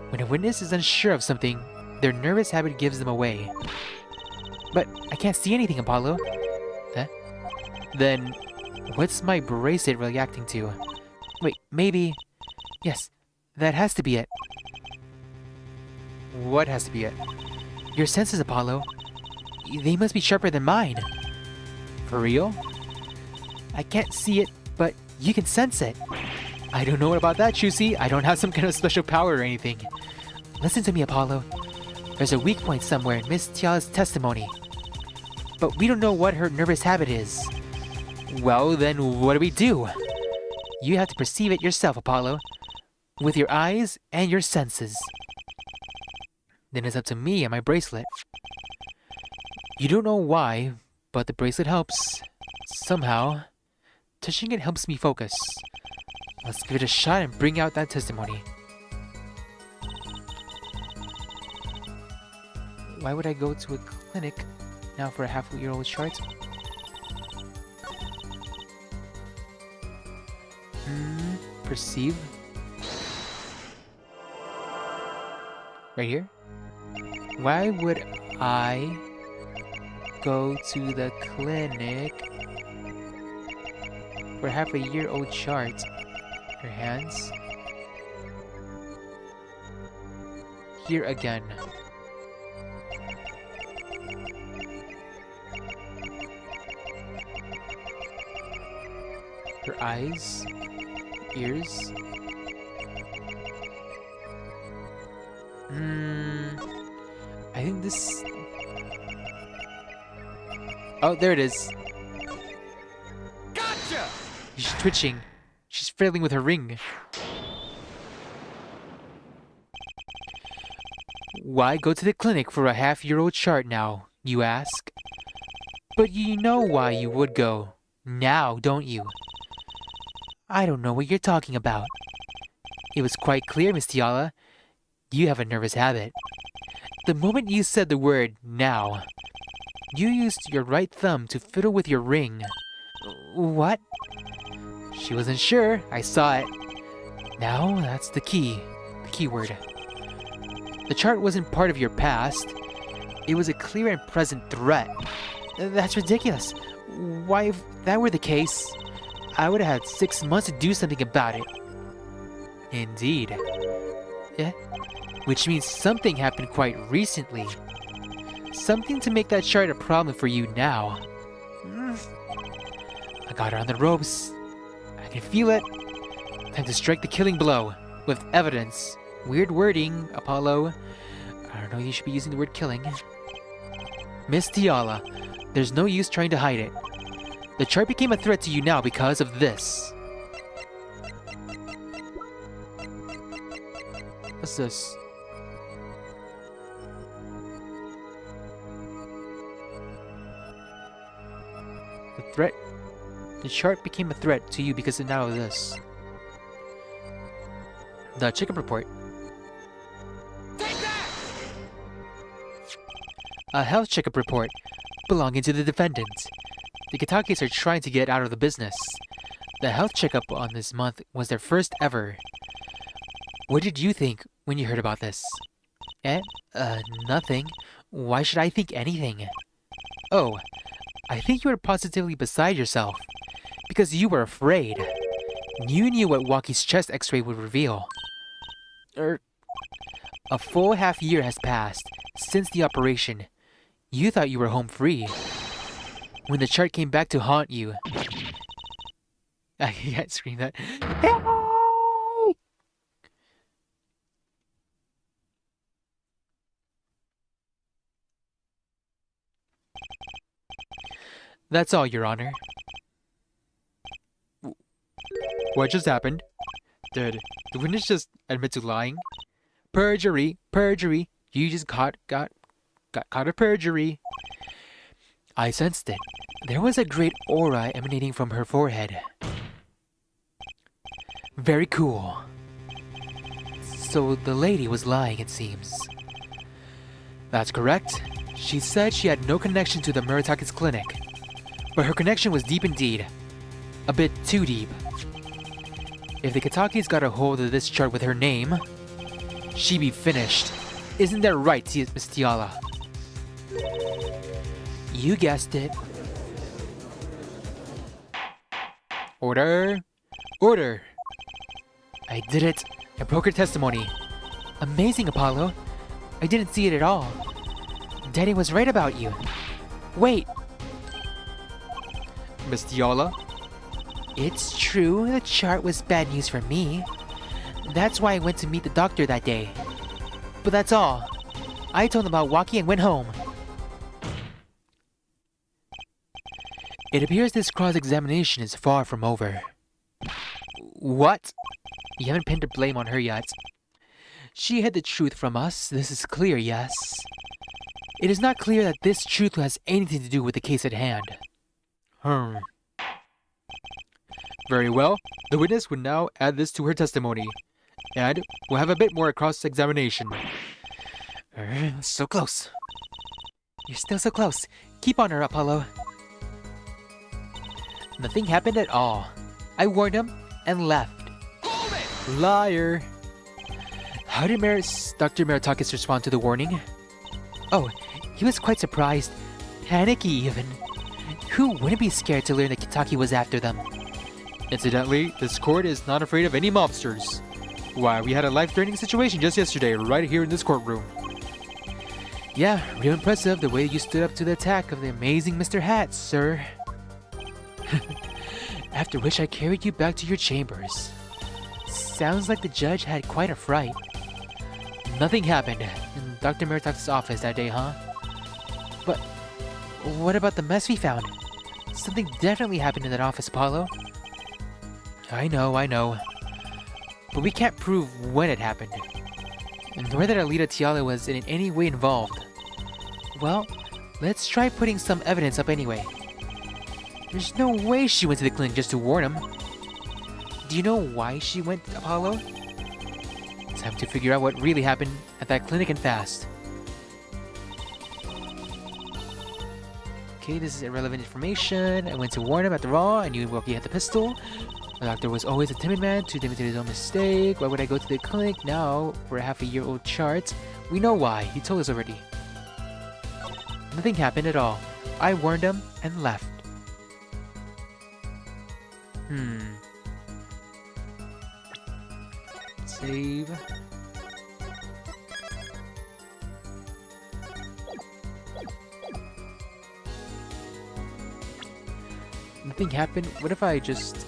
when a witness is unsure of something, their nervous habit gives them away. But I can't see anything, Apollo. Huh? Then, what's my bracelet reacting to? Wait, maybe... Yes, that has to be it. What has to be it? Your senses, Apollo. They must be sharper than mine. For real? I can't see it, but you can sense it. I don't know about that, Chusi. I don't have some kind of special power or anything. Listen to me, Apollo. There's a weak point somewhere in Miss Tiala's testimony. But we don't know what her nervous habit is. Well, then what do? You have to perceive it yourself, Apollo. With your eyes and your senses. Then it's up to me and my bracelet. You don't know why, but the bracelet helps. Somehow. Touching it helps me focus. Let's give it a shot and bring out that testimony. Why would I go to a clinic now for a half-year-old chart? Perceive. Right here? Why would I go to the clinic for half-a-year-old chart? Her hands. Here again. Her eyes, ears. I think this... Oh, there it is. Gotcha! She's twitching. She's fiddling with her ring. Why go to the clinic for a half-year-old chart now, you ask? But you know why you would go. Now, don't you? I don't know what you're talking about. It was quite clear, Miss Tiala. You have a nervous habit. The moment you said the word now, you used your right thumb to fiddle with your ring. What? She wasn't sure. I saw it. Now, that's the key. The keyword. The chart wasn't part of your past. It was a clear and present threat. That's ridiculous. Why, if that were the case, I would have had 6 months to do something about it. Indeed. Yeah? Which means something happened quite recently. Something to make that chart a problem for you now. I got her on the ropes. I can feel it. Time to strike the killing blow. With evidence. Weird wording, Apollo. I don't know, you should be using the word killing. Miss Tiala, there's no use trying to hide it. The chart became a threat to you now because of this. What's this? The chart became a threat to you because of now of this. The checkup report. Take that! A health checkup report belonging to the defendant. The Kitakis are trying to get out of the business. The health checkup on this month was their first ever. What did you think when you heard about this? Nothing. Why should I think anything? Oh, I think you were positively beside yourself. Because you were afraid. You knew what Waki's chest x-ray would reveal. A full half year has passed since the operation. You thought you were home free. When the chart came back to haunt you... I can't scream that. That's all, Your Honor. What just happened? Did the witness just admit to lying? Perjury, perjury. You just got caught of perjury. I sensed it. There was a great aura emanating from her forehead. Very cool. So the lady was lying, it seems. That's correct. She said she had no connection to the Murataki's clinic. But her connection was deep indeed. A bit too deep. If the Kataki's got a hold of this chart with her name, she'd be finished. Isn't that right, Miss Tiala? You guessed it. Order. Order. I did it. I broke her testimony. Amazing, Apollo. I didn't see it at all. Daddy was right about you. Wait. Miss Tiala? It's true, the chart was bad news for me. That's why I went to meet the doctor that day. But that's all. I told him about Waki and went home. It appears this cross-examination is far from over. What? You haven't pinned the blame on her yet. She hid the truth from us, this is clear, yes. It is not clear that this truth has anything to do with the case at hand. Very well. The witness would now add this to her testimony. And we'll have a bit more cross-examination. So close. You're still so close. Keep on her, Apollo. Nothing happened at all. I warned him and left. Liar. How did Dr. Meritakis respond to the warning? Oh, he was quite surprised. Panicky, even. Who wouldn't be scared to learn that Kitaki was after them? Incidentally, this court is not afraid of any mobsters. Why, we had a life-threatening situation just yesterday, right here in this courtroom. Yeah, real impressive the way you stood up to the attack of the amazing Mr. Hat, sir. After which I carried you back to your chambers. Sounds like the judge had quite a fright. Nothing happened in Dr. Meritak's office that day, huh? But what about the mess we found? Something definitely happened in that office, Apollo. I know. But we can't prove when it happened. Nor that Alita Tiala was in any way involved. Well, let's try putting some evidence up anyway. There's no way she went to the clinic just to warn him. Do you know why she went, Apollo? Time to figure out what really happened at that clinic and fast. Okay, this is irrelevant information. I went to warn him after all. I knew Waki had the pistol. The doctor was always a timid man to admit to his own mistake. Why would I go to the clinic now for a half-a-year-old chart? We know why. He told us already. Nothing happened at all. I warned him and left. Save. Nothing happened. What if I just...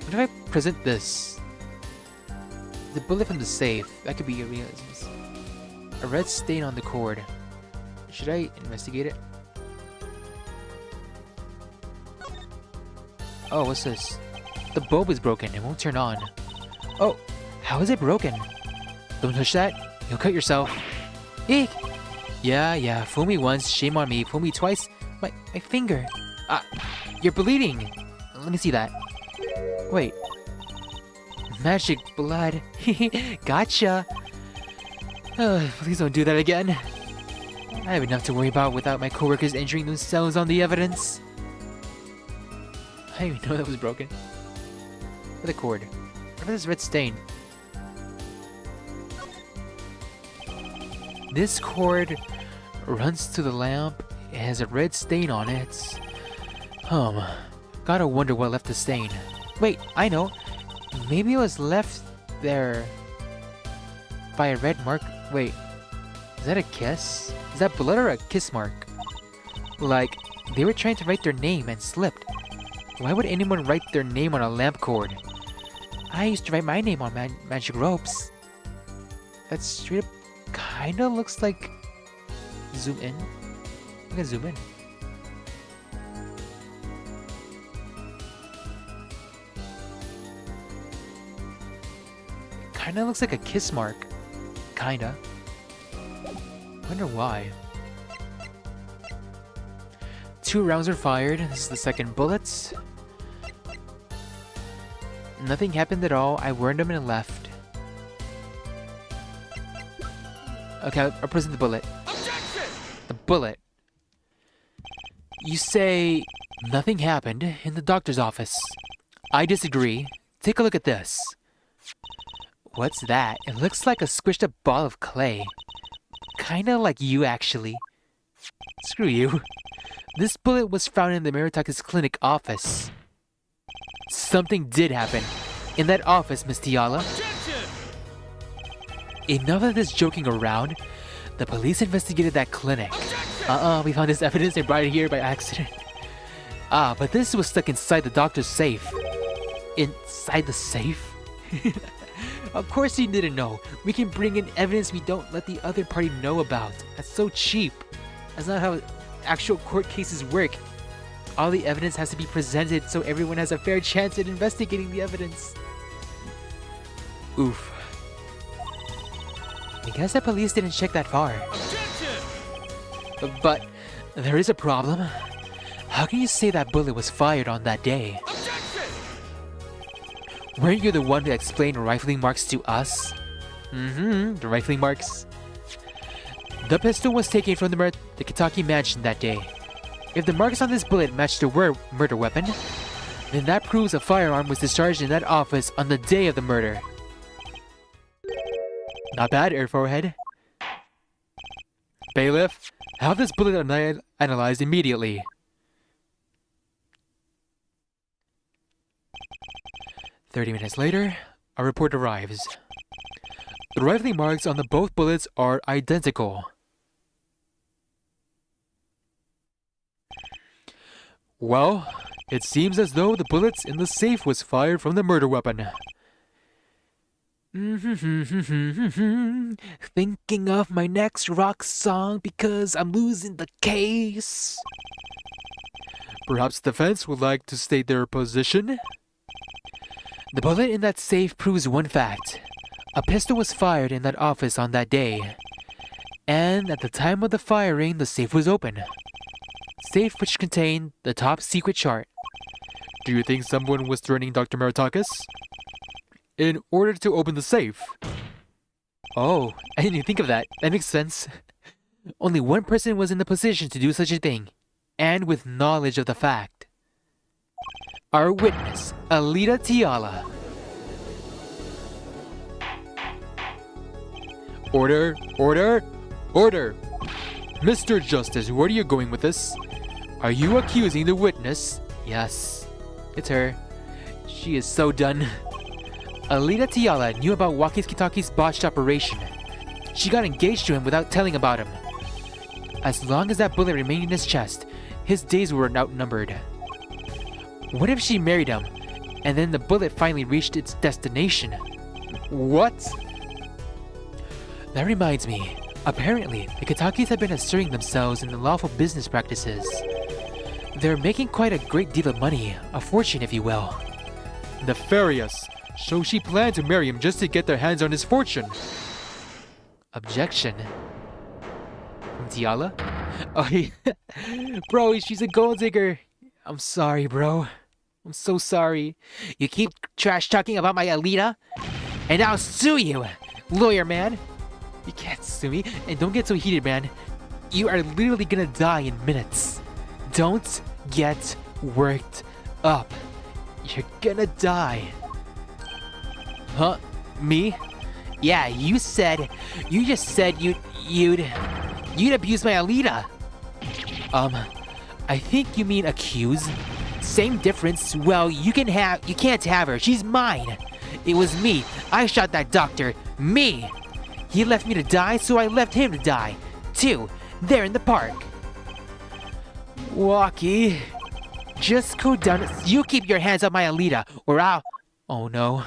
What if I present this? The bullet from the safe. That could be a real... A red stain on the cord. Should I investigate it? Oh, what's this? The bulb is broken. It won't turn on. Oh, how is it broken? Don't touch that. You'll cut yourself. Eek! Yeah. Fool me once, shame on me. Fool me twice. My finger. Ah, you're bleeding. Let me see that. Wait. Magic blood. Gotcha. Please don't do that again. I have enough to worry about without my coworkers injuring themselves on the evidence. I didn't even know that was broken. Look at the cord. What about this red stain? This cord runs to the lamp. It has a red stain on it. Gotta wonder what left the stain. Wait, I know. Maybe it was left there by a red mark. Wait, is that a kiss? Is that blood or a kiss mark? Like, they were trying to write their name and slipped. Why would anyone write their name on a lamp cord? I used to write my name on magic ropes. That straight up kinda looks like... Zoom in? I'm gonna zoom in. Kinda looks like a kiss mark. Kinda. Wonder why. 2 rounds were fired. This is the second bullet. Nothing happened at all. I warned him and left. Okay, I'll present the bullet. Objection! The bullet. You say nothing happened in the doctor's office. I disagree. Take a look at this. What's that? It looks like a squished up ball of clay. Kinda like you, actually. Screw you. This bullet was found in the Meritaka's clinic office. Something did happen in that office, Miss Tiala. Objection! Enough of this joking around. The police investigated that clinic. Objection! We found this evidence and brought it here by accident. But this was stuck inside the doctor's safe. Inside the safe? Of course you didn't know. We can bring in evidence we don't let the other party know about. That's so cheap. That's not how actual court cases work. All the evidence has to be presented so everyone has a fair chance at investigating the evidence. Oof. I guess the police didn't check that far. Objection! But there is a problem. How can you say that bullet was fired on that day? Objection! Weren't you the one who explained rifling marks to us? The rifling marks. The pistol was taken from the Kitaki mansion that day. If the marks on this bullet match the murder weapon, then that proves a firearm was discharged in that office on the day of the murder. Not bad, Air Forehead. Bailiff, have this bullet analyzed immediately. "30 minutes later, a report arrives. The rifling marks on the both bullets are identical. Well, it seems as though the bullets in the safe was fired from the murder weapon. Thinking of my next rock song because I'm losing the case. Perhaps the defense would like to state their position? The bullet in that safe proves one fact. A pistol was fired in that office on that day. And at the time of the firing, the safe was open. Safe which contained the top secret chart. Do you think someone was threatening Dr. Maritakis in order to open the safe? Oh, I didn't even think of that. That makes sense. Only one person was in the position to do such a thing, and with knowledge of the fact. Our witness, Alita Tiala. Order, order, order! Mr. Justice, where are you going with this? Are you accusing the witness? Yes, it's her. She is so done. Alita Tiala knew about Wakis-Kitaki's botched operation. She got engaged to him without telling about him. As long as that bullet remained in his chest, his days were outnumbered. What if she married him, and then the bullet finally reached its destination? What? That reminds me. Apparently, the Kitakis have been asserting themselves in the lawful business practices. They're making quite a great deal of money, a fortune if you will. Nefarious. So she planned to marry him just to get their hands on his fortune. Objection. Tiala? Oh, bro, she's a gold digger. I'm sorry, bro. I'm so sorry. You keep trash talking about my Alita, and I'll sue you, lawyer man. You can't sue me, and don't get so heated, man. You are literally gonna die in minutes. Don't get worked up. You're gonna die. Huh? Me? Yeah, you just said you'd abuse my Alita. I think you mean accuse. Same difference. Well, you can't have her. She's mine. It was me. I shot that doctor. Me. He left me to die, so I left him to die. Too. There in the park. Walkie. Just go down. You keep your hands on my Alita, or I'll. Oh no.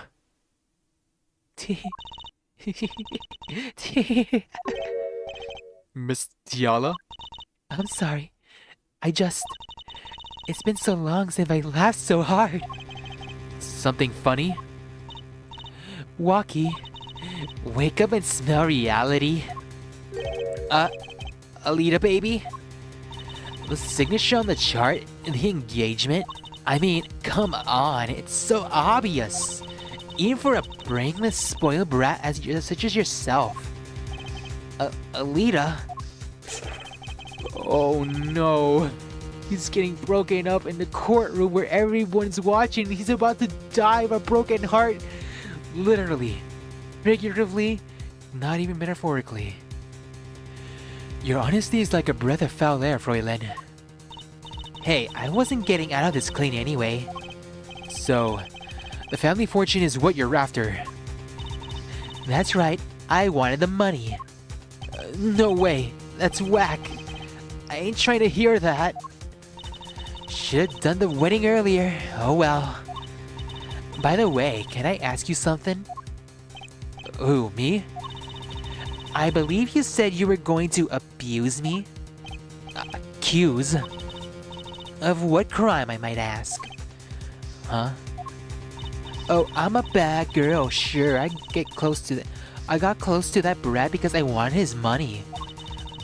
Miss Tiala? I'm sorry. It's been so long since I laughed so hard. Something funny? Walkie, wake up and smell reality. Alita baby? The signature on the chart and the engagement? I mean, come on, it's so obvious. Even for a brainless, spoiled brat such as yourself. Alita? Oh no. He's getting broken up in the courtroom where everyone's watching. He's about to die of a broken heart. Literally. Figuratively. Not even metaphorically. Your honesty is like a breath of foul air, Fräulein. Hey, I wasn't getting out of this clean anyway. So, the family fortune is what you're after. That's right. I wanted the money. No way. That's whack. I ain't trying to hear that. Should've done the wedding earlier. Oh well. By the way, can I ask you something? Who, me? I believe you said you were going to abuse me? Accuse? Of what crime, I might ask? Huh? Oh, I'm a bad girl, sure. I got close to that brat because I wanted his money.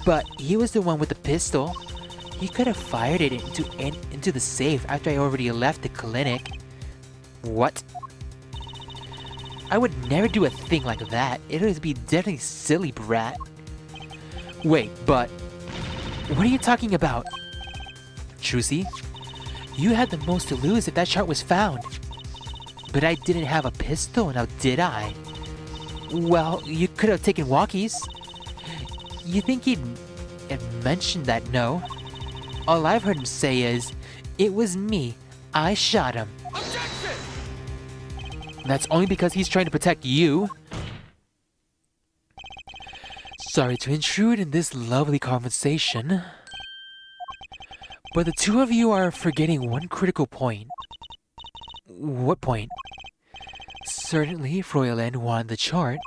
But he was the one with the pistol. He could have fired it into the safe after I already left the clinic. What? I would never do a thing like that. It would be definitely silly, brat. Wait, but... What are you talking about? Trucy? You had the most to lose if that chart was found. But I didn't have a pistol, now did I? Well, you could have taken walkies. You think he'd mentioned that, no? All I've heard him say is, it was me. I shot him. That's only because he's trying to protect you. Sorry to intrude in this lovely conversation, but the two of you are forgetting one critical point. What point? Certainly, Fräulein wanted the chart.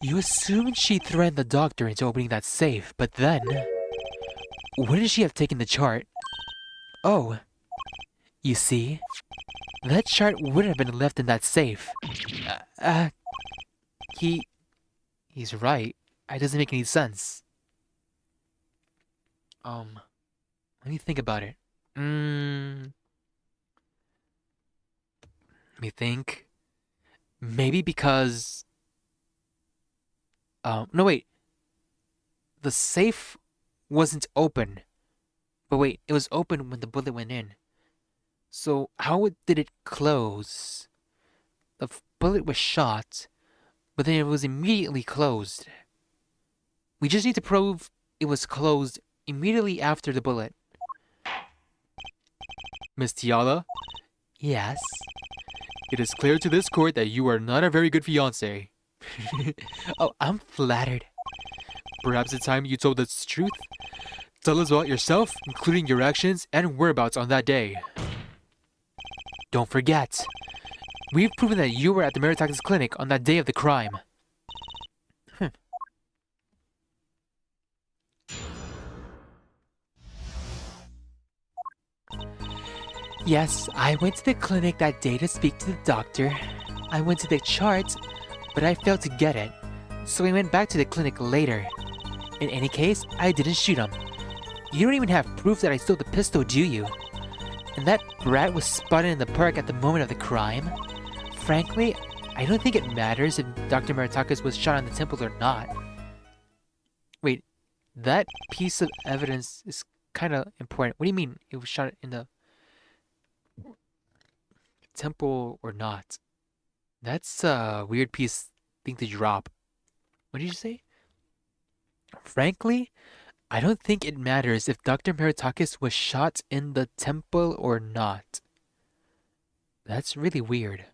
You assumed she threatened the doctor into opening that safe, but then... Wouldn't she have taken the chart? Oh, you see? That chart wouldn't have been left in that safe. He's right. It doesn't make any sense. Let me think about it. Let me think. Maybe because... no wait. The safe wasn't open. But wait, it was open when the bullet went in. So how did it close? The bullet was shot, but then it was immediately closed. We just need to prove it was closed immediately after the bullet. Miss Tiala? Yes? It is clear to this court that you are not a very good fiancé. Oh, I'm flattered. Perhaps it's time you told us the truth? Tell us about yourself, including your actions and whereabouts on that day. Don't forget, we've proven that you were at the Meritocracy clinic on that day of the crime. Yes, I went to the clinic that day to speak to the doctor. I went to the chart, but I failed to get it. So I went back to the clinic later. In any case, I didn't shoot him. You don't even have proof that I stole the pistol, do you? And that brat was spotted in the park at the moment of the crime. Frankly, I don't think it matters if Dr. Maritakas was shot on the temple or not. Wait, that piece of evidence is kind of important. What do you mean it was shot in the temple or not? That's a weird piece thing to drop. What did you say? Frankly, I don't think it matters if Dr. Meritakis was shot in the temple or not. That's really weird.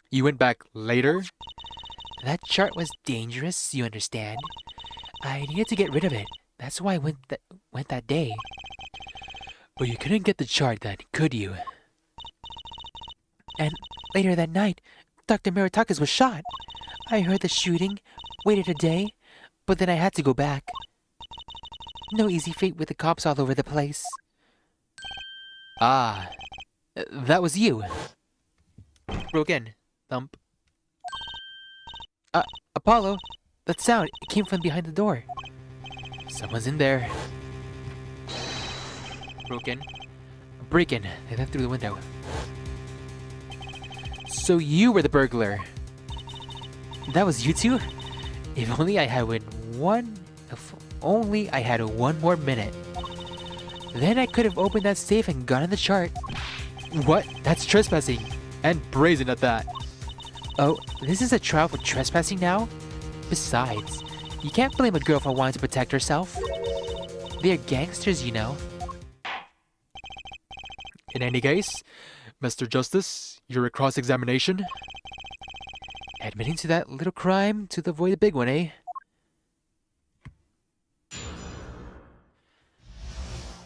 You went back later? That chart was dangerous, you understand? I needed to get rid of it. That's why I went that day. But you couldn't get the chart then, could you? And later that night, Dr. Meritakis was shot. I heard the shooting, waited a day, but then I had to go back. No easy fate with the cops all over the place. Ah, that was you. Broke in. Thump. Apollo, that sound, it came from behind the door. Someone's in there. Broke in. Break in. They left through the window. So you were the burglar. That was you two? If only I had one more minute. Then I could have opened that safe and gotten the chart. What? That's trespassing. And brazen at that. Oh, this is a trial for trespassing now? Besides, you can't blame a girl for wanting to protect herself. They're gangsters, you know. In any case, Mr. Justice, your cross-examination? Admitting to that little crime to avoid a big one, eh?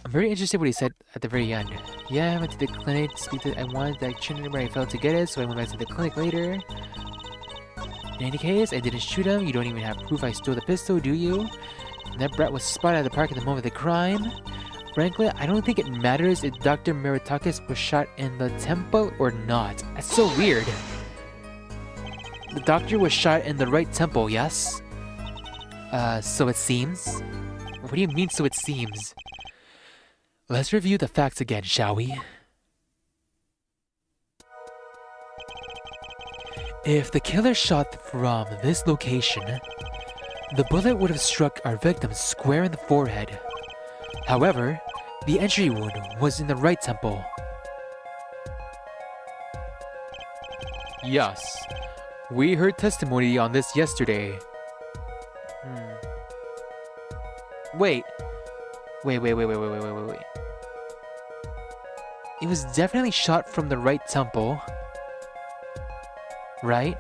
I'm very interested what he said at the very end. Yeah, I went to the clinic to speak to I wanted that trinity where I failed to get it, so I went back to the clinic later. In any case, I didn't shoot him. You don't even have proof I stole the pistol, do you? And that brat was spotted at the park at the moment of the crime. Frankly, I don't think it matters if Dr. Meritakis was shot in the temple or not. That's so weird. The doctor was shot in the right temple, yes? So it seems? What do you mean, so it seems? Let's review the facts again, shall we? If the killer shot from this location, the bullet would have struck our victim square in the forehead. However, the entry wound was in the right temple. Yes. We heard testimony on this yesterday. Wait. It was definitely shot from the right temple. Right?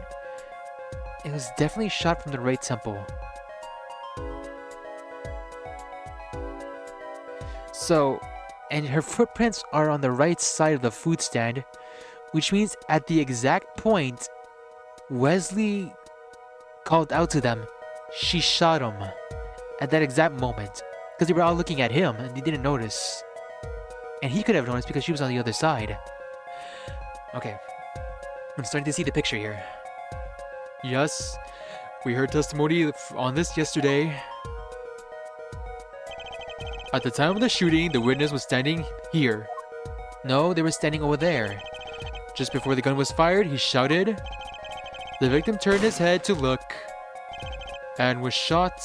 It was definitely shot from the right temple. So, and her footprints are on the right side of the food stand, which means at the exact point Wesley called out to them, she shot him at that exact moment. Because they were all looking at him and they didn't notice. And he could have noticed because she was on the other side. Okay. I'm starting to see the picture here. Yes. We heard testimony on this yesterday. At the time of the shooting, the witness was standing here. No, they were standing over there. Just before the gun was fired, he shouted. The victim turned his head to look and was shot.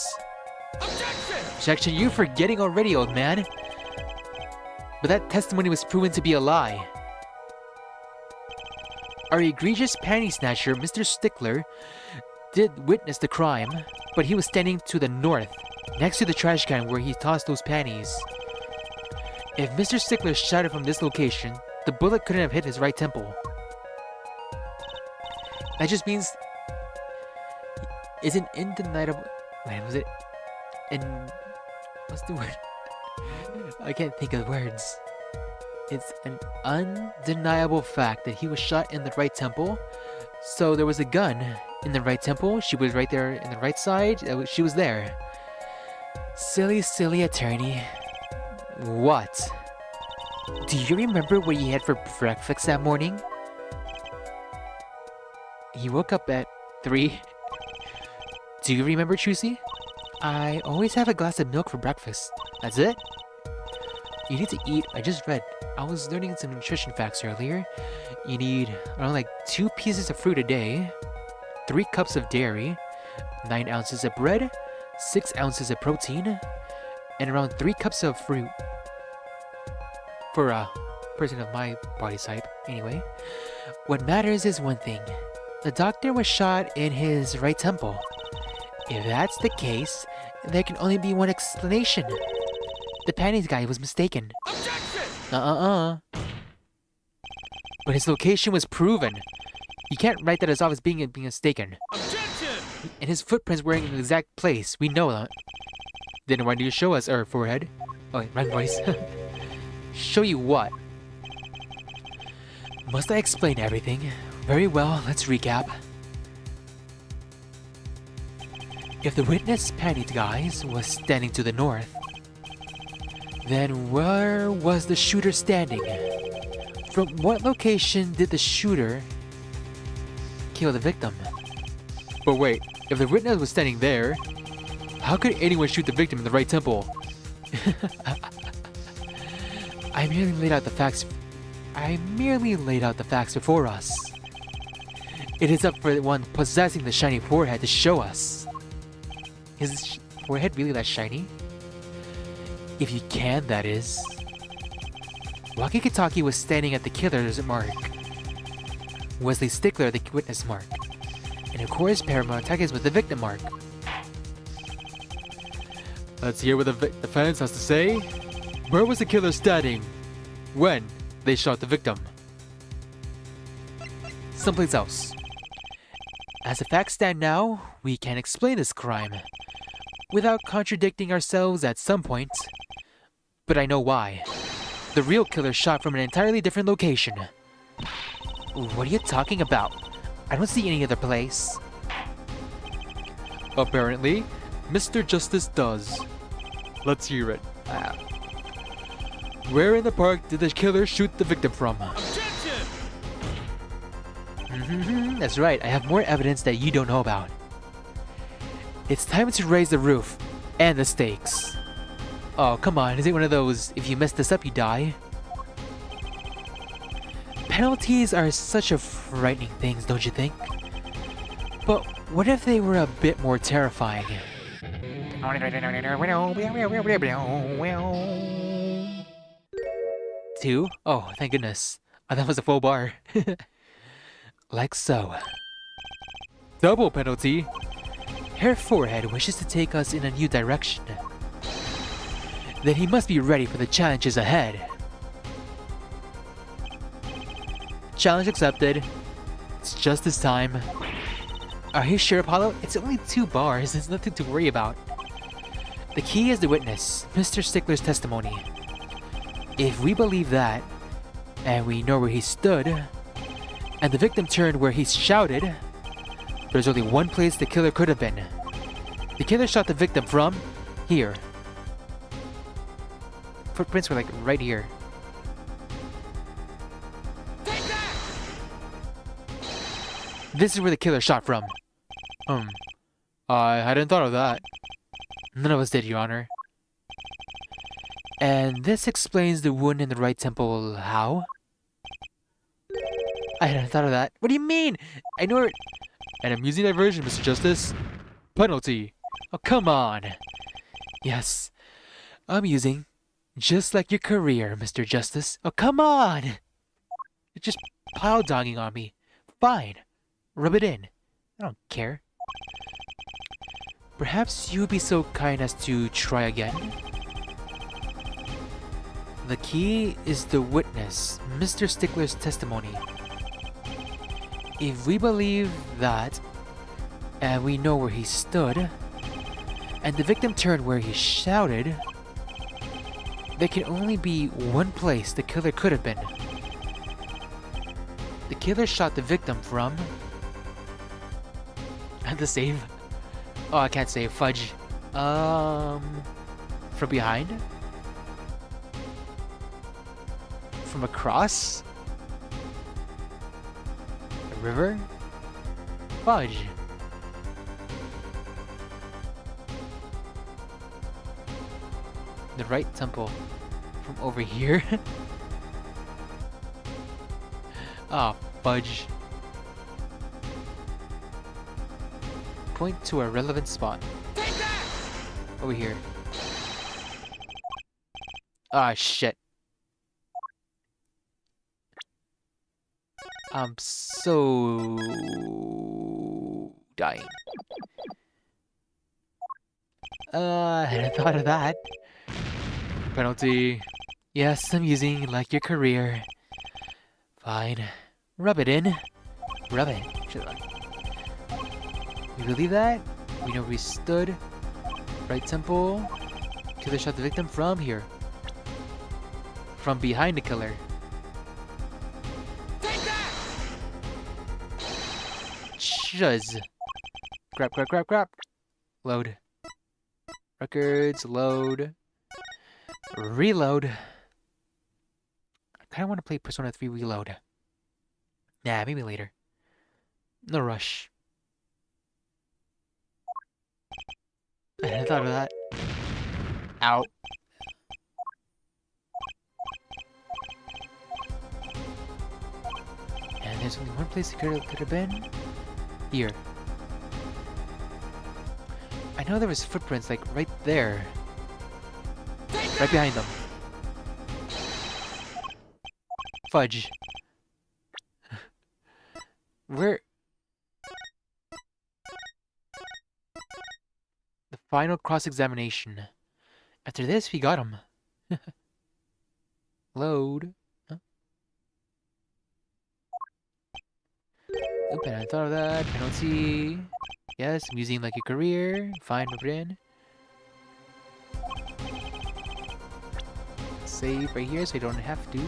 Objection, you're forgetting already, old man. But that testimony was proven to be a lie. Our egregious panty snatcher, Mr. Stickler, did witness the crime, but he was standing to the north, next to the trash can where he tossed those panties. If Mr. Stickler shot it from this location, the bullet couldn't have hit his right temple. That just means it's an undeniable. Wait, was it? What's the word? I can't think of the words. It's an undeniable fact that he was shot in the right temple. So there was a gun in the right temple. She was right there in the right side. She was there. Silly, silly attorney. What? Do you remember what he had for breakfast that morning? He woke up at 3. Do you remember, Trucy? I always have a glass of milk for breakfast. That's it? You need to eat. I just read. I was learning some nutrition facts earlier. You need around like 2 pieces of fruit a day, 3 cups of dairy, 9 ounces of bread, 6 ounces of protein, and around 3 cups of fruit. For a person of my body type, anyway. What matters is one thing. The doctor was shot in his right temple. If that's the case, there can only be one explanation. The panties guy was mistaken. Objection! But his location was proven. You can't write that as off as being mistaken. Objection! And his footprints were in the exact place. We know that. Then why do you show us our forehead? Oh, wait, wrong voice. Show you what? Must I explain everything? Very well, let's recap. If the witness panties guys was standing to the north, then where was the shooter standing? From what location did the shooter kill the victim? But wait, if the witness was standing there, how could anyone shoot the victim in the right temple? I merely laid out the facts before us. It is up for the one possessing the shiny forehead to show us. Is his forehead really that shiny? If you can, that is. Wakikitaki was standing at the killer's mark. Wesley Stickler the witness mark. And of course, Paramotakis was the victim mark. Let's hear what the defense has to say. Where was the killer standing when they shot the victim? Someplace else. As the facts stand now, we can explain this crime without contradicting ourselves at some point. But I know why. The real killer shot from an entirely different location. What are you talking about? I don't see any other place. Apparently, Mr. Justice does. Let's hear it. Where in the park did the killer shoot the victim from? Objection! That's right, I have more evidence that you don't know about. It's time to raise the roof and the stakes. Oh, come on, is it one of those, if you mess this up, you die? Penalties are such a frightening things, don't you think? But what if they were a bit more terrifying? Two? Oh, thank goodness. Oh, that was a full bar. Like so. Double penalty. Herr Forehead wishes to take us in a new direction. Then he must be ready for the challenges ahead. Challenge accepted. It's just this time. Are you sure, Apollo? It's only 2 bars. There's nothing to worry about. The key is the witness, Mr. Stickler's testimony. If we believe that, and we know where he stood, and the victim turned where he shouted, there's only one place the killer could have been. The killer shot the victim from here. Footprints were like right here. Take that! This is where the killer shot from. I hadn't thought of that. None of us did, Your Honor. And this explains the wound in the right temple. How? I hadn't thought of that. What do you mean? I know it. And I'm using that version, Mr. Justice. Penalty. Oh, come on. Yes, I'm using. Just like your career, Mr. Justice. Oh, come on. You're just pile-dogging on me. Fine. Rub it in. I don't care. Perhaps you would be so kind as to try again? The key is the witness, Mr. Stickler's testimony. If we believe that, and we know where he stood, and the victim turned where he shouted, there can only be one place the killer could have been. The killer shot the victim from... And the save? Oh, I can't save. Fudge. From behind? From across? A river? Fudge. The right temple. From over here? Ah, fudge. Point to a relevant spot. Take that! Over here. Ah, shit. I'm so dying. I hadn't thought of that. Penalty. Yes, I'm using like your career. Fine. Rub it in. Rub it. We believe that? We know we stood. Right temple. Killer shot the victim from here. From behind the killer. Take that! Shuz. Grab, grab, grab, grab. Load. Records, load. Reload. I kinda wanna play Persona 3 Reload. Nah, maybe later. No rush. I hadn't thought of that. Ow. And there's only one place it could have been. Here. I know there was footprints like right there. Right behind them. Fudge. Where? The final cross-examination. After this, we got him. Load. Huh? Oop, I thought of that. Penalty. Yes, I'm using like a career. Fine, rub it in. Save right here so I don't have to.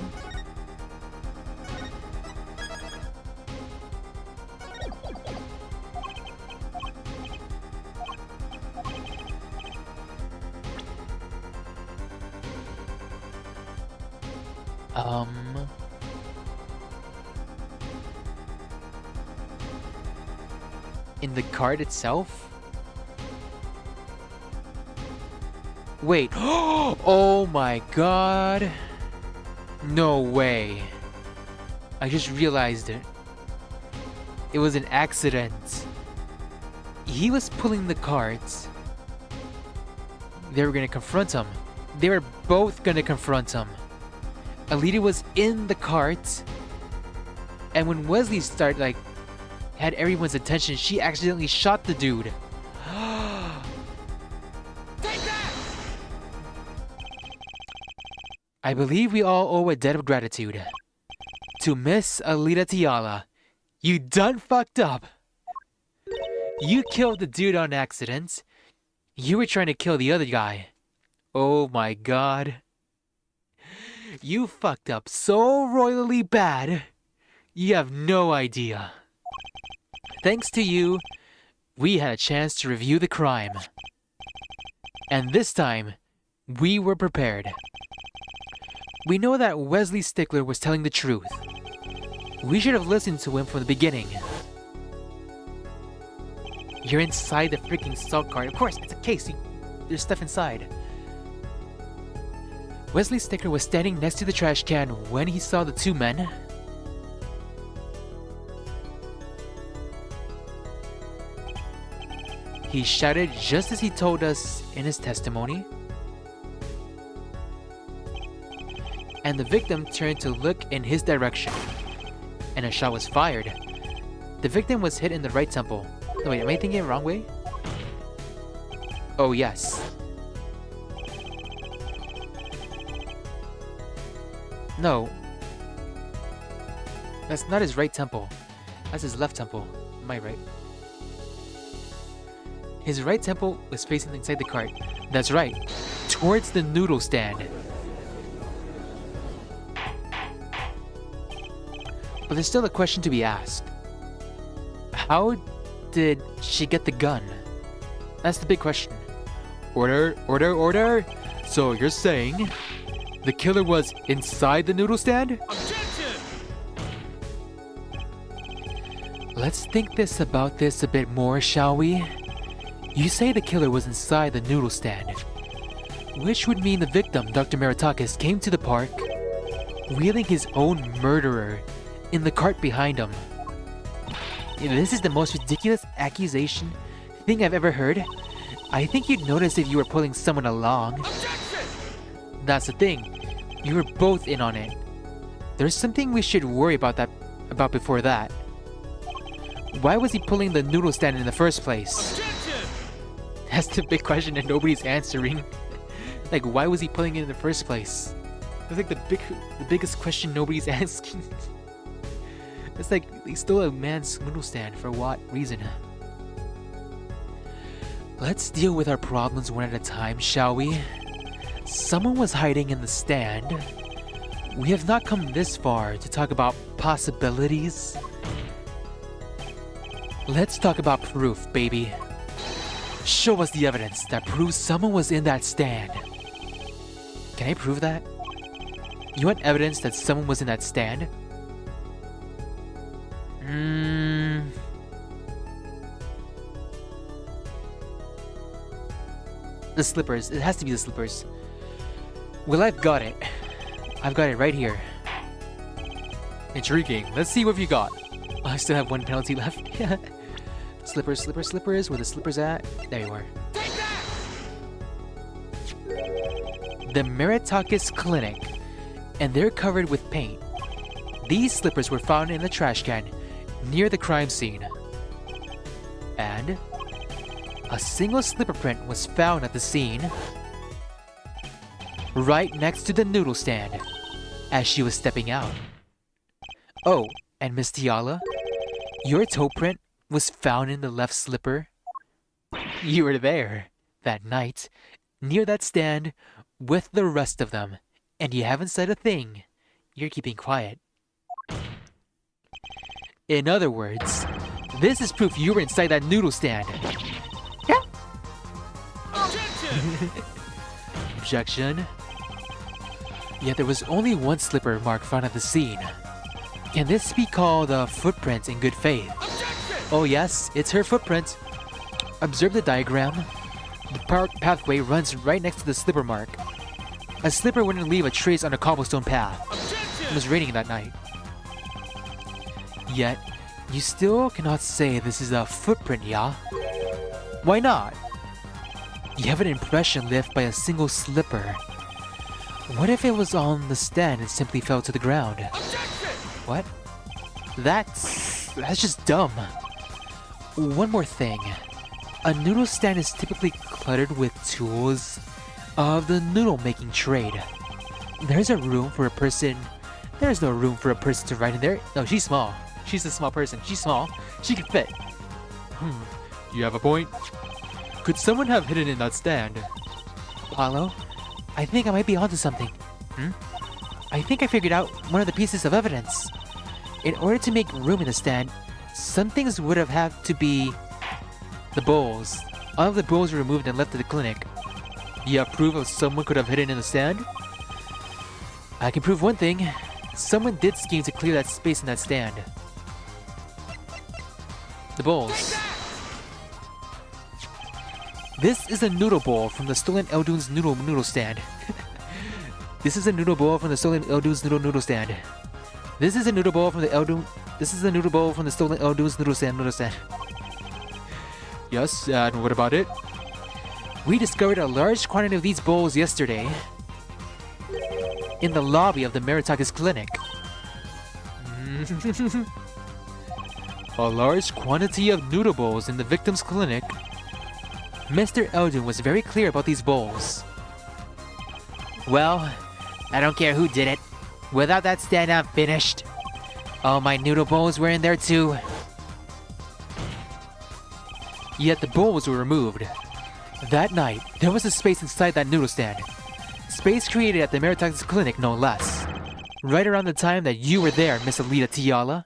In the card itself? Wait. Oh my god. No way. I just realized it. It was an accident. He was pulling the cards. They were gonna confront him. They were both gonna confront him. Alita was in the cart. And when Wesley started, like, had everyone's attention, she accidentally shot the dude. Take that! I believe we all owe a debt of gratitude to Miss Alita Tiala. You done fucked up. You killed the dude on accident. You were trying to kill the other guy. Oh my god. You fucked up so royally bad. You have no idea. Thanks to you, we had a chance to review the crime. And this time, we were prepared. We know that Wesley Stickler was telling the truth. We should have listened to him from the beginning. You're inside the freaking salt cart. Of course, it's a case. There's stuff inside. Wesley Stickler was standing next to the trash can when he saw the two men. He shouted just as he told us in his testimony. And the victim turned to look in his direction. And a shot was fired. The victim was hit in the right temple. No, wait, am I thinking it the wrong way? Oh, yes. No. That's not his right temple. That's his left temple. Am I right? His right temple was facing inside the cart. That's right. Towards the noodle stand. But there's still a question to be asked. How did she get the gun? That's the big question. Order, order, order! So you're saying the killer was inside the noodle stand? Objection! Let's think about this a bit more, shall we? You say the killer was inside the noodle stand, which would mean the victim, Dr. Maritakis, came to the park, wheeling his own murderer in the cart behind him. This is the most ridiculous accusation thing I've ever heard. I think you'd notice if you were pulling someone along. Objection! That's the thing. You were both in on it. There's something we should worry about about before that. Why was he pulling the noodle stand in the first place? Objection! That's the big question that nobody's answering. Like, why was he pulling it in the first place? That's like the biggest question nobody's asking. It's like he stole a man's noodle stand for what reason? Let's deal with our problems one at a time, shall we? Someone was hiding in the stand. We have not come this far to talk about possibilities. Let's talk about proof, baby. Show us the evidence that proves someone was in that stand. Can I prove that? You want evidence that someone was in that stand? The slippers. It has to be the slippers. Well, I've got it. I've got it right here. Intriguing. Let's see what you got. I still have one penalty left. Slippers, slippers, slippers. Where the slippers at? There you are. Take that! The Meritakis Clinic. And they're covered with paint. These slippers were found in the trash can near the crime scene. And a single slipper print was found at the scene right next to the noodle stand as she was stepping out. Oh, and Miss Tiala, your toe print was found in the left slipper. You were there that night near that stand with the rest of them, and you haven't said a thing. You're keeping quiet. In other words, this is proof you were inside that noodle stand. Objection! Objection. Yet there was only one slipper mark found at the scene. Can this be called a footprint in good faith? Objection! Oh yes, it's her footprint. Observe the diagram. The pathway runs right next to the slipper mark. A slipper wouldn't leave a trace on a cobblestone path. It Objection! was raining that night. Yet, you still cannot say this is a footprint, yeah? Why not? You have an impression left by a single slipper. What if it was on the stand and simply fell to the ground? Objection! What? That's just dumb. One more thing. A noodle stand is typically cluttered with tools of the noodle making trade. There's no room for a person to ride in there. No, she's small. She's a small person. She's small. She can fit. You have a point. Could someone have hidden in that stand? Paulo, I think I might be onto something. I think I figured out one of the pieces of evidence. In order to make room in the stand, some things would have had to be the bowls. All of the bowls were removed and left at the clinic. You have proof of someone could have hidden in the stand? I can prove one thing. Someone did scheme to clear that space in that stand. The bowls. This is a noodle bowl from the stolen Eldoon's noodle stand. This is a noodle bowl from the stolen Eldoon's noodle stand. This is a noodle bowl from the stolen Eldoon's noodle stand. Yes, and what about it? We discovered a large quantity of these bowls yesterday in the lobby of the Meritakis Clinic. A large quantity of noodle bowls in the victim's clinic. Mr. Eldoon was very clear about these bowls. Well, I don't care who did it. Without that stand, I'm finished. All my noodle bowls were in there too. Yet the bowls were removed. That night, there was a space inside that noodle stand. Space created at the Meritakis Clinic, no less. Right around the time that you were there, Miss Alita Tiala.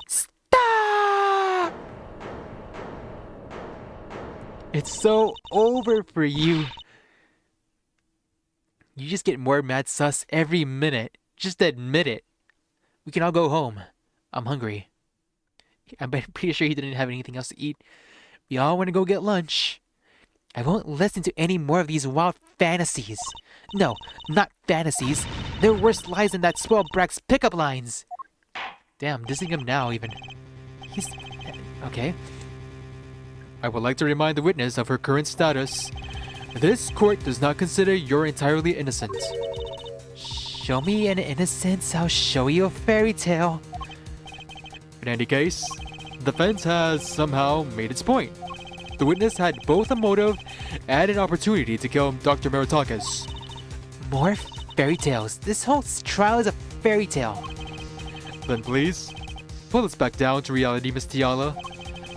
Stop! It's so over for you. You just get more mad sus every minute. Just admit it. We can all go home. I'm hungry. I'm pretty sure he didn't have anything else to eat. We all want to go get lunch. I won't listen to any more of these wild fantasies. No, not fantasies. They're worse lies than that spoiled brat's pickup lines. Damn, dissing him now even. He's... okay. I would like to remind the witness of her current status. This court does not consider you're entirely innocent. Show me an innocence, I'll show you a fairy tale. In any case, the defense has somehow made its point. The witness had both a motive and an opportunity to kill Dr. Meritakis. More fairy tales. This whole trial is a fairy tale. Then please, pull us back down to reality, Miss Tiala.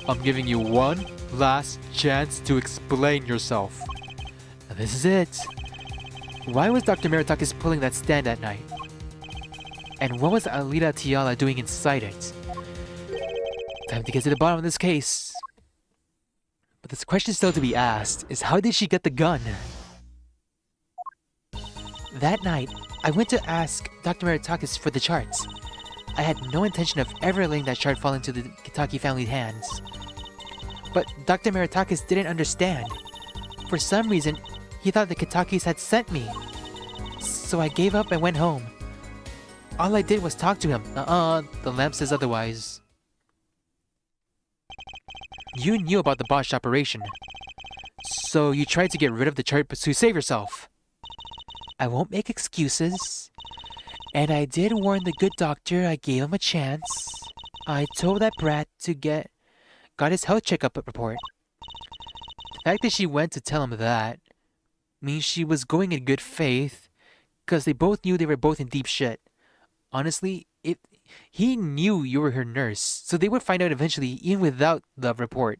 I'm giving you one last chance to explain yourself. This is it. Why was Dr. Meritakis pulling that stand that night? And what was Alita Tiala doing inside it? Time to get to the bottom of this case. But this question still to be asked is, how did she get the gun? That night, I went to ask Dr. Meritakis for the charts. I had no intention of ever letting that chart fall into the Kitaki family's hands. But Dr. Meritakis didn't understand. For some reason, he thought the Kitakis had sent me. So I gave up and went home. All I did was talk to him. The lamp says otherwise. You knew about the botched operation. So you tried to get rid of the chart to save yourself. I won't make excuses. And I did warn the good doctor I gave him a chance. I told that brat to got his health checkup report. The fact that she went to tell him that means she was going in good faith, because they both knew they were both in deep shit. Honestly, he knew you were her nurse, so they would find out eventually, even without the report.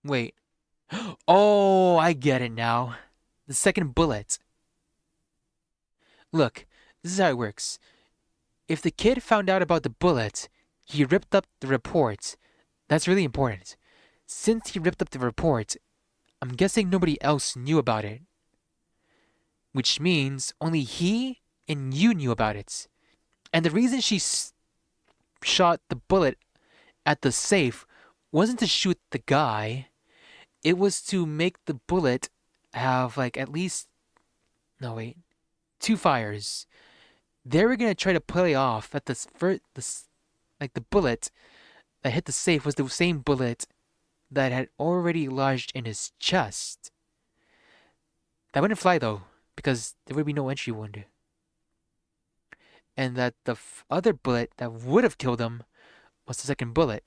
Wait. Oh, I get it now. The second bullet. Look, this is how it works. If the kid found out about the bullet, he ripped up the report. That's really important. Since he ripped up the report, I'm guessing nobody else knew about it. Which means only he and you knew about it. And the reason she shot the bullet at the safe wasn't to shoot the guy. It was to make the bullet have at least... No, wait. 2 fires. They were gonna try to play off that the bullet that hit the safe was the same bullet that had already lodged in his chest. That wouldn't fly though, because there would be no entry wound. And that the other bullet that would have killed him was the second bullet.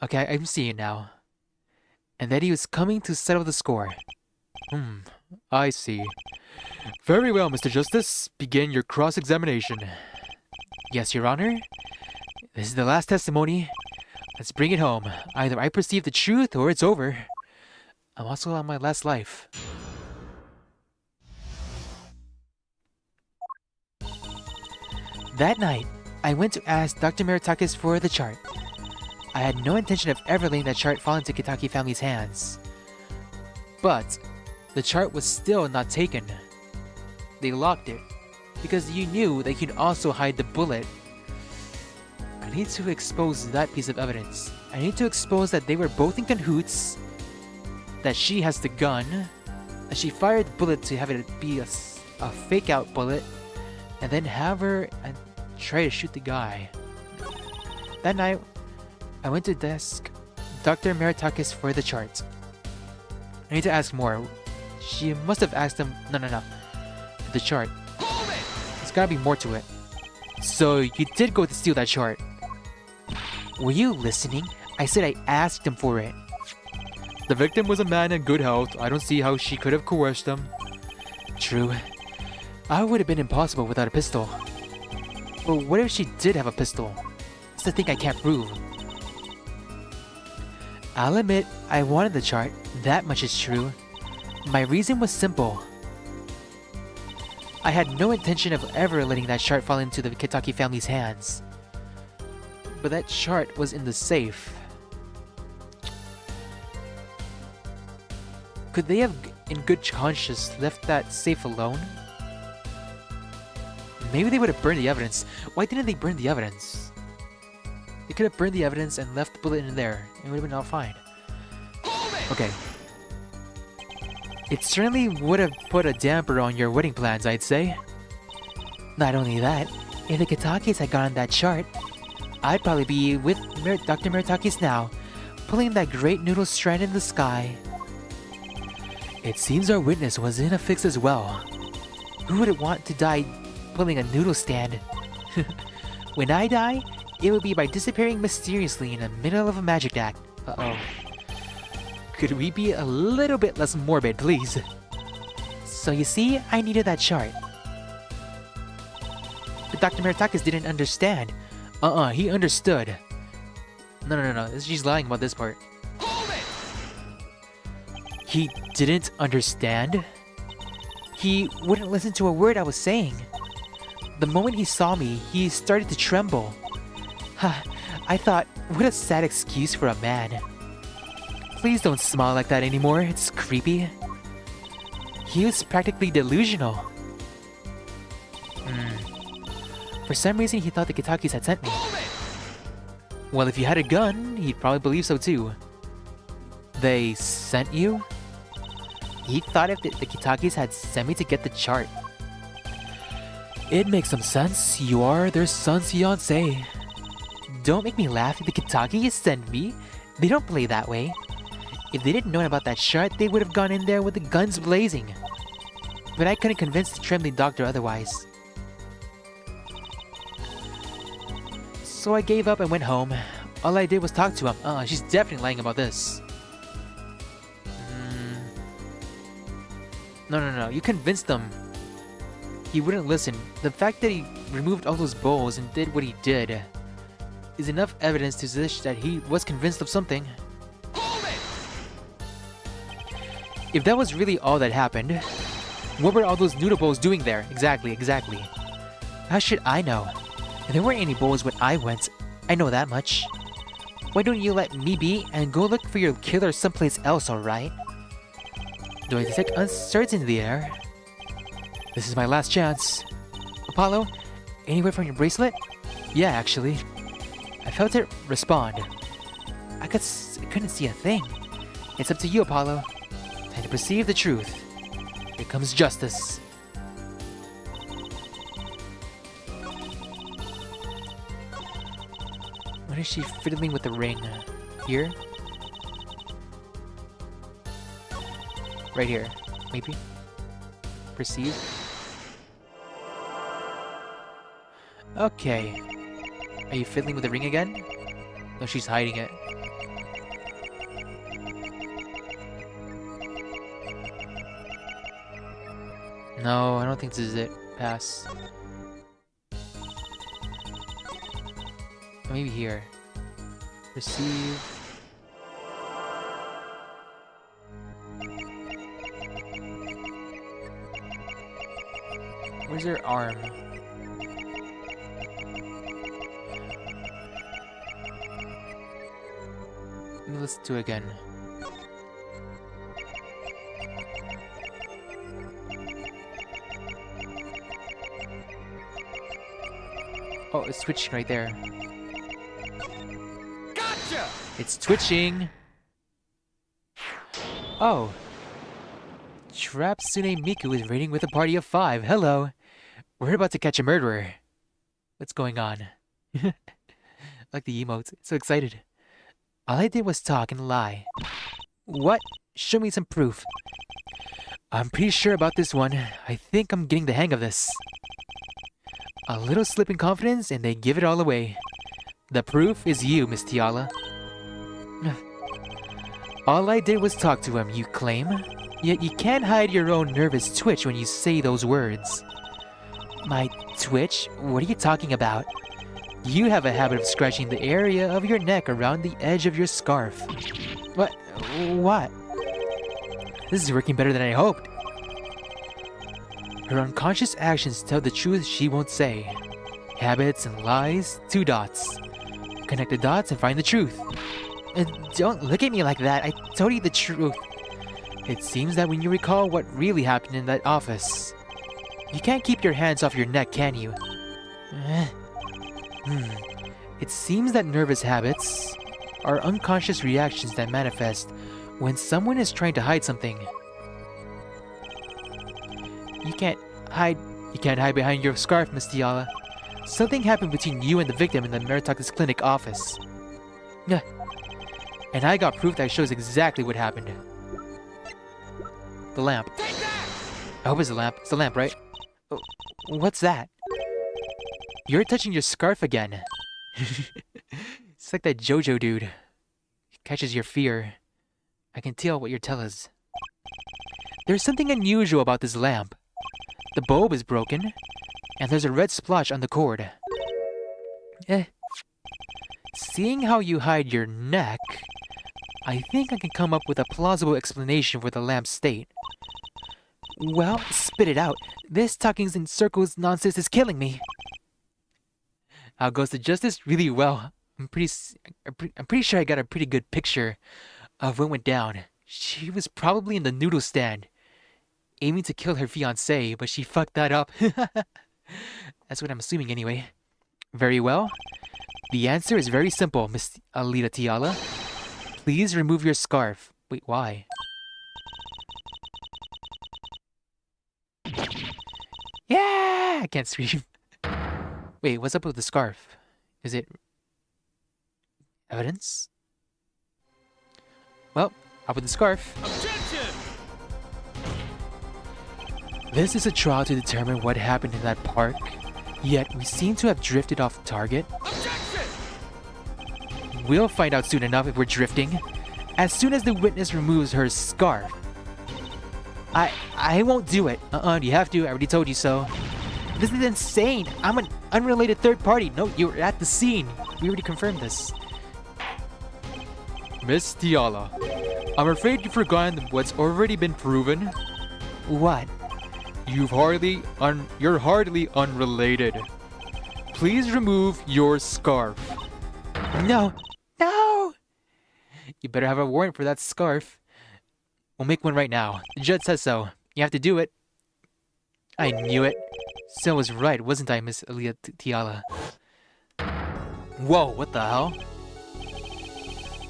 Okay, I'm seeing it now. And that he was coming to settle the score. I see. Very well, Mr. Justice. Begin your cross-examination. Yes, Your Honor. This is the last testimony. Let's bring it home. Either I perceive the truth or it's over. I'm also on my last life. That night, I went to ask Dr. Meritakis for the chart. I had no intention of ever letting that chart fall into Kitaki family's hands. But the chart was still not taken. They locked it because you knew they could also hide the bullet. I need to expose that piece of evidence. I need to expose that they were both in cahoots, that she has the gun, that she fired the bullet to have it be a fake out bullet, and then have her and try to shoot the guy. That night, I went to desk Dr. Meritakis for the chart. I need to ask more. She must have asked him... No. The chart. There's gotta be more to it. So, you did go to steal that chart. Were you listening? I said I asked him for it. The victim was a man in good health. I don't see how she could have coerced him. True. I would have been impossible without a pistol. But what if she did have a pistol? That's the thing I can't prove. I'll admit, I wanted the chart. That much is true. My reason was simple. I had no intention of ever letting that chart fall into the Kitaki family's hands. But that chart was in the safe. Could they have, in good conscience, left that safe alone? Maybe they would have burned the evidence. Why didn't they burn the evidence? They could have burned the evidence and left the bullet in there. It would have been all fine. Okay. It certainly would have put a damper on your wedding plans, I'd say. Not only that, if the Kitakis had gotten that chart, I'd probably be with Dr. Meritakis now, pulling that great noodle strand in the sky. It seems our witness was in a fix as well. Who would want to die pulling a noodle stand? When I die, it will be by disappearing mysteriously in the middle of a magic act. Uh-oh. Could we be a little bit less morbid, please? So you see, I needed that chart. But Dr. Meritakis didn't understand. He understood. No. She's lying about this part. Hold it! He didn't understand? He wouldn't listen to a word I was saying. The moment he saw me, he started to tremble. I thought, what a sad excuse for a man. Please don't smile like that anymore, it's creepy. He was practically delusional. For some reason, he thought the Kitakis had sent me. Well, if you had a gun, he'd probably believe so too. They sent you? He thought if the Kitakis had sent me to get the chart. It makes some sense. You are their son's fiancé. Don't make me laugh. If the Kitakis sent me, they don't play that way. If they didn't know about that chart, they would have gone in there with the guns blazing. But I couldn't convince the trembling doctor otherwise. So I gave up and went home. All I did was talk to him. She's definitely lying about this. No. You convinced him. He wouldn't listen. The fact that he removed all those bowls and did what he did is enough evidence to suggest that he was convinced of something. Hold it! If that was really all that happened, what were all those noodle bowls doing there? Exactly. How should I know? There weren't any bowls when I went. I know that much. Why don't you let me be and go look for your killer someplace else, alright? Do I detect uncertainty there? This is my last chance. Apollo, anywhere from your bracelet? Yeah, actually. I felt it respond. I couldn't see a thing. It's up to you, Apollo. Time to perceive the truth. Here comes justice. When is she fiddling with the ring? Here? Right here, maybe? Perceive? Okay. Are you fiddling with the ring again? No, she's hiding it. No, I don't think this is it. Pass. Maybe here. Receive. Where's her arm? Let me listen to it again. Oh, it's twitching right there. Gotcha! It's twitching! Oh. Trapsune Miku is raiding with a party of 5. Hello. We're about to catch a murderer. What's going on? Like the emotes. So excited. All I did was talk and lie. What? Show me some proof. I'm pretty sure about this one. I think I'm getting the hang of this. A little slip in confidence and they give it all away. The proof is you, Miss Tiala. All I did was talk to him, you claim? Yet you can't hide your own nervous twitch when you say those words. My twitch? What are you talking about? You have a habit of scratching the area of your neck around the edge of your scarf. What? What? This is working better than I hoped. Her unconscious actions tell the truth she won't say. Habits and lies, 2 dots. Connect the dots and find the truth. Don't look at me like that, I told you the truth. It seems that when you recall what really happened in that office, you can't keep your hands off your neck, can you? It seems that nervous habits are unconscious reactions that manifest when someone is trying to hide something. You can't hide behind your scarf, Miss Tiala. Something happened between you and the victim in the Meritakis Clinic office. And I got proof that shows exactly what happened. The lamp. Take that! I hope it's a lamp. It's a lamp, right? Oh, what's that? You're touching your scarf again. It's like that JoJo dude. He catches your fear. I can tell what your tell is. There's something unusual about this lamp. The bulb is broken, and there's a red splotch on the cord. Seeing how you hide your neck, I think I can come up with a plausible explanation for the lamp's state. Well, spit it out. This talking in circles nonsense is killing me. How goes the justice? Really well. I'm pretty sure I got a pretty good picture of what went down. She was probably in the noodle stand, aiming to kill her fiancé, but she fucked that up. That's what I'm assuming anyway. Very well. The answer is very simple, Miss Alita Tiala. Please remove your scarf. Wait, why? Yeah! I can't scream. Wait, what's up with the scarf? Is it evidence? Well, up with the scarf. Objection! This is a trial to determine what happened in that park, yet we seem to have drifted off target. Objection! We'll find out soon enough if we're drifting. As soon as the witness removes her scarf. I won't do it. You have to. I already told you so. This is insane. I'm an unrelated third party. No, you were at the scene. We already confirmed this. Miss Tiala, I'm afraid you've forgotten what's already been proven. What? You're hardly unrelated. Please remove your scarf. No. No! You better have a warrant for that scarf. We'll make one right now. The judge says so. You have to do it. I knew it. So I was right, wasn't I, Miss Alita Tiala? Whoa, what the hell?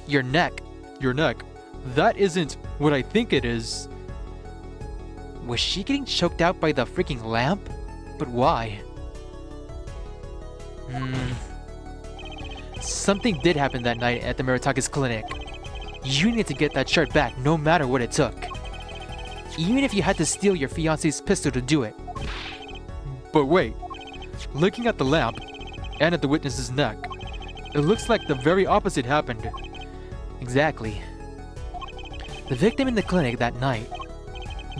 Your neck. Your neck. That isn't what I think it is. Was she getting choked out by the freaking lamp? But why? Something did happen that night at the Muratake's clinic. You need to get that chart back no matter what it took. Even if you had to steal your fiancé's pistol to do it. But wait, looking at the lamp and at the witness's neck, it looks like the very opposite happened. Exactly. The victim in the clinic that night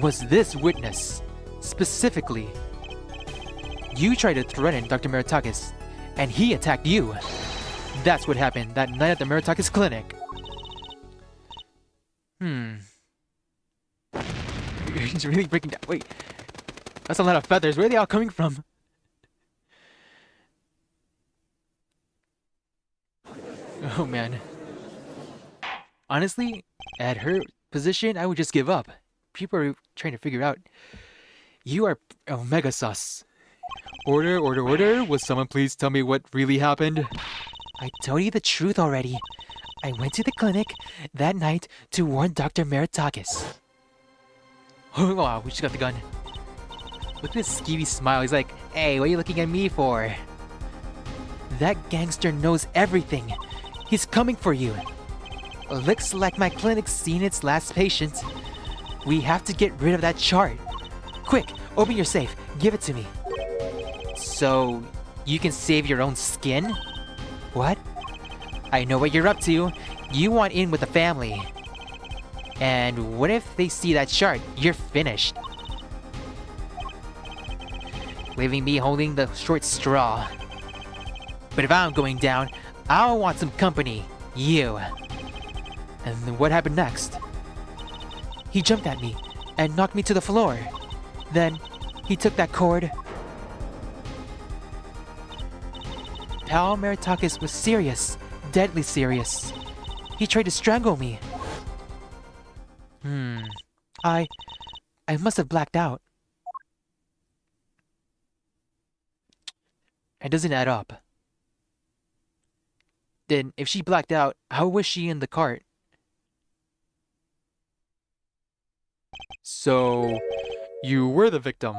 was this witness, specifically. You tried to threaten Dr. Muratake's, and he attacked you. That's what happened that night at the Muratake's clinic. He's really breaking down. Wait, that's a lot of feathers. Where are they all coming from? Oh man. Honestly, at her position, I would just give up. People are trying to figure out. You are Omega sus. Order, order, order. Will someone please tell me what really happened? I told you the truth already. I went to the clinic that night to warn Dr. Meritakis. Oh wow, we just got the gun. Look at this skeevy smile. He's like, hey, what are you looking at me for? That gangster knows everything. He's coming for you. Looks like my clinic's seen its last patient. We have to get rid of that chart. Quick, open your safe. Give it to me. So, you can save your own skin? What? I know what you're up to. You want in with the family. And what if they see that chart? You're finished. Leaving me holding the short straw. But if I'm going down, I'll want some company. You. And then what happened next? He jumped at me and knocked me to the floor. Then he took that cord. Pal Meritakis was serious. Deadly serious. He tried to strangle me. I must have blacked out. It doesn't add up. Then, if she blacked out, how was she in the cart? So, you were the victim.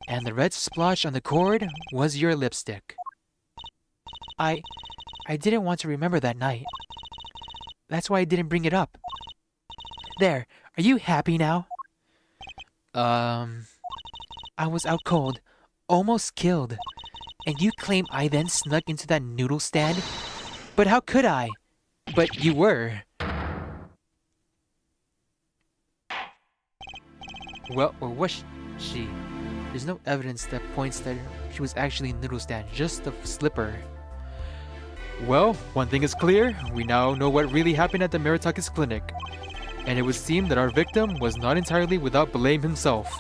And the red splotch on the cord was your lipstick. I didn't want to remember that night. That's why I didn't bring it up. There, are you happy now? I was out cold, almost killed. And you claim I then snuck into that noodle stand? But how could I? But you were. Well, or was she? There's no evidence that points that she was actually in the noodle stand, just a slipper. Well, one thing is clear. We now know what really happened at the Meritakis clinic. And it would seem that our victim was not entirely without blame himself.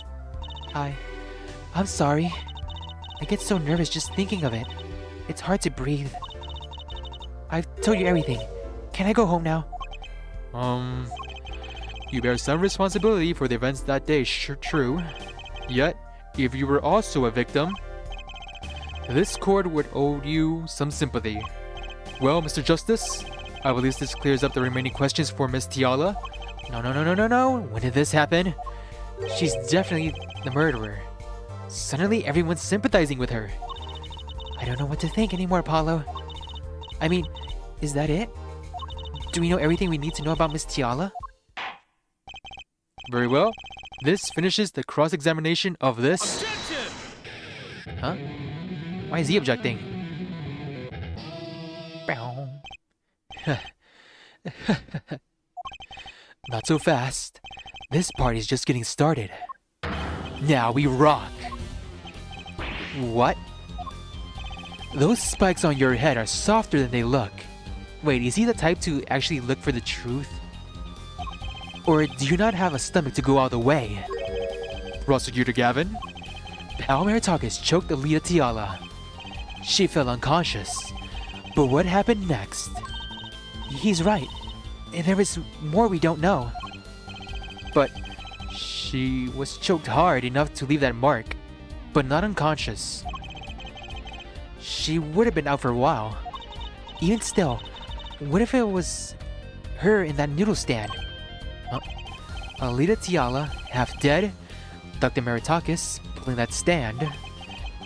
I'm sorry. I get so nervous just thinking of it. It's hard to breathe. I've told you everything. Can I go home now? You bear some responsibility for the events that day, true. Yet, if you were also a victim, this court would owe you some sympathy. Well, Mr. Justice, I believe this clears up the remaining questions for Miss Tiala. No. When did this happen? She's definitely the murderer. Suddenly, everyone's sympathizing with her. I don't know what to think anymore, Apollo. I mean, is that it? Do we know everything we need to know about Miss Tiala? Very well. This finishes the cross-examination of this... Objection! Huh? Why is he objecting? Not so fast. This party's just getting started. Now we rock. What? Those spikes on your head are softer than they look. Wait, is he the type to actually look for the truth? Or do you not have a stomach to go all the way? Prosecutor Gavin? Pal Meritakis choked Alita Tiala. She fell unconscious. But what happened next? He's right. There is more we don't know. But she was choked hard enough to leave that mark, but not unconscious. She would have been out for a while. Even still, what if it was her in that noodle stand? Alita Tiala, half dead, Dr. Meritakis pulling that stand,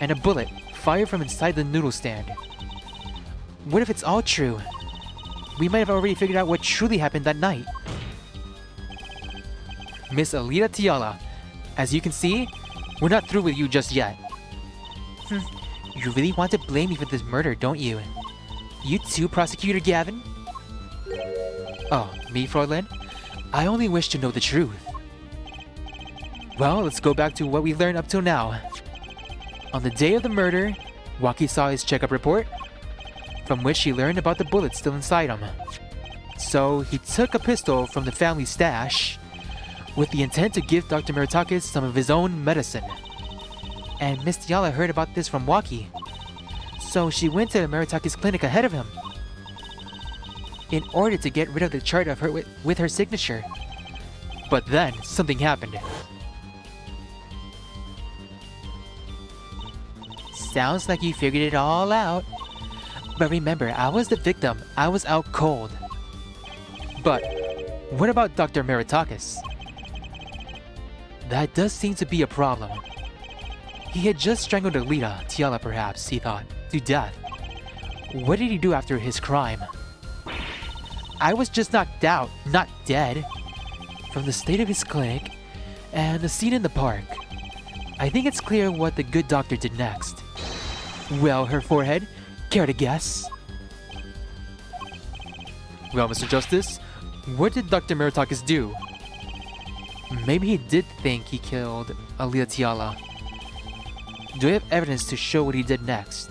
and a bullet fired from inside the noodle stand. What if it's all true? We might have already figured out what truly happened that night. Miss Alita Tiala, as you can see, we're not through with you just yet. You really want to blame me for this murder, don't you? You too, Prosecutor Gavin? Oh, me, Fräulein? I only wish to know the truth. Well, let's go back to what we learned up till now. On the day of the murder, Waki saw his checkup report, from which he learned about the bullet still inside him. So he took a pistol from the family stash with the intent to give Dr. Meritakis some of his own medicine. And Miss Tiala heard about this from Waki. So she went to the Meritakis clinic ahead of him in order to get rid of the chart of her with her signature. But then, something happened. Sounds like you figured it all out. But remember, I was the victim. I was out cold. But what about Dr. Meritakis? That does seem to be a problem. He had just strangled Alita, Tiala perhaps, he thought, to death. What did he do after his crime? I was just knocked out, not dead. From the state of his clinic and the scene in the park, I think it's clear what the good doctor did next. Well, her forehead, care to guess? Well, Mr. Justice, what did Dr. Meritakis do? Maybe he did think he killed Alita Tiala. Do I have evidence to show what he did next?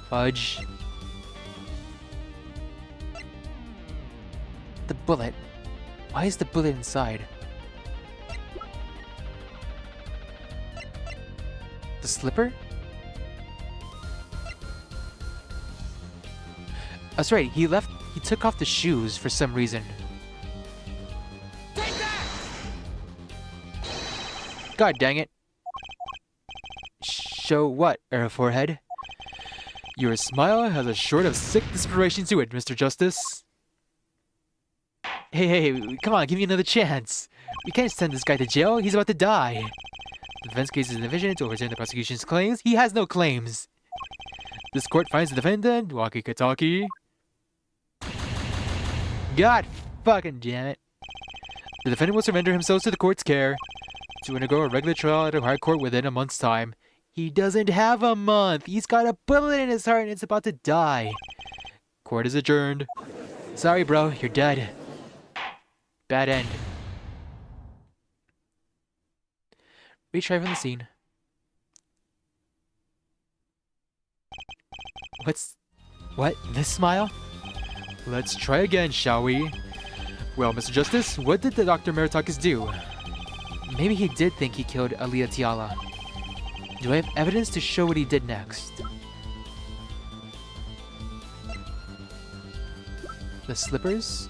Fudge. The bullet. Why is the bullet inside? The slipper? That's right, he took off the shoes for some reason. Take that! God dang it. Show what, her forehead? Your smile has a sort of sick desperation to it, Mr. Justice. Hey, come on, give me another chance. We can't send this guy to jail, he's about to die. The defense case is in division to overturn the prosecution's claims. He has no claims. This court finds the defendant, Waki Kataki. God fucking damn it. The defendant will surrender himself to the court's care. to undergo a regular trial at a high court within a month's time. He doesn't have a month. He's got a bullet in his heart and it's about to die. Court is adjourned. Sorry, bro, you're dead. Bad end. Retry from the scene. What? This smile? Let's try again, shall we? Well, Mr. Justice, what did the Dr. Meritakis do? Maybe he did think he killed Aliyah Tiala. Do I have evidence to show what he did next? The slippers?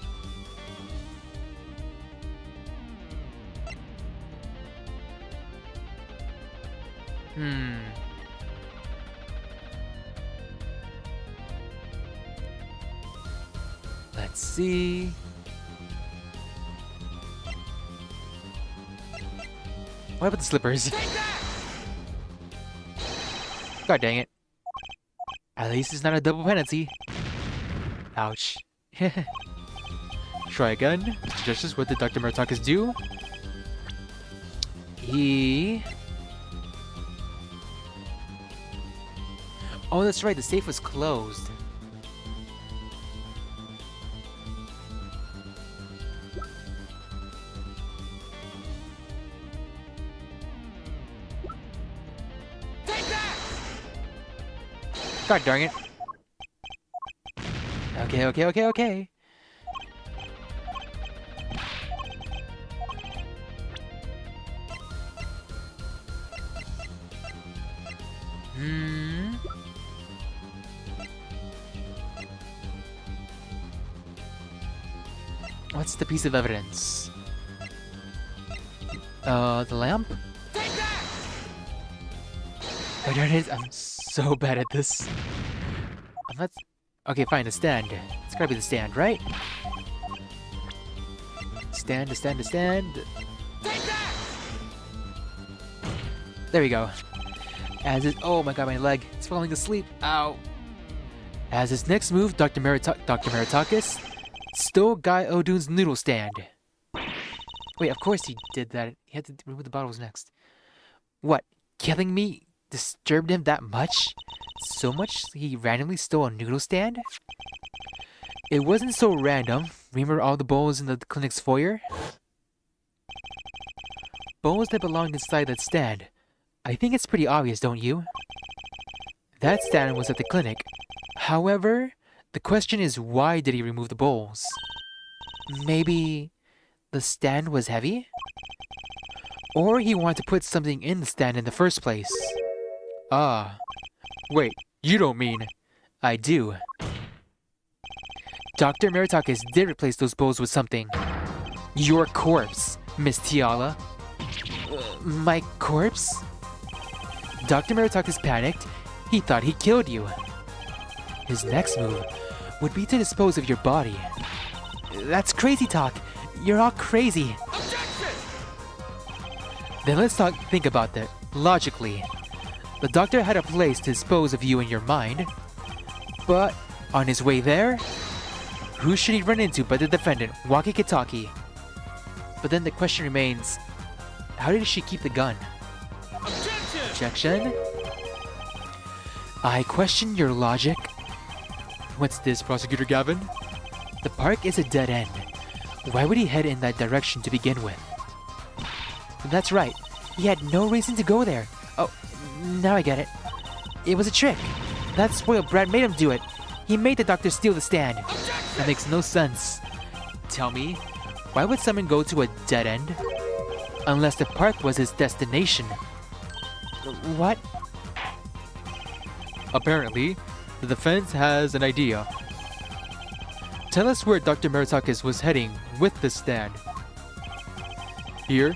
Let's see. What about the slippers? God dang it. At least it's not a double penalty. Ouch. Try again. Mr. Justice, what did Dr. Meritakis do? He... Oh, that's right. The safe was closed. God darn it. Okay. What's the piece of evidence? The lamp? Oh, there it is. I'm so bad at this. I'm not... Okay, fine, the stand. It's gotta be the stand, right? Stand. There we go. As his... Oh my god, my leg. It's falling asleep. Ow. As his next move, Dr. Meritakis stole Guy O'Doon's noodle stand. Wait, of course he did that. He had to remove the bottles next. What? Killing me disturbed him that much? So much he randomly stole a noodle stand? It wasn't so random. Remember all the bowls in the clinic's foyer? Bowls that belonged inside that stand. I think it's pretty obvious, don't you? That stand was at the clinic. However, the question is, why did he remove the bowls? Maybe the stand was heavy? Or he wanted to put something in the stand in the first place. Ah. Wait, you don't mean... I do. Dr. Meritakis did replace those bowls with something. Your corpse, Miss Tiala. My corpse? Dr. Meritakis panicked. He thought he killed you. His next move would be to dispose of your body. That's crazy talk. You're all crazy. Then let's think about that logically. The doctor had a place to dispose of you in your mind. But on his way there, who should he run into but the defendant, Waki Kitaki? But then the question remains, how did she keep the gun? Objection? I question your logic. What's this, Prosecutor Gavin? The park is a dead end. Why would he head in that direction to begin with? That's right. He had no reason to go there. Oh, now I get it. It was a trick. That spoiled brat made him do it. He made the doctor steal the stand. That makes no sense. Tell me, why would someone go to a dead end? Unless the park was his destination. What? Apparently, the defense has an idea. Tell us where Dr. Meritakis was heading with the stand. Here,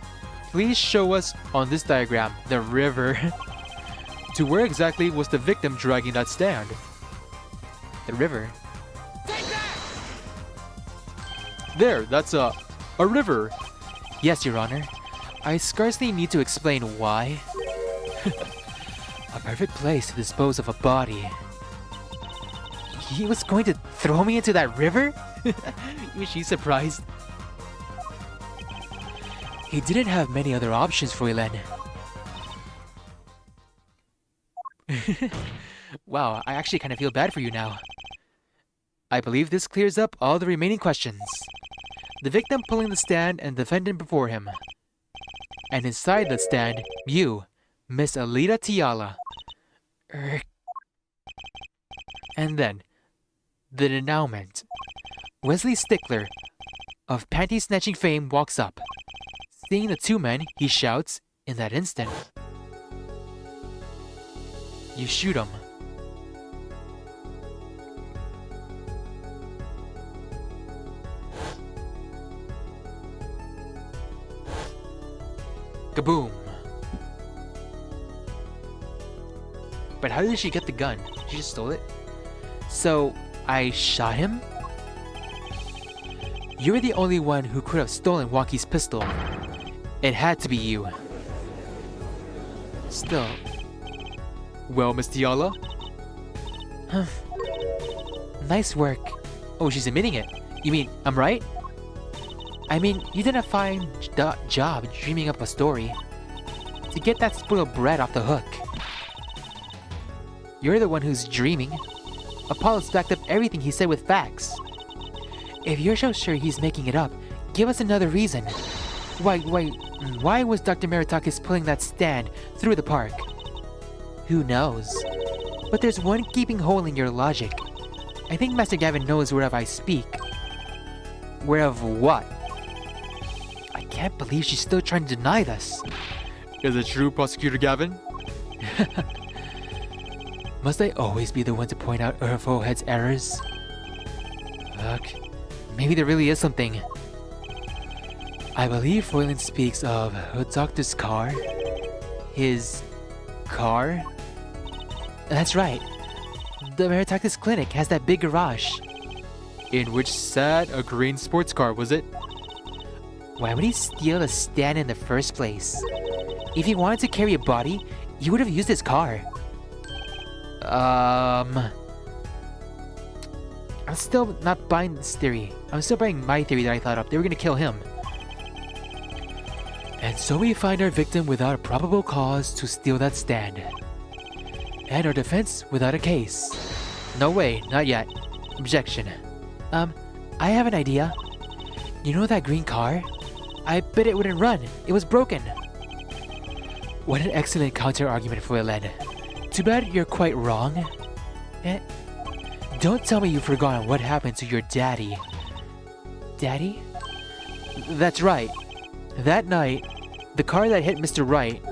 please show us on this diagram the river. To where exactly was the victim dragging that stand? The river? There, that's a river. Yes, Your Honor. I scarcely need to explain why. A perfect place to dispose of a body. He was going to throw me into that river? Was she surprised? He didn't have many other options, Froylen. Wow, I actually kind of feel bad for you now. I believe this clears up all the remaining questions. The victim pulling the stand and the defendant before him. And inside the stand, you, Miss Alita Tiala. And then, the denouement. Wesley Stickler, of panty snatching fame, walks up. Seeing the two men, he shouts, in that instant, you shoot him. Kaboom! But how did she get the gun? She just stole it? So, I shot him? You're the only one who could have stolen Waki's pistol. It had to be you. Still. Well, Miss Tiala? Nice work. Oh, she's admitting it. You mean, I'm right? I mean, you did a fine job dreaming up a story. To get that spoiled brat off the hook. You're the one who's dreaming. Apollo's backed up everything he said with facts. If you're so sure he's making it up, give us another reason. Why was Dr. Maritakis pulling that stand through the park? Who knows? But there's one gaping hole in your logic. I think Master Gavin knows whereof I speak. Whereof what? I can't believe she's still trying to deny this. Is it true, Prosecutor Gavin? Must I always be the one to point out Urfo Head's errors? Look, maybe there really is something. I believe Froylen speaks of a doctor's car. His car? That's right. The Maritakis Clinic has that big garage. In which sat a green sports car, was it? Why would he steal the stand in the first place? If he wanted to carry a body, he would have used his car. I'm still not buying this theory. I'm still buying my theory that I thought up. They were gonna kill him. And so we find our victim without a probable cause to steal that stand. And our defense without a case. No way, not yet. Objection. I have an idea. You know that green car? I bet it wouldn't run. It was broken. What an excellent counter-argument for Elen. Too bad you're quite wrong. Don't tell me you've forgotten what happened to your daddy. Daddy? That's right. That night, the car that hit Mr. Wright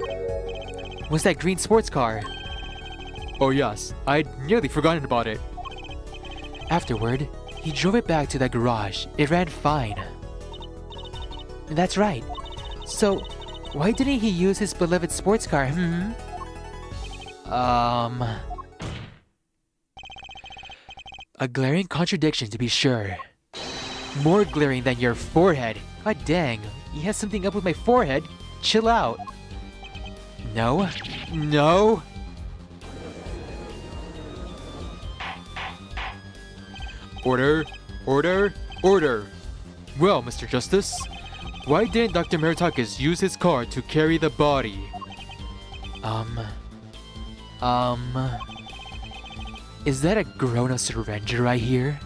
was that green sports car. Oh yes, I'd nearly forgotten about it. Afterward, he drove it back to the garage. It ran fine. That's right. So, why didn't he use his beloved sports car, A glaring contradiction, to be sure. More glaring than your forehead. God dang, he has something up with my forehead. Chill out. No? No? Order, order, order. Well, Mr. Justice, why didn't Dr. Maritakis use his car to carry the body? Is that a grown-up surrender I hear?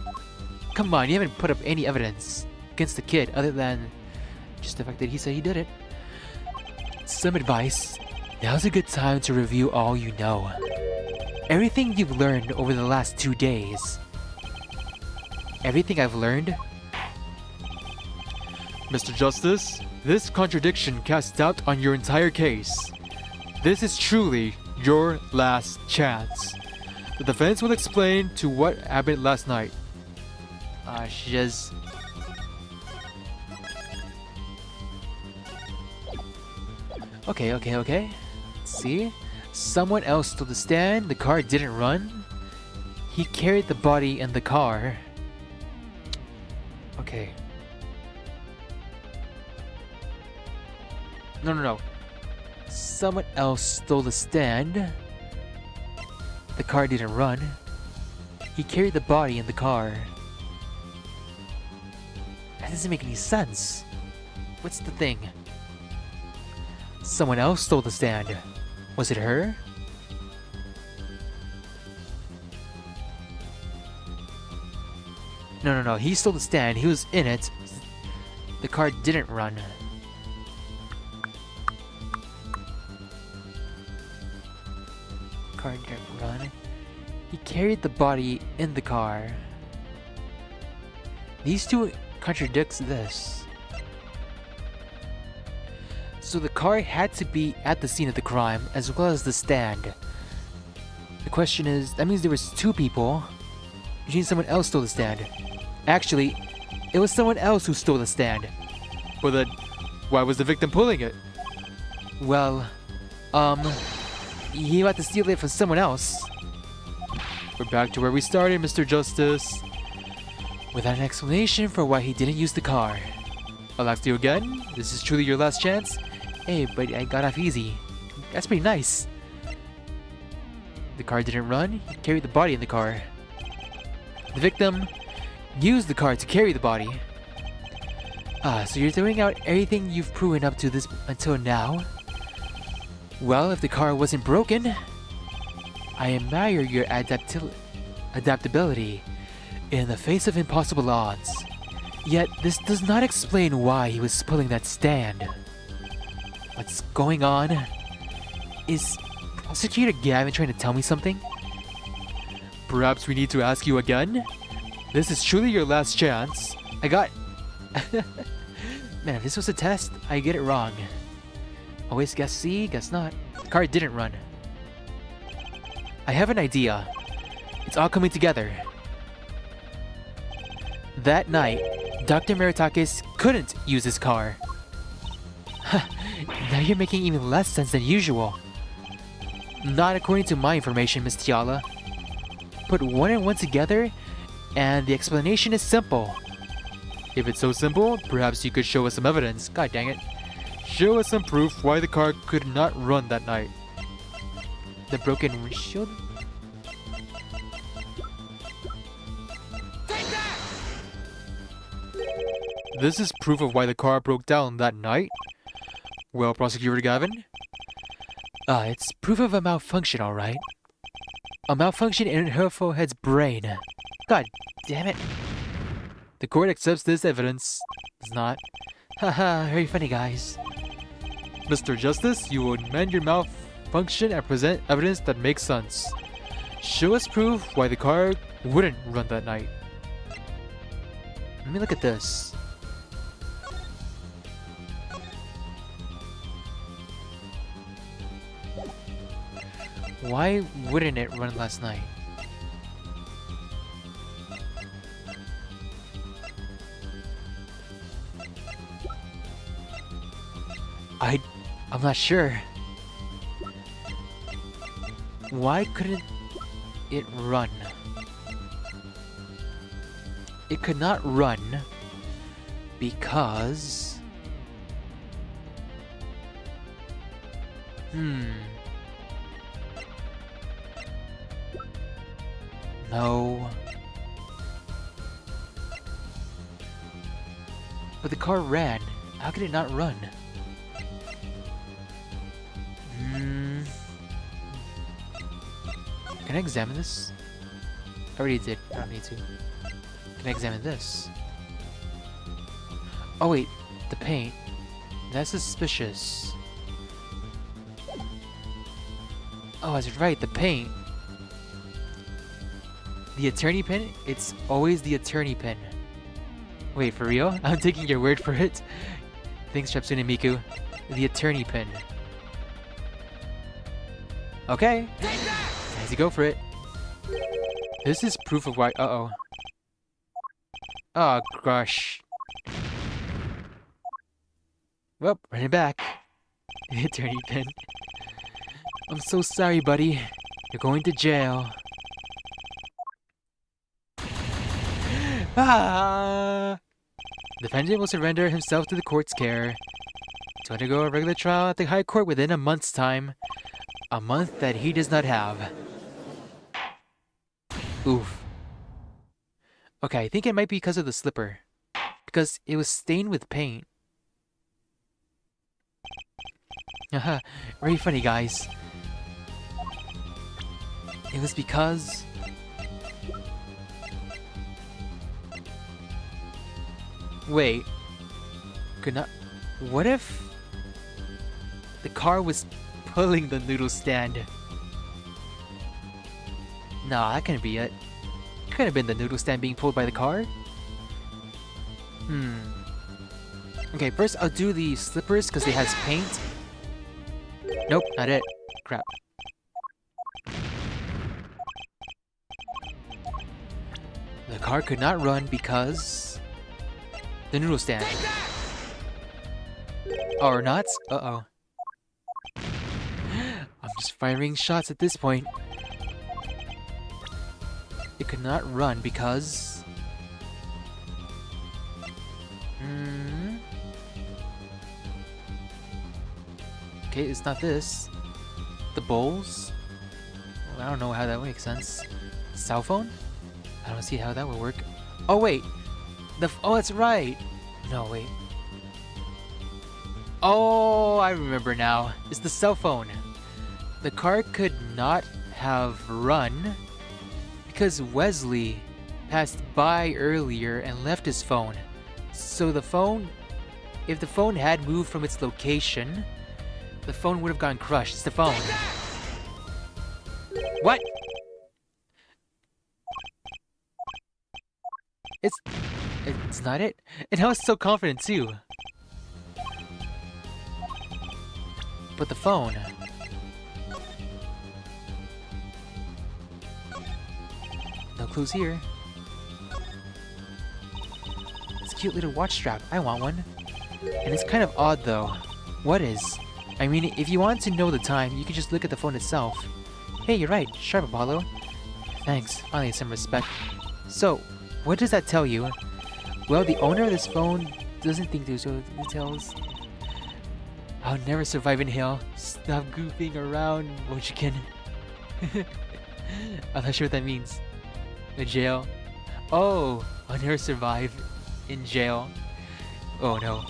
Come on, you haven't put up any evidence against the kid other than just the fact that he said he did it. Some advice. Now's a good time to review all you know. Everything you've learned over the last 2 days. Everything I've learned? Mr. Justice, this contradiction casts doubt on your entire case. This is truly your last chance. The defense will explain to what happened last night. She just... Okay. Let's see? Someone else stole the stand, the car didn't run. He carried the body in the car. Okay. No. Someone else stole the stand. The car didn't run. He carried the body in the car. That doesn't make any sense. What's the thing? Someone else stole the stand. Was it her? No. He stole the stand. He was in it. The car didn't run. Car didn't run. He carried the body in the car. These two contradicts this. So the car had to be at the scene of the crime as well as the stand. The question is, that means there was two people, which means someone else stole the stand. Actually, it was someone else who stole the stand. Well then, why was the victim pulling it? Well, he had to steal it from someone else. We're back to where we started, Mr. Justice. Without an explanation for why he didn't use the car. I'll ask you again. This is truly your last chance. Hey, but I got off easy. That's pretty nice. The car didn't run. He carried the body in the car. The victim used the car to carry the body. So you're throwing out everything you've proven up to this until now? Well, if the car wasn't broken, I admire your adaptability in the face of impossible odds. Yet, this does not explain why he was pulling that stand. What's going on? Is Prosecutor Gavin trying to tell me something? Perhaps we need to ask you again? This is truly your last chance. I got... Man, if this was a test, I get it wrong. Always guess C, guess not. The car didn't run. I have an idea. It's all coming together. That night, Dr. Meritakis couldn't use his car. Now you're making even less sense than usual. Not according to my information, Miss Tiala. Put one and one together, and the explanation is simple. If it's so simple, perhaps you could show us some evidence. God dang it. Show us some proof why the car could not run that night. The broken windshield? Take that! This is proof of why the car broke down that night? Well, Prosecutor Gavin? It's proof of a malfunction, alright. A malfunction in Herfohead's brain. God damn it. The court accepts this evidence. It's not. Haha, very funny, guys. Mr. Justice, you will amend your malfunction and present evidence that makes sense. Show us proof why the car wouldn't run that night. Let me look at this. Why wouldn't it run last night? I'm not sure. Why couldn't it run? It could not run because... No. But the car ran. How could it not run? Can I examine this? I already did. I don't need to. Can I examine this? Oh wait, the paint. That's suspicious. Oh, I was right, the paint. The attorney pin? It's always the attorney pin. Wait, for real? I'm taking your word for it. Thanks, Shepsune and Miku. The attorney pin. Okay. As you go for it. This is proof of why. Oh, gosh. Well, run it back. The attorney pin. I'm so sorry, buddy. You're going to jail. Defendant will surrender himself to the court's care to undergo a regular trial at the High Court within a month's time. A month that he does not have. Oof. Okay, I think it might be because of the slipper. Because it was stained with paint. Haha, very funny, guys. It was because... Wait. Could not... What if... the car was pulling the noodle stand? Nah, that couldn't be it. Could have been the noodle stand being pulled by the car? Okay, first I'll do the slippers because they has paint. Nope, not it. Crap. The car could not run because... the noodle stand. Or not? Uh-oh. I'm just firing shots at this point. It could not run because... Okay, it's not this. The bowls? Well, I don't know how that makes sense. Cell phone? I don't see how that would work. Oh, wait! Oh, that's right! No, wait. Oh, I remember now. It's the cell phone. The car could not have run because Wesley passed by earlier and left his phone. So the phone, if the phone had moved from its location, the phone would have gotten crushed. It's the phone. What? It's not it? And I was so confident too. But the phone. No clues here. It's a cute little watch strap. I want one. And it's kind of odd though. What is? I mean, if you want to know the time, you could just look at the phone itself. Hey, you're right. Sharp, Apollo. Thanks. Finally, some respect. So, what does that tell you? Well, the owner of this phone doesn't think there's no details. I'll never survive in hell. Stop goofing around, Mochikin. I'm not sure what that means. A jail. Oh, I'll never survive in jail. Oh no.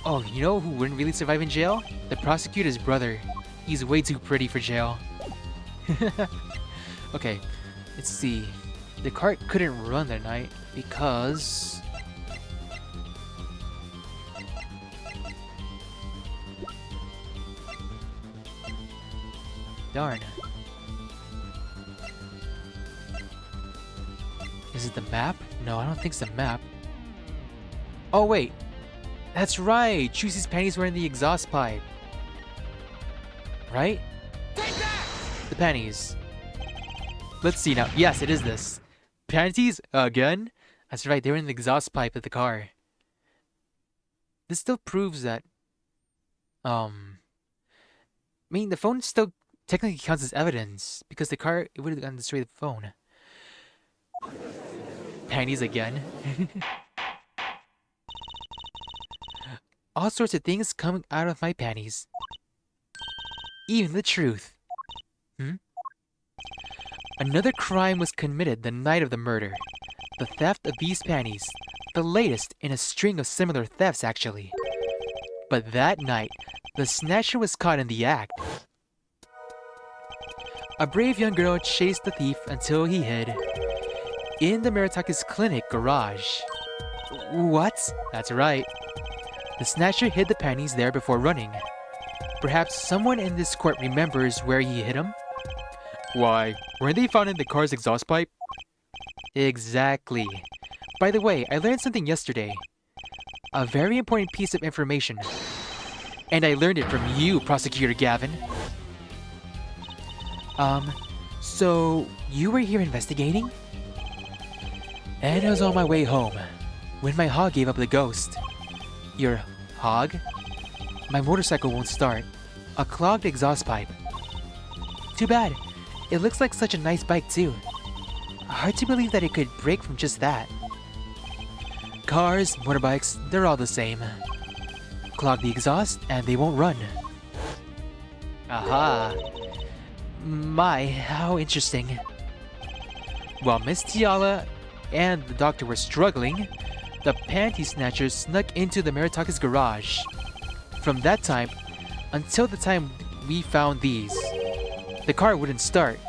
Oh, you know who wouldn't really survive in jail? The prosecutor's brother. He's way too pretty for jail. Okay, let's see. The cart couldn't run that night because... Darn. Is it the map? No, I don't think it's the map. Oh, wait. That's right! Chusey's panties were in the exhaust pipe. Right? The panties. Let's see now. Yes, it is this. Panties? Again? That's right, they were in the exhaust pipe of the car. This still proves that... I mean, the phone still technically counts as evidence, because the car, it would have gotten destroyed the phone. Panties again. All sorts of things coming out of my panties. Even the truth. Another crime was committed the night of the murder. The theft of these panties. The latest in a string of similar thefts, actually. But that night, the snatcher was caught in the act. A brave young girl chased the thief until he hid in the Maritake's clinic garage. What? That's right. The snatcher hid the panties there before running. Perhaps someone in this court remembers where he hid them? Why, weren't they found in the car's exhaust pipe? Exactly. By the way, I learned something yesterday. A very important piece of information. And I learned it from you, Prosecutor Gavin. So you were here investigating? And I was on my way home when my hog gave up the ghost. Your hog? My motorcycle won't start. A clogged exhaust pipe. Too bad. It looks like such a nice bike too. Hard to believe that it could break from just that. Cars, motorbikes, they're all the same. Clog the exhaust and they won't run. Aha. My, how interesting. While Miss Tiala and the doctor were struggling, the panty snatchers snuck into the Maritake's garage. From that time, until the time we found these. The car wouldn't start.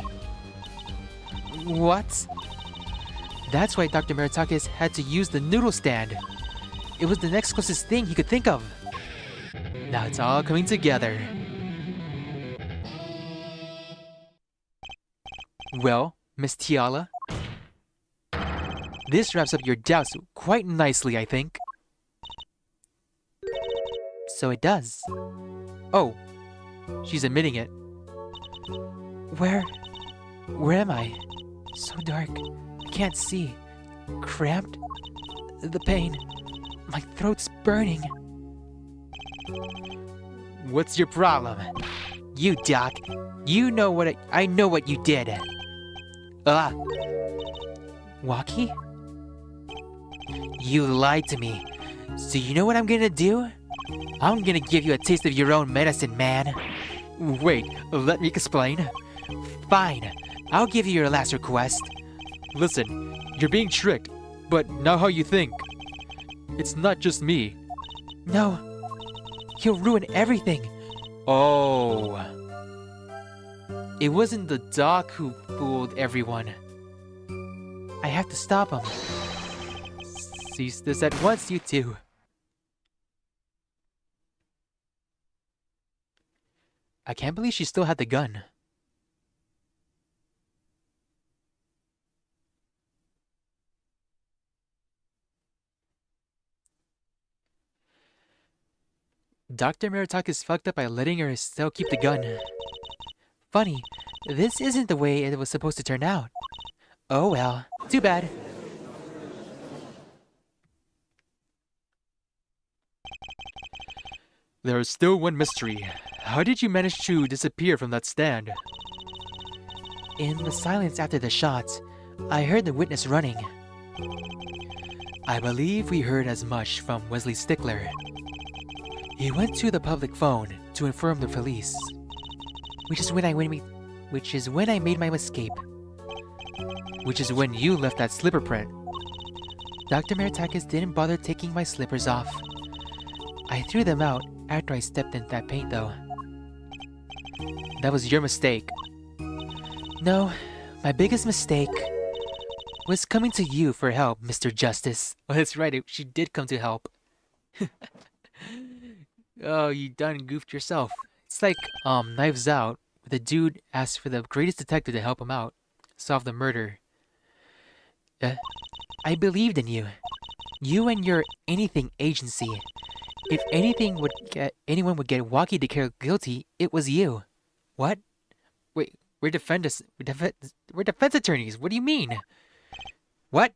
What? That's why Dr. Meritakis had to use the noodle stand. It was the next closest thing he could think of. Now it's all coming together. Well, Miss Tiala, this wraps up your doubts quite nicely, I think. So it does. Oh, she's admitting it. Where am I? So dark. I can't see. Cramped. The pain. My throat's burning. What's your problem? You, Doc. You know what I know what you did. Waki? You lied to me. So you know what I'm gonna do? I'm gonna give you a taste of your own medicine, man. Wait, let me explain. Fine. I'll give you your last request. Listen, you're being tricked, but now how you think. It's not just me. No. He'll ruin everything. Oh. It wasn't the doc who fooled everyone. I have to stop him. Cease this at once, you two. I can't believe she still had the gun. Dr. Meritakis fucked up by letting her still keep the gun. Funny, this isn't the way it was supposed to turn out. Oh well, too bad. There is still one mystery. How did you manage to disappear from that stand? In the silence after the shots, I heard the witness running. I believe we heard as much from Wesley Stickler. He went to the public phone to inform the police. Which is when I made my escape. Which is when you left that slipper print. Dr. Meritakis didn't bother taking my slippers off. I threw them out after I stepped in that paint though. That was your mistake. No, my biggest mistake was coming to you for help, Mr. Justice. Oh, that's right, she did come to help. Oh, you done goofed yourself. It's like, Knives Out, where the dude asked for the greatest detective to help him out, solve the murder. I believed in you. You and your anything agency. If anyone would get Waki declared guilty, it was you. What? Wait, we're defense attorneys. What do you mean? What?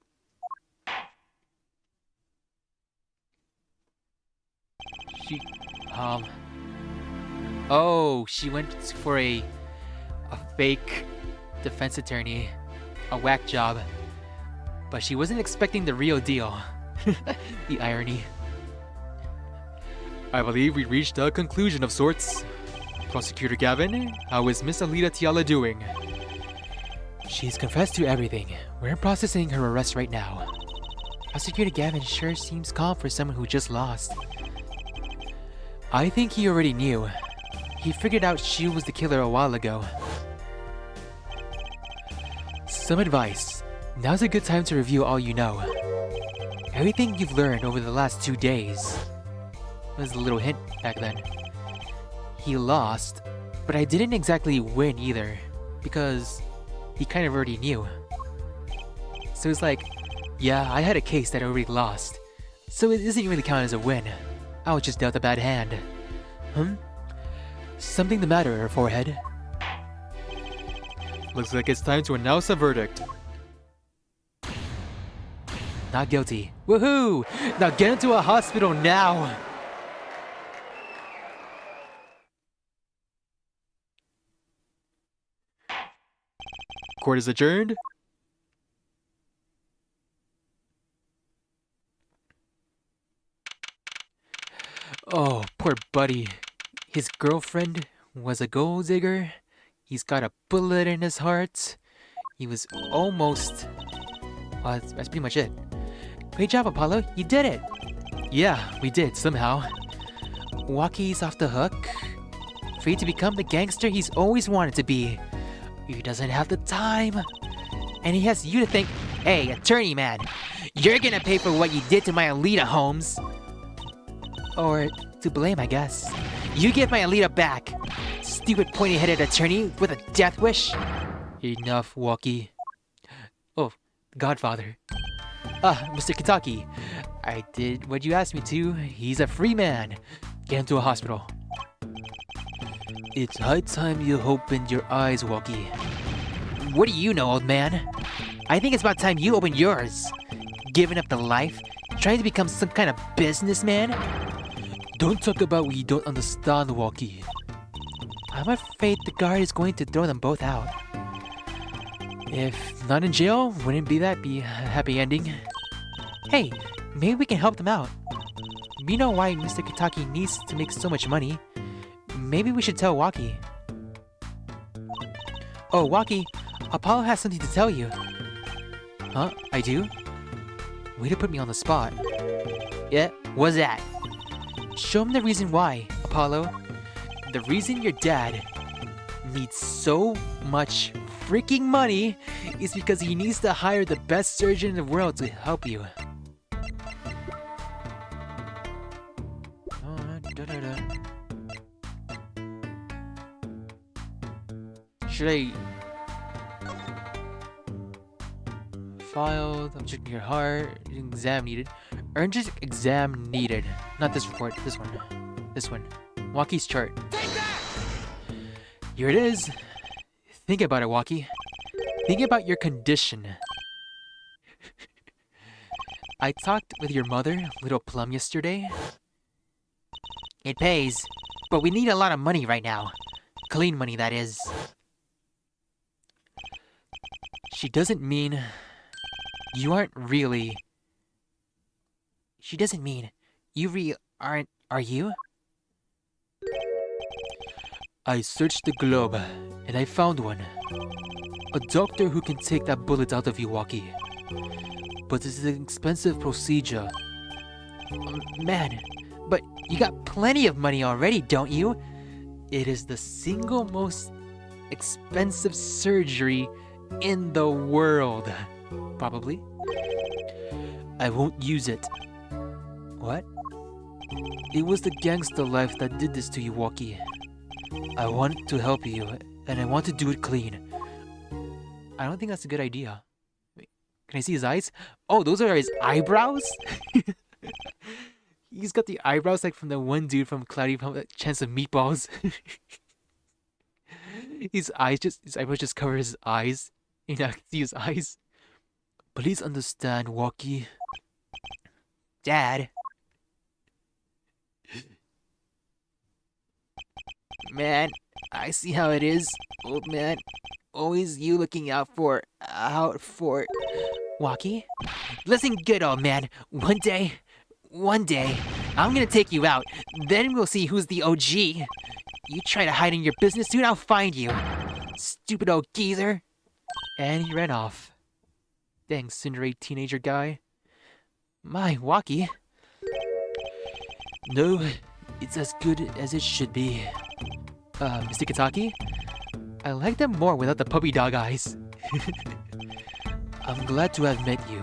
She, oh, she went for a fake defense attorney, a whack job, but she wasn't expecting the real deal. The irony. I believe we reached a conclusion of sorts. Prosecutor Gavin, how is Miss Alita Tiala doing? She's confessed to everything. We're processing her arrest right now. Prosecutor Gavin sure seems calm for someone who just lost. I think he already knew. He figured out she was the killer a while ago. Some advice. Now's a good time to review all you know. Everything you've learned over the last 2 days. Was a little hint back then. He lost, but I didn't exactly win either, because he kind of already knew. So it's like, yeah, I had a case that I already lost, so it doesn't really count as a win. I was just dealt a bad hand. Something the matter, her forehead? Looks like it's time to announce a verdict. Not guilty. Woohoo! Now get into a hospital now! Court is adjourned. Oh, poor buddy. His girlfriend was a gold digger. He's got a bullet in his heart. He was almost... Well, that's pretty much it. Great job, Apollo. You did it! Yeah, we did, somehow. Waki's off the hook. free to become the gangster he's always wanted to be. He doesn't have the time. And he has you to think, hey, attorney man, you're gonna pay for what you did to my Alita, Holmes. Or to blame, I guess. You give my Alita back. Stupid pointy-headed attorney with a death wish. Enough, Walkie. Oh, Godfather. Mr. Kitaki. I did what you asked me to. He's a free man. Get him to a hospital. It's high time you opened your eyes, Walkie. What do you know, old man? I think it's about time you opened yours. Giving up the life, trying to become some kind of businessman? Don't talk about what you don't understand, Walkie. I'm afraid the guard is going to throw them both out. If not in jail, wouldn't be a happy ending? Hey, maybe we can help them out. We know why Mr. Kitaki needs to make so much money. Maybe we should tell Waki. Oh, Waki, Apollo has something to tell you. Huh? I do? Way to put me on the spot. Yeah, what's that? Show him the reason why, Apollo. The reason your dad needs so much freaking money is because he needs to hire the best surgeon in the world to help you. Should I... Filed, I'm checking your heart, exam needed. Urgent exam needed. Not this report, this one. This one. Waki's chart. Take that! Here it is. Think about it, Waki. Think about your condition. I talked with your mother, Little Plum, yesterday. It pays, but we need a lot of money right now. Clean money, that is. She doesn't mean... You aren't really... She doesn't mean you aren't, are you? I searched the globe, and I found one. A doctor who can take that bullet out of you, Waki. But it's an expensive procedure. Man, but you got plenty of money already, don't you? It is the single most expensive surgery in the world. Probably. I won't use it. What? It was the gangster life that did this to you, Waki. I want to help you, and I want to do it clean. I don't think that's a good idea. Wait, can I see his eyes? Oh, those are his eyebrows? He's got the eyebrows like from the one dude from Cloudy Chance of Meatballs. His eyebrows just cover his eyes. You know, I can see his eyes. Please understand, Waki. Dad. Man, I see how it is, old man. Always you looking out for... Waki? Listen good, old man. One day, I'm gonna take you out. Then we'll see who's the OG. You try to hide in your business, soon I'll find you. Stupid old geezer. And he ran off. Dang, Cinderella teenager guy. My, Waki. No, it's as good as it should be. Mr. Kitaki? I like them more without the puppy dog eyes. I'm glad to have met you.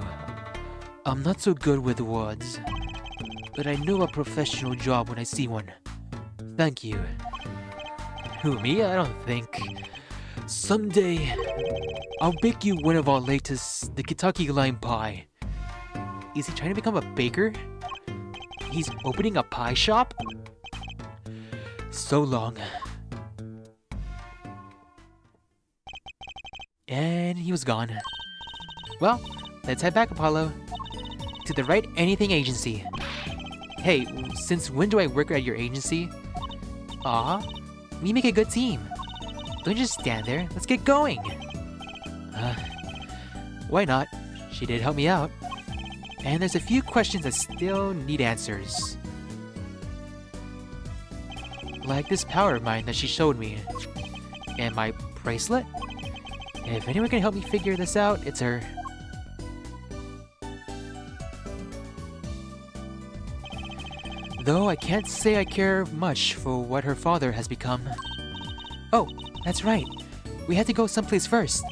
I'm not so good with words, but I know a professional job when I see one. Thank you. Who, me? I don't think. Someday, I'll bake you one of our latest, the Kitaki lime pie. Is he trying to become a baker? He's opening a pie shop? So long. And he was gone. Well, let's head back, Apollo. To the Right Anything Agency. Hey, since when do I work at your agency? Aw, we make a good team. Don't just stand there, let's get going. Why not? She did help me out. And there's a few questions that still need answers. Like this power of mine that she showed me. And my bracelet? If anyone can help me figure this out, it's her. Though I can't say I care much for what her father has become. Oh, that's right. We had to go someplace first.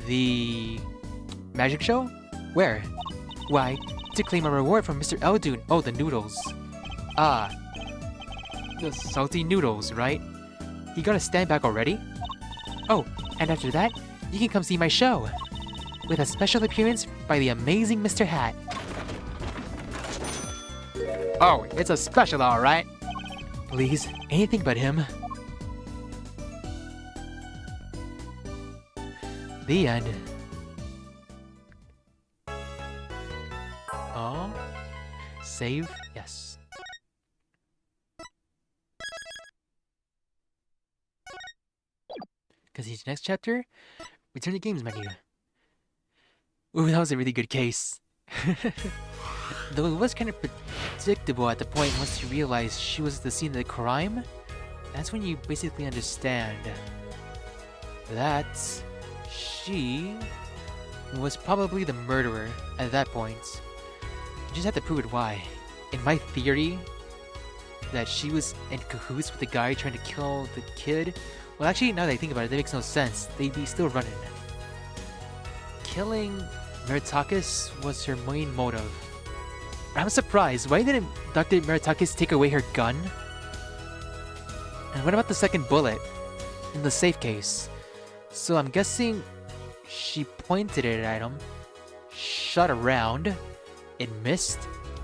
The magic show? Where? Why, to claim a reward from Mr. Eldoon. Oh, the noodles. Ah, the salty noodles, right? You gotta stand back already? Oh, and after that, you can come see my show. With a special appearance by the amazing Mr. Hat. Oh, it's a special, alright? Please, anything but him. The end. Oh, save? Yes. Continue to next chapter. Return to games menu. Ooh, that was a really good case. Though it was kind of predictable at the point once you realized she was the scene of the crime, that's when you basically understand that she was probably the murderer at that point. You just have to prove it why. In my theory, that she was in cahoots with the guy trying to kill the kid. Well, actually, now that I think about it, that makes no sense. They'd be still running. Killing Meritakis was her main motive. I'm surprised. Why didn't Dr. Meritakis take away her gun? And what about the second bullet in the safe case? So I'm guessing she pointed it at him, shot around, it missed,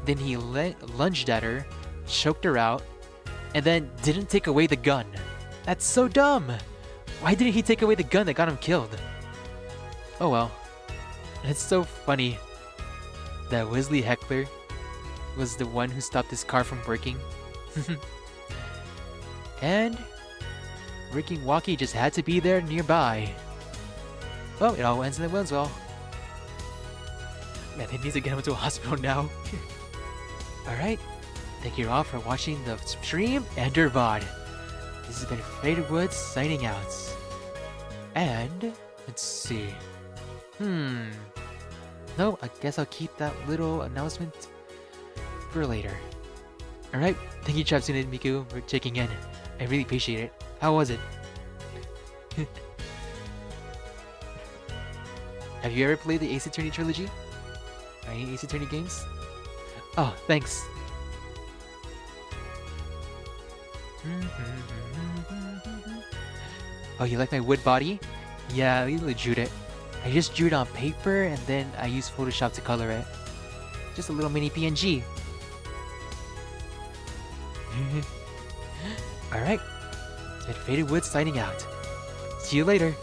then he lunged at her, choked her out, and then didn't take away the gun. That's so dumb! Why didn't he take away the gun that got him killed? Oh well. It's so funny that Wesley Heckler was the one who stopped his car from working. And Ricky Walkie just had to be there nearby. Well, it all ends in the well. Man, they need to get him into a hospital now. Alright, thank you all for watching the stream and your VOD. This has been Faded Woods signing out. And, let's see. No, I guess I'll keep that little announcement for later. Alright, thank you Chapsune and Miku for checking in. I really appreciate it. How was it? Have you ever played the Ace Attorney trilogy? Or any Ace Attorney games? Oh, thanks. Oh, you like my wood body? Yeah, I easily drew it. I just drew it on paper and then I used Photoshop to color it. Just a little mini PNG. Alright, it's been Faded Woods signing out. See you later.